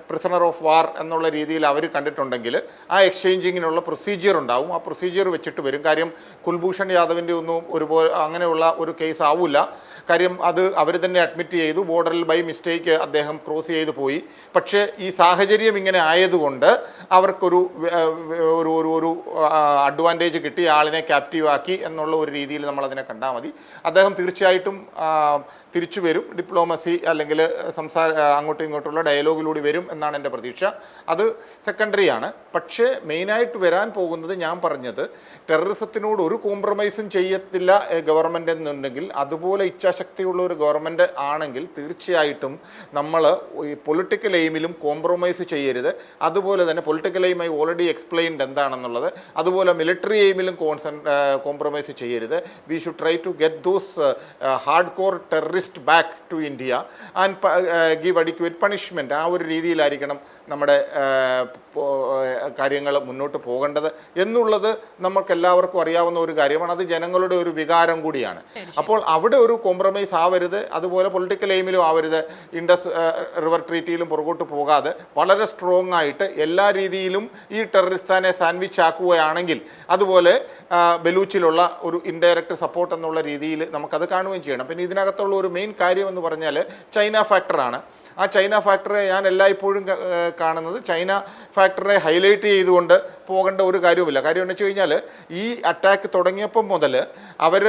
പ്രിസണർ ഓഫ് വാർ എന്നുള്ള രീതിയിൽ അവർ കണ്ടിട്ടുണ്ടെങ്കിൽ ആ എക്സ്ചേഞ്ചിങ്ങിനുള്ള പ്രൊസീജിയർ ഉണ്ടാവും. ആ പ്രൊസീജിയർ വെച്ചിട്ട് വരും. കാര്യം കുൽഭൂഷൺ യാദവിൻ്റെ ഒന്നും അങ്ങനെയുള്ള ഒരു കേസ് ആവില്ല. കാര്യം അത് അവർ തന്നെ അഡ്മിറ്റ് ചെയ്തു, ബോർഡറിൽ ബൈ മിസ്റ്റേക്ക് അദ്ദേഹം ക്രോസ് ചെയ്തു പോയി. പക്ഷേ ഈ സാഹചര്യം ഇങ്ങനെ ആയതുകൊണ്ട് അവർക്കൊരു ഒരു അഡ്വാൻറ്റേജ് കിട്ടി, ആളിനെ ക്യാപ്റ്റീവ് ആക്കി എന്നുള്ള ഒരു രീതിയിൽ നമ്മളതിനെ കണ്ടാൽ മതി. അദ്ദേഹം തീർച്ചയായിട്ടും തിരിച്ചു വരും, ഡിപ്ലോമസി അല്ലെങ്കിൽ അങ്ങോട്ടും ഇങ്ങോട്ടുള്ള ഡയലോഗിലൂടെ വരും എന്നാണ് എൻ്റെ പ്രതീക്ഷ. അത് സെക്കൻഡറിയാണ്. പക്ഷേ മെയിനായിട്ട് വരാൻ പോകുന്നത്, ഞാൻ പറഞ്ഞത്, ടെററിസത്തിനോട് ഒരു കോംപ്രമൈസും ചെയ്യത്തില്ല ഗവൺമെൻറ് എന്നുണ്ടെങ്കിൽ, അതുപോലെ ഇച്ഛാശക്തിയുള്ള ഒരു ഗവൺമെൻറ് ആണെങ്കിൽ തീർച്ചയായിട്ടും നമ്മൾ ഈ പൊളിറ്റിക്കൽ എയിമിലും കോംപ്രമൈസ് ചെയ്യരുത്. അതുപോലെ തന്നെ political aim I already explained എന്താണെന്നുള്ളത്, അതുപോലെ മിലിറ്ററി എയിമിലും കോംപ്രമൈസ് ചെയ്യരുത്. We should try to get those hard core terrorist back to India and give adequate punishment. ആ ഒരു രീതിയിലായിരിക്കണം നമ്മുടെ കാര്യങ്ങൾ മുന്നോട്ട് പോകേണ്ടത് എന്നുള്ളത് നമുക്കെല്ലാവർക്കും അറിയാവുന്ന ഒരു കാര്യമാണ്. അത് ജനങ്ങളുടെ ഒരു വികാരം കൂടിയാണ്. അപ്പോൾ അവിടെ ഒരു കോംപ്രമൈസ് ആവരുത്. അതുപോലെ പൊളിറ്റിക്കൽ എയിമിലും ആവരുത്. ഇൻഡസ് റിവർ ട്രീറ്റിയിലും പുറകോട്ട് പോകാതെ വളരെ സ്ട്രോങ് ആയിട്ട് എല്ലാ രീതിയിലും ഈ ടെററിസ്റ്റാനെ സാൻഡ്വിച്ച് ആക്കുകയാണെങ്കിൽ, അതുപോലെ ബലൂച്ചിലുള്ള ഒരു ഇൻഡയറക്റ്റ് സപ്പോർട്ട് എന്നുള്ള രീതിയിൽ നമുക്കത് കാണുകയും ചെയ്യണം. പിന്നെ ഇതിനകത്തുള്ള ഒരു മെയിൻ കാര്യം എന്ന് പറഞ്ഞാൽ ചൈന ഫാക്ടറാണ്. ആ ചൈന ഫാക്ടറെ ഞാൻ എല്ലായ്പ്പോഴും കാണുന്നത്, ചൈന ഫാക്ടറെ ഹൈലൈറ്റ് ചെയ്തുകൊണ്ട് പോകേണ്ട ഒരു കാര്യവുമില്ല. കാര്യം എന്ന് വെച്ച് കഴിഞ്ഞാൽ ഈ അറ്റാക്ക് തുടങ്ങിയപ്പം മുതൽ അവർ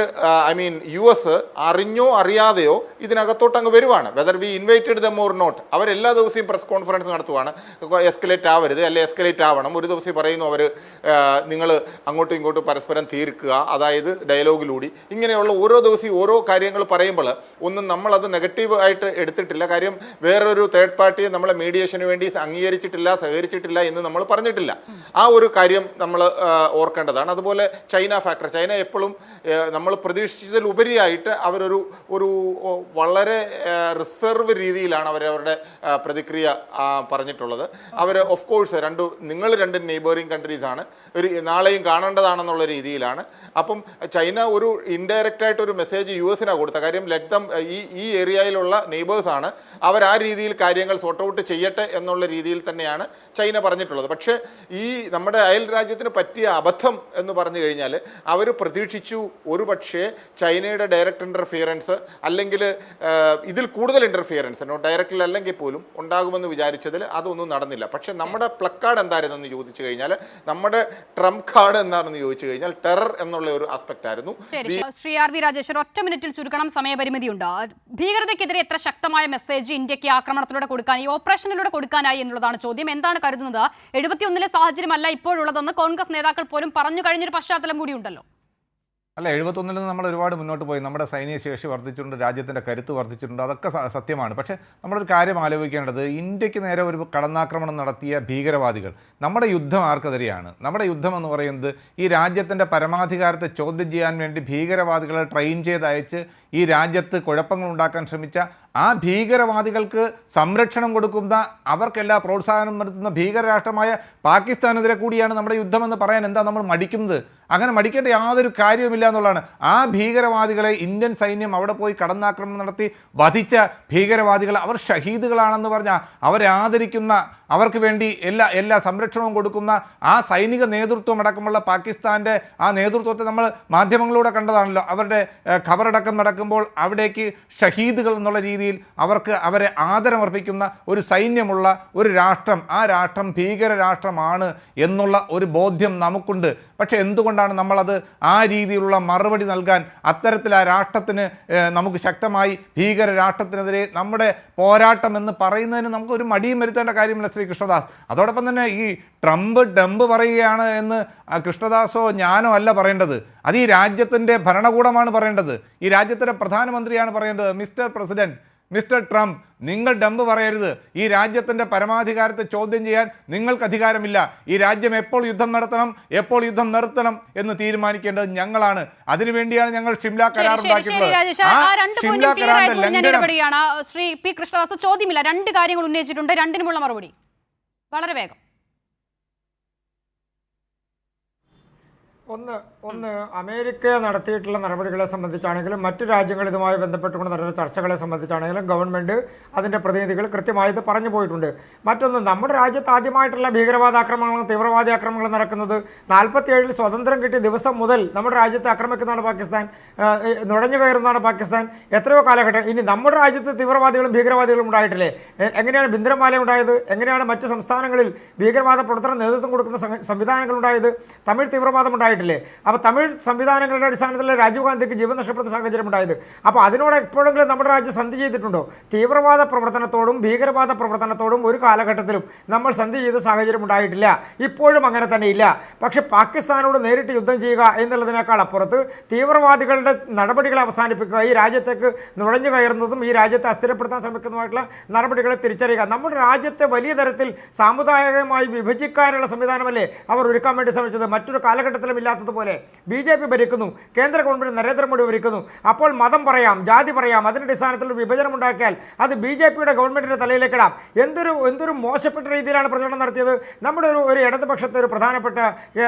US അറിഞ്ഞോ അറിയാതെയോ ഇതിനകത്തോട്ട് അങ്ങ് വരുവാണ്. Whether we invited them or not. അവരെല്ലാ ദിവസവും പ്രസ് കോൺഫറൻസ് നടത്തുവാണ്. എസ്കലേറ്റ് ആവരുത്, അല്ലെ എസ്കലേറ്റ് ആവണം. ഒരു ദിവസം പറയുന്നു അവർ നിങ്ങൾ അങ്ങോട്ടും ഇങ്ങോട്ടും പരസ്പരം തീർക്കുക, അതായത് ഡയലോഗിലൂടെ. ഇങ്ങനെയുള്ള ഓരോ ദിവസവും ഓരോ കാര്യങ്ങൾ പറയുമ്പോൾ ഒന്നും നമ്മളത് നെഗറ്റീവ് ആയിട്ട് എടുത്തിട്ടില്ല. കാര്യം വേറെ വേറൊരു തേർഡ് പാർട്ടിയെ നമ്മളെ മീഡിയേഷന് വേണ്ടി അംഗീകരിച്ചിട്ടില്ല, സഹകരിച്ചിട്ടില്ല എന്ന് നമ്മൾ പറഞ്ഞിട്ടില്ല. ആ ഒരു കാര്യം നമ്മൾ ഓർക്കേണ്ടതാണ്. അതുപോലെ ചൈന ഫാക്ടർ, ചൈന എപ്പോഴും നമ്മൾ പ്രതീക്ഷിച്ചതിലുപരിയായിട്ട് അവരൊരു വളരെ റിസർവ് രീതിയിലാണ് അവരവരുടെ പ്രതിക്രിയ പറഞ്ഞിട്ടുള്ളത്. അവർ ഓഫ് കോഴ്സ് നിങ്ങൾ രണ്ട് നെയ്ബറിങ് കൺട്രീസ് ആണ്, നാളെയും കാണേണ്ടതാണെന്നുള്ള രീതിയിലാണ്. അപ്പം ചൈന ഒരു ഇൻഡയറക്റ്റ് ആയിട്ട് ഒരു മെസ്സേജ് US-നാണ് കൊടുത്ത കാര്യം, ഈ ഏരിയയിലുള്ള നെയ്ബേഴ്സാണ്, അവർ ആ രീതിയിൽ കാര്യങ്ങൾ സോർട്ട് ഔട്ട് ചെയ്യട്ടെ എന്നുള്ള രീതിയിൽ തന്നെയാണ് ചൈന പറഞ്ഞിട്ടുള്ളത്. പക്ഷേ ഈ നമ്മുടെ അയൽ രാജ്യത്തിന് പറ്റിയ അബദ്ധം എന്ന് പറഞ്ഞു കഴിഞ്ഞാൽ അവർ പ്രതീക്ഷിച്ചു ഒരു പക്ഷേ ചൈനയുടെ ഡയറക്റ്റ് ഇൻ്റർഫിയറൻസ് അല്ലെങ്കിൽ ഇതിൽ കൂടുതൽ ഇൻ്റർഫിയറൻസ് ഡയറക്റ്റിൽ അല്ലെങ്കിൽ പോലും ഉണ്ടാകുമെന്ന് വിചാരിച്ചതിൽ അതൊന്നും നടന്നില്ല. പക്ഷേ നമ്മുടെ പ്ലക്കാർഡ് എന്തായിരുന്നു എന്ന് ചോദിച്ചു കഴിഞ്ഞാൽ, നമ്മുടെ ട്രംപ് കാർഡ് എന്താണെന്ന് ചോദിച്ചു കഴിഞ്ഞാൽ ടെറർ എന്നുള്ള ഒരു ആസ്പെക്ട് ആയിരുന്നു. ശ്രീ RV രാജേശ്വർ, ഒറ്റ മിനിറ്റിൽ ചുരുക്കണം, സമയപരിമിതിയുണ്ട്. ഭീകരതയ്ക്കെതിരെ എത്ര ശക്തമായ മെസ്സേജ് ഇന്ത്യക്ക് ആക്രമണത്തിലൂടെ കൊടുക്കാനായി, ഓപ്പറേഷനിലൂടെ കൊടുക്കാനായി എന്നുള്ളതാണ് ചോദ്യം. എന്താണ് കരുതുന്നത്? 71-ലെ സാഹചര്യമല്ല ഇപ്പോഴുള്ളതെന്ന് കോൺഗ്രസ് നേതാക്കൾ പോലും പറഞ്ഞു കഴിഞ്ഞൊരു പശ്ചാത്തലം കൂടി ഉണ്ടല്ലോ. അല്ല, 71-ൽ നിന്ന് നമ്മൾ ഒരുപാട് മുന്നോട്ട് പോയി. നമ്മുടെ സൈനിക ശേഷി വർദ്ധിച്ചിട്ടുണ്ട്, രാജ്യത്തിൻ്റെ കരുത്ത് വർദ്ധിച്ചിട്ടുണ്ട്, അതൊക്കെ സത്യമാണ്. പക്ഷേ നമ്മളൊരു കാര്യം ആലോചിക്കേണ്ടത്, ഇന്ത്യക്ക് നേരെ ഒരു കടന്നാക്രമണം നടത്തിയ ഭീകരവാദികൾ, നമ്മുടെ യുദ്ധം ആർക്കെതിരെയാണ്? നമ്മുടെ യുദ്ധം എന്ന് പറയുന്നത് ഈ രാജ്യത്തിൻ്റെ പരമാധികാരത്തെ ചോദ്യം ചെയ്യാൻ വേണ്ടി ഭീകരവാദികളെ ട്രെയിൻ ചെയ്തയച്ച് ഈ രാജ്യത്ത് കുഴപ്പങ്ങൾ ഉണ്ടാക്കാൻ ശ്രമിച്ച ആ ഭീകരവാദികൾക്ക് സംരക്ഷണം കൊടുക്കുന്ന, അവർക്കെല്ലാം പ്രോത്സാഹനം നടത്തുന്ന ഭീകരരാഷ്ട്രമായ പാകിസ്ഥാനെതിരെ കൂടിയാണ് നമ്മുടെ യുദ്ധമെന്ന് പറയാൻ എന്താ നമ്മൾ മടിക്കുന്നത്? അങ്ങനെ മടിക്കേണ്ട യാതൊരു കാര്യവുമില്ല എന്നുള്ളതാണ്. ആ ഭീകരവാദികളെ ഇന്ത്യൻ സൈന്യം അവിടെ പോയി കടന്നാക്രമണം നടത്തി വധിച്ച ഭീകരവാദികൾ അവർ ഷഹീദുകളാണെന്ന് പറഞ്ഞാൽ അവരെ ആദരിക്കുന്ന, അവർക്ക് വേണ്ടി എല്ലാ സംരക്ഷണവും കൊടുക്കുന്ന ആ സൈനിക നേതൃത്വം അടക്കമുള്ള പാകിസ്ഥാൻ്റെ ആ നേതൃത്വത്തെ നമ്മൾ മാധ്യമങ്ങളിലൂടെ കണ്ടതാണല്ലോ. അവരുടെ ഖബറടക്കം നടക്കുമ്പോൾ അവിടേക്ക് ഷഹീദുകൾ എന്നുള്ള രീതിയിൽ അവരെ ആദരമർപ്പിക്കുന്ന ഒരു സൈന്യമുള്ള ഒരു രാഷ്ട്രം, ആ രാഷ്ട്രം ഭീകര രാഷ്ട്രമാണ് എന്നുള്ള ഒരു ബോധ്യം നമുക്കുണ്ട്. പക്ഷേ എന്തുകൊണ്ടാണ് നമ്മളത് ആ രീതിയിലുള്ള മറുപടി നൽകാൻ, അത്തരത്തിൽ ആ രാഷ്ട്രത്തിന് നമുക്ക് ശക്തമായി ഭീകര രാഷ്ട്രത്തിനെതിരെ നമ്മുടെ പോരാട്ടം എന്ന് പറയുന്നതിന് നമുക്കൊരു മടിയും വരുത്തേണ്ട കാര്യമില്ല ശ്രീ കൃഷ്ണദാസ്. അതോടൊപ്പം തന്നെ ഈ ട്രംപ് ഡംപ് പറയുകയാണ് എന്ന് കൃഷ്ണദാസോ ഞാനോ അല്ല പറയേണ്ടത്, അത് ഈ രാജ്യത്തിൻ്റെ ഭരണകൂടമാണ് പറയേണ്ടത്, ഈ രാജ്യത്തിൻ്റെ പ്രധാനമന്ത്രിയാണ് പറയേണ്ടത്. മിസ്റ്റർ പ്രസിഡന്റ്, മിസ്റ്റർ ട്രംപ്, നിങ്ങൾ ഡംപ് പറയരുത്. ഈ രാജ്യത്തിൻ്റെ പരമാധികാരത്തെ ചോദ്യം ചെയ്യാൻ നിങ്ങൾക്ക് അധികാരമില്ല. ഈ രാജ്യം എപ്പോൾ യുദ്ധം നടത്തണം, എപ്പോൾ യുദ്ധം നിർത്തണം എന്ന് തീരുമാനിക്കേണ്ടത് ഞങ്ങളാണ്. അതിനുവേണ്ടിയാണ് ഞങ്ങൾ ഷിംല കരാർ ഉണ്ടാക്കിയിട്ടുള്ളത്. ശ്രീ പി കൃഷ്ണദാസ്, ചോദ്യമില്ല, 2 കാര്യങ്ങൾ ഉന്നയിച്ചിട്ടുണ്ട്, രണ്ടിനുമുള്ള മറുപടി വളരെ വേഗം. ഒന്ന് അമേരിക്ക നടത്തിയിട്ടുള്ള നടപടികളെ സംബന്ധിച്ചാണെങ്കിലും മറ്റു രാജ്യങ്ങൾ ഇതുമായി ബന്ധപ്പെട്ടുകൊണ്ട് നടന്ന ചർച്ചകളെ സംബന്ധിച്ചാണെങ്കിലും ഗവൺമെൻറ് അതിൻ്റെ പ്രതിനിധികൾ കൃത്യമായിട്ട് പറഞ്ഞു പോയിട്ടുണ്ട്. മറ്റൊന്ന്, നമ്മുടെ രാജ്യത്ത് ആദ്യമായിട്ടുള്ള ഭീകരവാദ ആക്രമണങ്ങളും തീവ്രവാദി ആക്രമണങ്ങളും നടക്കുന്നത് 47-ൽ സ്വതന്ത്രം കിട്ടിയ ദിവസം മുതൽ നമ്മുടെ രാജ്യത്തെ ആക്രമിക്കുന്നതാണ് പാകിസ്ഥാൻ, നുഴഞ്ഞു കയറുന്നതാണ് പാകിസ്ഥാൻ. എത്രയോ കാലഘട്ടം. ഇനി നമ്മുടെ രാജ്യത്ത് തീവ്രവാദികളും ഭീകരവാദികളും ഉണ്ടായിട്ടില്ലേ? എങ്ങനെയാണ് ബിന്ദ്രമാല ഉണ്ടായത്? എങ്ങനെയാണ് മറ്റ് സംസ്ഥാനങ്ങളിൽ ഭീകരവാദ പ്രവർത്തനം നേതൃത്വം കൊടുക്കുന്ന സംവിധാനങ്ങൾ ഉണ്ടായത്? തമിഴ് തീവ്രവാദം ഉണ്ടായിട്ടില്ലേ? അപ്പോൾ തമിഴ് സംവിധാനങ്ങളുടെ അടിസ്ഥാനത്തിൽ രാജീവ് ഗാന്ധിക്ക് ജീവൻ നഷ്ടപ്പെടുന്ന സാഹചര്യം ഉണ്ടായത്. അപ്പോൾ അതിനോട് എപ്പോഴെങ്കിലും നമ്മുടെ രാജ്യം സന്ധി ചെയ്തിട്ടുണ്ടോ? തീവ്രവാദ പ്രവർത്തനത്തോടും ഭീകരവാദ പ്രവർത്തനത്തോടും ഒരു കാലഘട്ടത്തിലും നമ്മൾ സന്ധി ചെയ്ത സാഹചര്യം ഉണ്ടായിട്ടില്ല. ഇപ്പോഴും അങ്ങനെ തന്നെ ഇല്ല. പക്ഷേ പാകിസ്ഥാനോട് നേരിട്ട് യുദ്ധം ചെയ്യുക എന്നുള്ളതിനേക്കാൾ അപ്പുറത്ത് തീവ്രവാദികളുടെ നടപടികളെ അവസാനിപ്പിക്കുക, ഈ രാജ്യത്തേക്ക് നുഴഞ്ഞു കയറുന്നതും ഈ രാജ്യത്തെ അസ്ഥിരപ്പെടുത്താൻ ശ്രമിക്കുന്നതുമായിട്ടുള്ള നടപടികളെ തിരിച്ചറിയുക. നമ്മുടെ രാജ്യത്തെ വലിയ തരത്തിൽ സാമുദായികമായി വിഭജിക്കാനുള്ള സംവിധാനമല്ലേ അവർ ഒരുക്കാൻ വേണ്ടി ശ്രമിച്ചത്? മറ്റൊരു കാലഘട്ടത്തിലും ഇല്ലാത്തതുപോലെ BJP ഭരിക്കുന്നു, കേന്ദ്ര ഗവൺമെൻറ് നരേന്ദ്രമോദി ഭരിക്കുന്നു. അപ്പോൾ മതം പറയാം, ജാതി പറയാം, അതിൻ്റെ അടിസ്ഥാനത്തിൽ വിഭജനം ഉണ്ടാക്കിയാൽ അത് BJPയുടെ ഗവൺമെൻറ്റിൻ്റെ തലയിലേക്കിടാം. എന്തൊരു മോശപ്പെട്ട രീതിയിലാണ് പ്രചരണം നടത്തിയത്. നമ്മുടെ ഒരു ഇടതുപക്ഷത്തെ ഒരു പ്രധാനപ്പെട്ട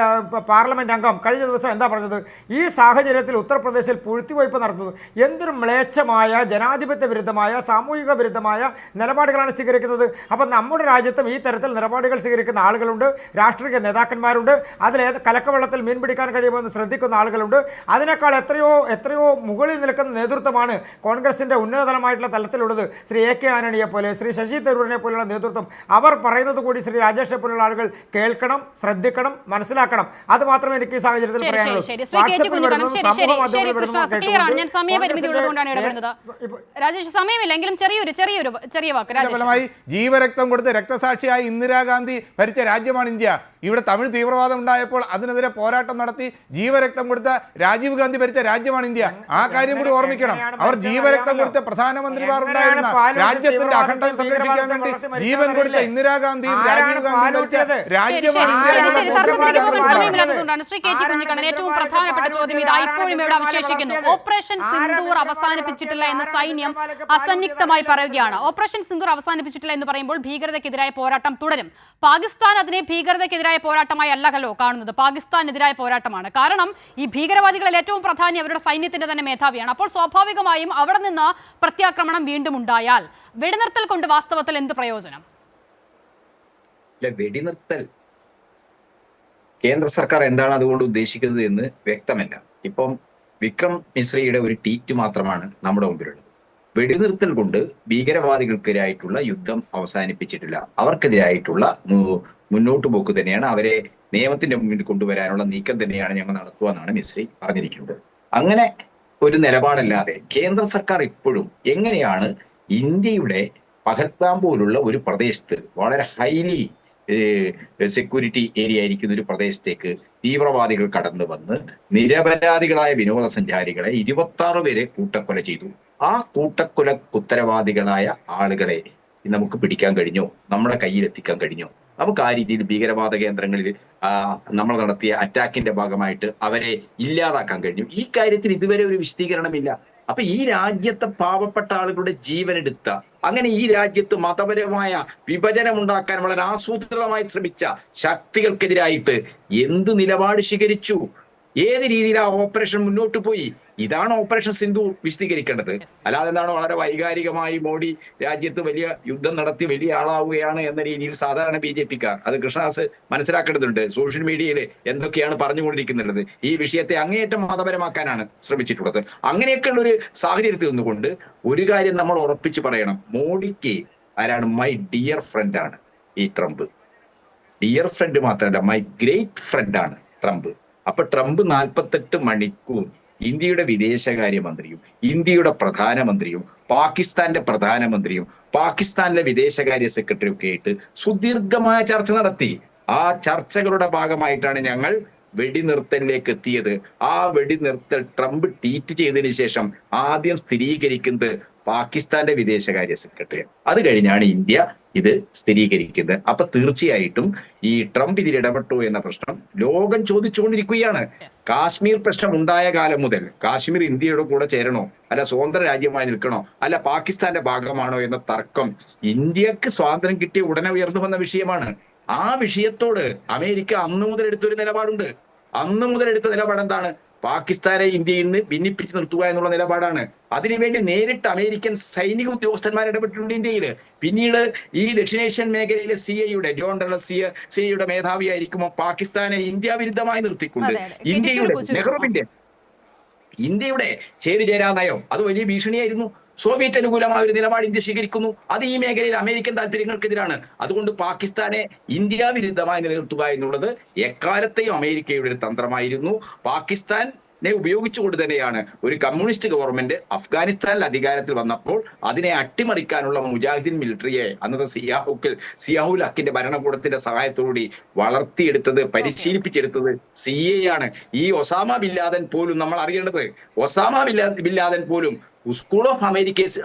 പാർലമെൻറ്റ് അംഗം കഴിഞ്ഞ ദിവസം എന്താ പറഞ്ഞത്? ഈ സാഹചര്യത്തിൽ ഉത്തർപ്രദേശിൽ പൂഴ്ത്തിവയ്പ് നടത്തുന്നു. എന്തൊരു മ്ലേച്ഛമായ ജനാധിപത്യ വിരുദ്ധമായ സാമൂഹിക വിരുദ്ധമായ നിലപാടുകളാണ് സ്വീകരിക്കുന്നത്. അപ്പം നമ്മുടെ രാജ്യത്തും ഈ തരത്തിൽ നിലപാടുകൾ സ്വീകരിക്കുന്ന ആളുകളുണ്ട്, രാഷ്ട്രീയ നേതാക്കന്മാരുണ്ട്, കലക്കവെള്ളത്തിൽ മീൻ പിടിക്കാൻ കഴിയുമെന്ന് ശ്രദ്ധിക്കുന്ന ആളുകളുണ്ട്. അതിനേക്കാൾ എത്രയോ മുകളിൽ നിൽക്കുന്ന നേതൃത്വമാണ് കോൺഗ്രസിൻ്റെ ഉന്നതതലമായിട്ടുള്ള തലത്തിലുള്ളത്. ശ്രീ AK ആന്റണിയെ പോലെ, ശ്രീ ശശി തരൂരിനെ പോലുള്ള നേതൃത്വം. അവർ പറയുന്നത് കൂടി ശ്രീ രാജേഷിനെ പോലുള്ള ആളുകൾ കേൾക്കണം, ശ്രദ്ധിക്കണം, മനസ്സിലാക്കണം. അത് മാത്രമേ എനിക്ക് ഈ സാഹചര്യത്തിൽ പറയാനുള്ളൂ. ജീവരക്തം കൊടുത്ത് രക്തസാക്ഷിയായി ഇന്ദിരാഗാന്ധി ഭരിച്ച രാജ്യമാണ് ഇന്ത്യ. ഇവിടെ തമിഴ് തീവ്രവാദം ഉണ്ടായപ്പോൾ അതിനെതിരെ പോരാട്ടം നടത്തി ജീവരക്തം കൊടുത്ത രാജീവ് ഗാന്ധി ഭരിച്ച രാജ്യമാണ് ഇന്ത്യ. ആ കാര്യം കൂടി ഓർമ്മിക്കണം. അവർ ജീവരക്തം കൊടുത്ത പ്രധാനമന്ത്രിമാർ ഉണ്ടായിരുന്ന, രാജ്യത്തിന്റെ അഖണ്ഡത സംരക്ഷിക്കാൻ വേണ്ടി ജീവൻ കൊടുത്ത ഇന്ദിരാഗാന്ധിയും രാജീവ് ഗാന്ധിയും ഭരിച്ച രാജ്യമാണ് ശ്രീ കെ ടി കുഞ്ഞിക്കണ്ണൻ, ഏറ്റവും പ്രധാനപ്പെട്ട ചോദ്യം ഇതാ ഇപ്പോഴും ഇവിടെ അവശേഷിക്കുന്നു. ഓപ്പറേഷൻ സിന്ദൂർ അവസാനിപ്പിച്ചിട്ടില്ല എന്ന് സൈന്യം അസന്നിഗ്ധമായി പറയുകയാണ്. ഓപ്പറേഷൻ സിന്ദൂർ അവസാനിപ്പിച്ചിട്ടില്ല എന്ന് പറയുമ്പോൾ ഭീകരതയ്ക്കെതിരായ പോരാട്ടം തുടരും. പാകിസ്ഥാൻ അതിനെ ഭീകരതയ്ക്കെതിരായ പോരാട്ടമായി അല്ലല്ലോ കാണുന്നത്, പാകിസ്ഥാനെതിരായ പോരാട്ടമാണ്. കാരണം ഈ ഭീകരവാദികളിൽ ഏറ്റവും പ്രാധാന്യം അവരുടെ സൈന്യത്തിന്റെ തന്നെ മേധാവിയാണ്. അപ്പോൾ സ്വാഭാവികമായും അവിടെ നിന്ന് പ്രത്യാക്രമണം വീണ്ടും ഉണ്ടായാൽ വെടിനിർത്തൽ കൊണ്ട് വാസ്തവത്തിൽ എന്ത് പ്രയോജനം? വെടിനിർത്തൽ കേന്ദ്ര സർക്കാർ എന്താണ് അതുകൊണ്ട് ഉദ്ദേശിക്കുന്നത് എന്ന് വ്യക്തമല്ല. ഇപ്പം വിക്രം മിശ്രയുടെ ഒരു ട്വീറ്റ് മാത്രമാണ് നമ്മുടെ മുമ്പിലുള്ളത്. വെടിനിർത്തൽ കൊണ്ട് ഭീകരവാദികൾക്കെതിരായിട്ടുള്ള യുദ്ധം അവസാനിപ്പിച്ചിട്ടില്ല, അവർക്കെതിരായിട്ടുള്ള മുന്നോട്ട് പോക്ക് തന്നെയാണ്, അവരെ നിയമത്തിന്റെ മുന്നിൽ കൊണ്ടുവരാനുള്ള നീക്കം തന്നെയാണ് ഞങ്ങൾ നടത്തുക എന്നാണ് മിശ്രി പറഞ്ഞിരിക്കുന്നത്. അങ്ങനെ ഒരു നിലപാടല്ലാതെ കേന്ദ്ര സർക്കാർ ഇപ്പോഴും എങ്ങനെയാണ് ഇന്ത്യയുടെ പഹൽഗാം പോലുള്ള ഒരു പ്രദേശത്ത്, വളരെ ഹൈലി സെക്യൂരിറ്റി ഏരിയ ആയിരിക്കുന്ന ഒരു പ്രദേശത്തേക്ക് തീവ്രവാദികൾ കടന്നു വന്ന് നിരപരാധികളായ വിനോദസഞ്ചാരികളെ 26 പേരെ കൂട്ടക്കൊല ചെയ്തു. ആ കൂട്ടക്കൊല ഉത്തരവാദികളായ ആളുകളെ നമുക്ക് പിടിക്കാൻ കഴിഞ്ഞോ, നമ്മുടെ കയ്യിലെത്തിക്കാൻ കഴിഞ്ഞോ? നമുക്ക് ആ രീതിയിൽ ഭീകരവാദ കേന്ദ്രങ്ങളിൽ നമ്മൾ നടത്തിയ അറ്റാക്കിന്റെ ഭാഗമായിട്ട് അവരെ ഇല്ലാതാക്കാൻ കഴിഞ്ഞു? ഈ കാര്യത്തിൽ ഇതുവരെ ഒരു വിശദീകരണമില്ല. അപ്പൊ ഈ രാജ്യത്തെ പാവപ്പെട്ട ആളുകളുടെ ജീവനെടുത്ത, അങ്ങനെ ഈ രാജ്യത്ത് മതപരമായ വിഭജനം ഉണ്ടാക്കാൻ വളരെ ആസൂത്രിതമായി ശ്രമിച്ച ശക്തികൾക്കെതിരായിട്ട് എന്ത് നിലപാട് സ്വീകരിച്ചു? ഏത് രീതിയിൽ ആ ഓപ്പറേഷൻ മുന്നോട്ട് പോയി? ഇതാണ് ഓപ്പറേഷൻ സിന്ദൂർ വിശദീകരിക്കേണ്ടത്. അല്ലാതെ എന്താണ് വളരെ വൈകാരികമായി മോഡി രാജ്യത്ത് വലിയ യുദ്ധം നടത്തി വലിയ ആളാവുകയാണ് എന്ന രീതിയിൽ സാധാരണ BJP-ക്കാർ, അത് കൃഷ്ണദാസ് മനസ്സിലാക്കേണ്ടതുണ്ട്. സോഷ്യൽ മീഡിയയിൽ എന്തൊക്കെയാണ് പറഞ്ഞുകൊണ്ടിരിക്കുന്നത്? ഈ വിഷയത്തെ അങ്ങേയറ്റം മതപരമാക്കാനാണ് ശ്രമിച്ചിട്ടുള്ളത്. അങ്ങനെയൊക്കെയുള്ള ഒരു സാഹചര്യത്തിൽ നിന്നുകൊണ്ട് ഒരു കാര്യം നമ്മൾ ഉറപ്പിച്ച് പറയണം. മോഡിക്ക് ആരാണ്? മൈ ഡിയർ ഫ്രണ്ട് ആണ് ഈ ട്രംപ്. ഡിയർ ഫ്രണ്ട് മാത്രമല്ല, മൈ ഗ്രേറ്റ് ഫ്രണ്ട് ആണ് ട്രംപ്. അപ്പൊ ട്രംപ് 48 മണിക്കൂർ ഇന്ത്യയുടെ വിദേശകാര്യമന്ത്രിയും ഇന്ത്യയുടെ പ്രധാനമന്ത്രിയും പാകിസ്ഥാന്റെ പ്രധാനമന്ത്രിയും പാകിസ്ഥാനിലെ വിദേശകാര്യ സെക്രട്ടറിയും ഒക്കെ ആയിട്ട് സുദീർഘമായ ചർച്ച നടത്തി. ആ ചർച്ചകളുടെ ഭാഗമായിട്ടാണ് ഞങ്ങൾ വെടിനിർത്തലിലേക്ക് എത്തിയത്. ആ വെടിനിർത്തൽ ട്രംപ് ട്വീറ്റ് ചെയ്തതിനു ശേഷം ആദ്യം സ്ഥിരീകരിക്കുന്നത് പാകിസ്ഥാന്റെ വിദേശകാര്യ സെക്രട്ടറി, അത് കഴിഞ്ഞാണ് ഇന്ത്യ ഇത് സ്ഥിരീകരിക്കുന്നത്. അപ്പൊ തീർച്ചയായിട്ടും ഈ ട്രംപ് ഇതിൽ ഇടപെട്ടു എന്ന പ്രശ്നം ലോകം ചോദിച്ചുകൊണ്ടിരിക്കുകയാണ്. കാശ്മീർ പ്രശ്നം ഉണ്ടായ കാലം മുതൽ കാശ്മീർ ഇന്ത്യയുടെ കൂടെ ചേരണോ, അല്ല സ്വതന്ത്ര രാജ്യമായി നിൽക്കണോ, അല്ല പാകിസ്ഥാന്റെ ഭാഗമാണോ എന്ന തർക്കം ഇന്ത്യക്ക് സ്വാതന്ത്ര്യം കിട്ടിയ ഉടനെ ഉയർന്നു വന്ന വിഷയമാണ്. ആ വിഷയത്തോട് അമേരിക്ക അന്നു മുതൽ എടുത്തൊരു നിലപാടുണ്ട്. അന്നു മുതൽ എടുത്ത നിലപാട് എന്താണ്? പാകിസ്ഥാനെ ഇന്ത്യയിൽ നിന്ന് ഭിന്നിപ്പിച്ച് നിർത്തുക എന്നുള്ള നിലപാടാണ്. അതിനുവേണ്ടി നേരിട്ട് അമേരിക്കൻ സൈനിക ഉദ്യോഗസ്ഥന്മാർ ഇടപെട്ടിട്ടുണ്ട് ഇന്ത്യയിൽ. പിന്നീട് ഈ ദക്ഷിണേഷ്യൻ മേഖലയിലെ CIA ജോൺ ഡളസ് CIA മേധാവിയായിരിക്കുമ്പോൾ പാകിസ്ഥാനെ ഇന്ത്യ വിരുദ്ധമായി നിർത്തിക്കൊണ്ട് ഇന്ത്യയുടെ നെഹ്റുവിന്റെ ഇന്ത്യയുടെ ചേരിചേരാ നയം അത് വലിയ ഭീഷണിയായിരുന്നു. സോവിയറ്റ് അനുകൂലമായ ഒരു നിലപാട് ഇന്ത്യ സ്വീകരിക്കുന്നു. അത് ഈ മേഖലയിൽ അമേരിക്കൻ താല്പര്യങ്ങൾക്കെതിരാണ്. അതുകൊണ്ട് പാകിസ്ഥാനെ ഇന്ത്യ വിരുദ്ധമായി നിലനിർത്തുക എന്നുള്ളത് എക്കാലത്തെയും അമേരിക്കയുടെ ഒരു തന്ത്രമായിരുന്നു. പാകിസ്ഥാനെ ഉപയോഗിച്ചുകൊണ്ട് തന്നെയാണ് ഒരു കമ്മ്യൂണിസ്റ്റ് ഗവൺമെന്റ് അഫ്ഗാനിസ്ഥാനിൽ അധികാരത്തിൽ വന്നപ്പോൾ അതിനെ അട്ടിമറിക്കാനുള്ള മുജാഹിദീൻ മിലിറ്ററിയെ അന്നത്തെ സിയാഹുൽ ഹക്കിന്റെ ഭരണകൂടത്തിന്റെ സഹായത്തോടുകൂടി വളർത്തിയെടുത്തത്, പരിശീലിപ്പിച്ചെടുത്തത് CIA ആണ്. ഈ ഒസാമ ബിൻ ലാദൻ പോലും നമ്മൾ അറിയേണ്ടത്, ഒസാമ ബിൻ ലാദൻ പോലും സ്കൂൾ ഓഫ്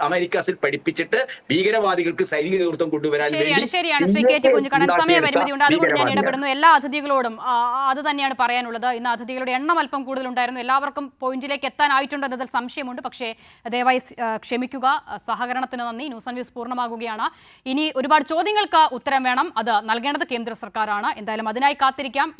അമേരിക്കാസിൽ പഠിപ്പിച്ചിട്ട് ഭീകരവാദികൾക്ക് സൈനിക നേതൃത്വം കൊണ്ടുവരാൻ വേണ്ടി. ശരിയാണ് ശ്രീ കെ ടി കുഞ്ഞിക്കണ്ണൻ, സമയപരിമിതിയുണ്ട്, അതുകൊണ്ട് ഞാൻ ഇടപെടുന്നു. എല്ലാ അതിഥികളോടും അത് തന്നെയാണ് പറയാനുള്ളത്. ഇന്ന് അതിഥികളുടെ എണ്ണം അല്പം കൂടുതലുണ്ടായിരുന്നു. എല്ലാവർക്കും പോയിന്റിലേക്ക് എത്താനായിട്ടുണ്ട് എന്നതിൽ സംശയമുണ്ട്. പക്ഷേ ദയവായി ക്ഷമിക്കുക. സഹകരണത്തിന് നന്ദി. ന്യൂസ് ആൻഡ് വ്യൂസ് പൂർണ്ണമാകുകയാണ്. ഇനി ഒരുപാട് ചോദ്യങ്ങൾക്ക് ഉത്തരം വേണം. അത് നൽകേണ്ടത് കേന്ദ്ര സർക്കാരാണ്. എന്തായാലും അതിനായി കാത്തിരിക്കാം.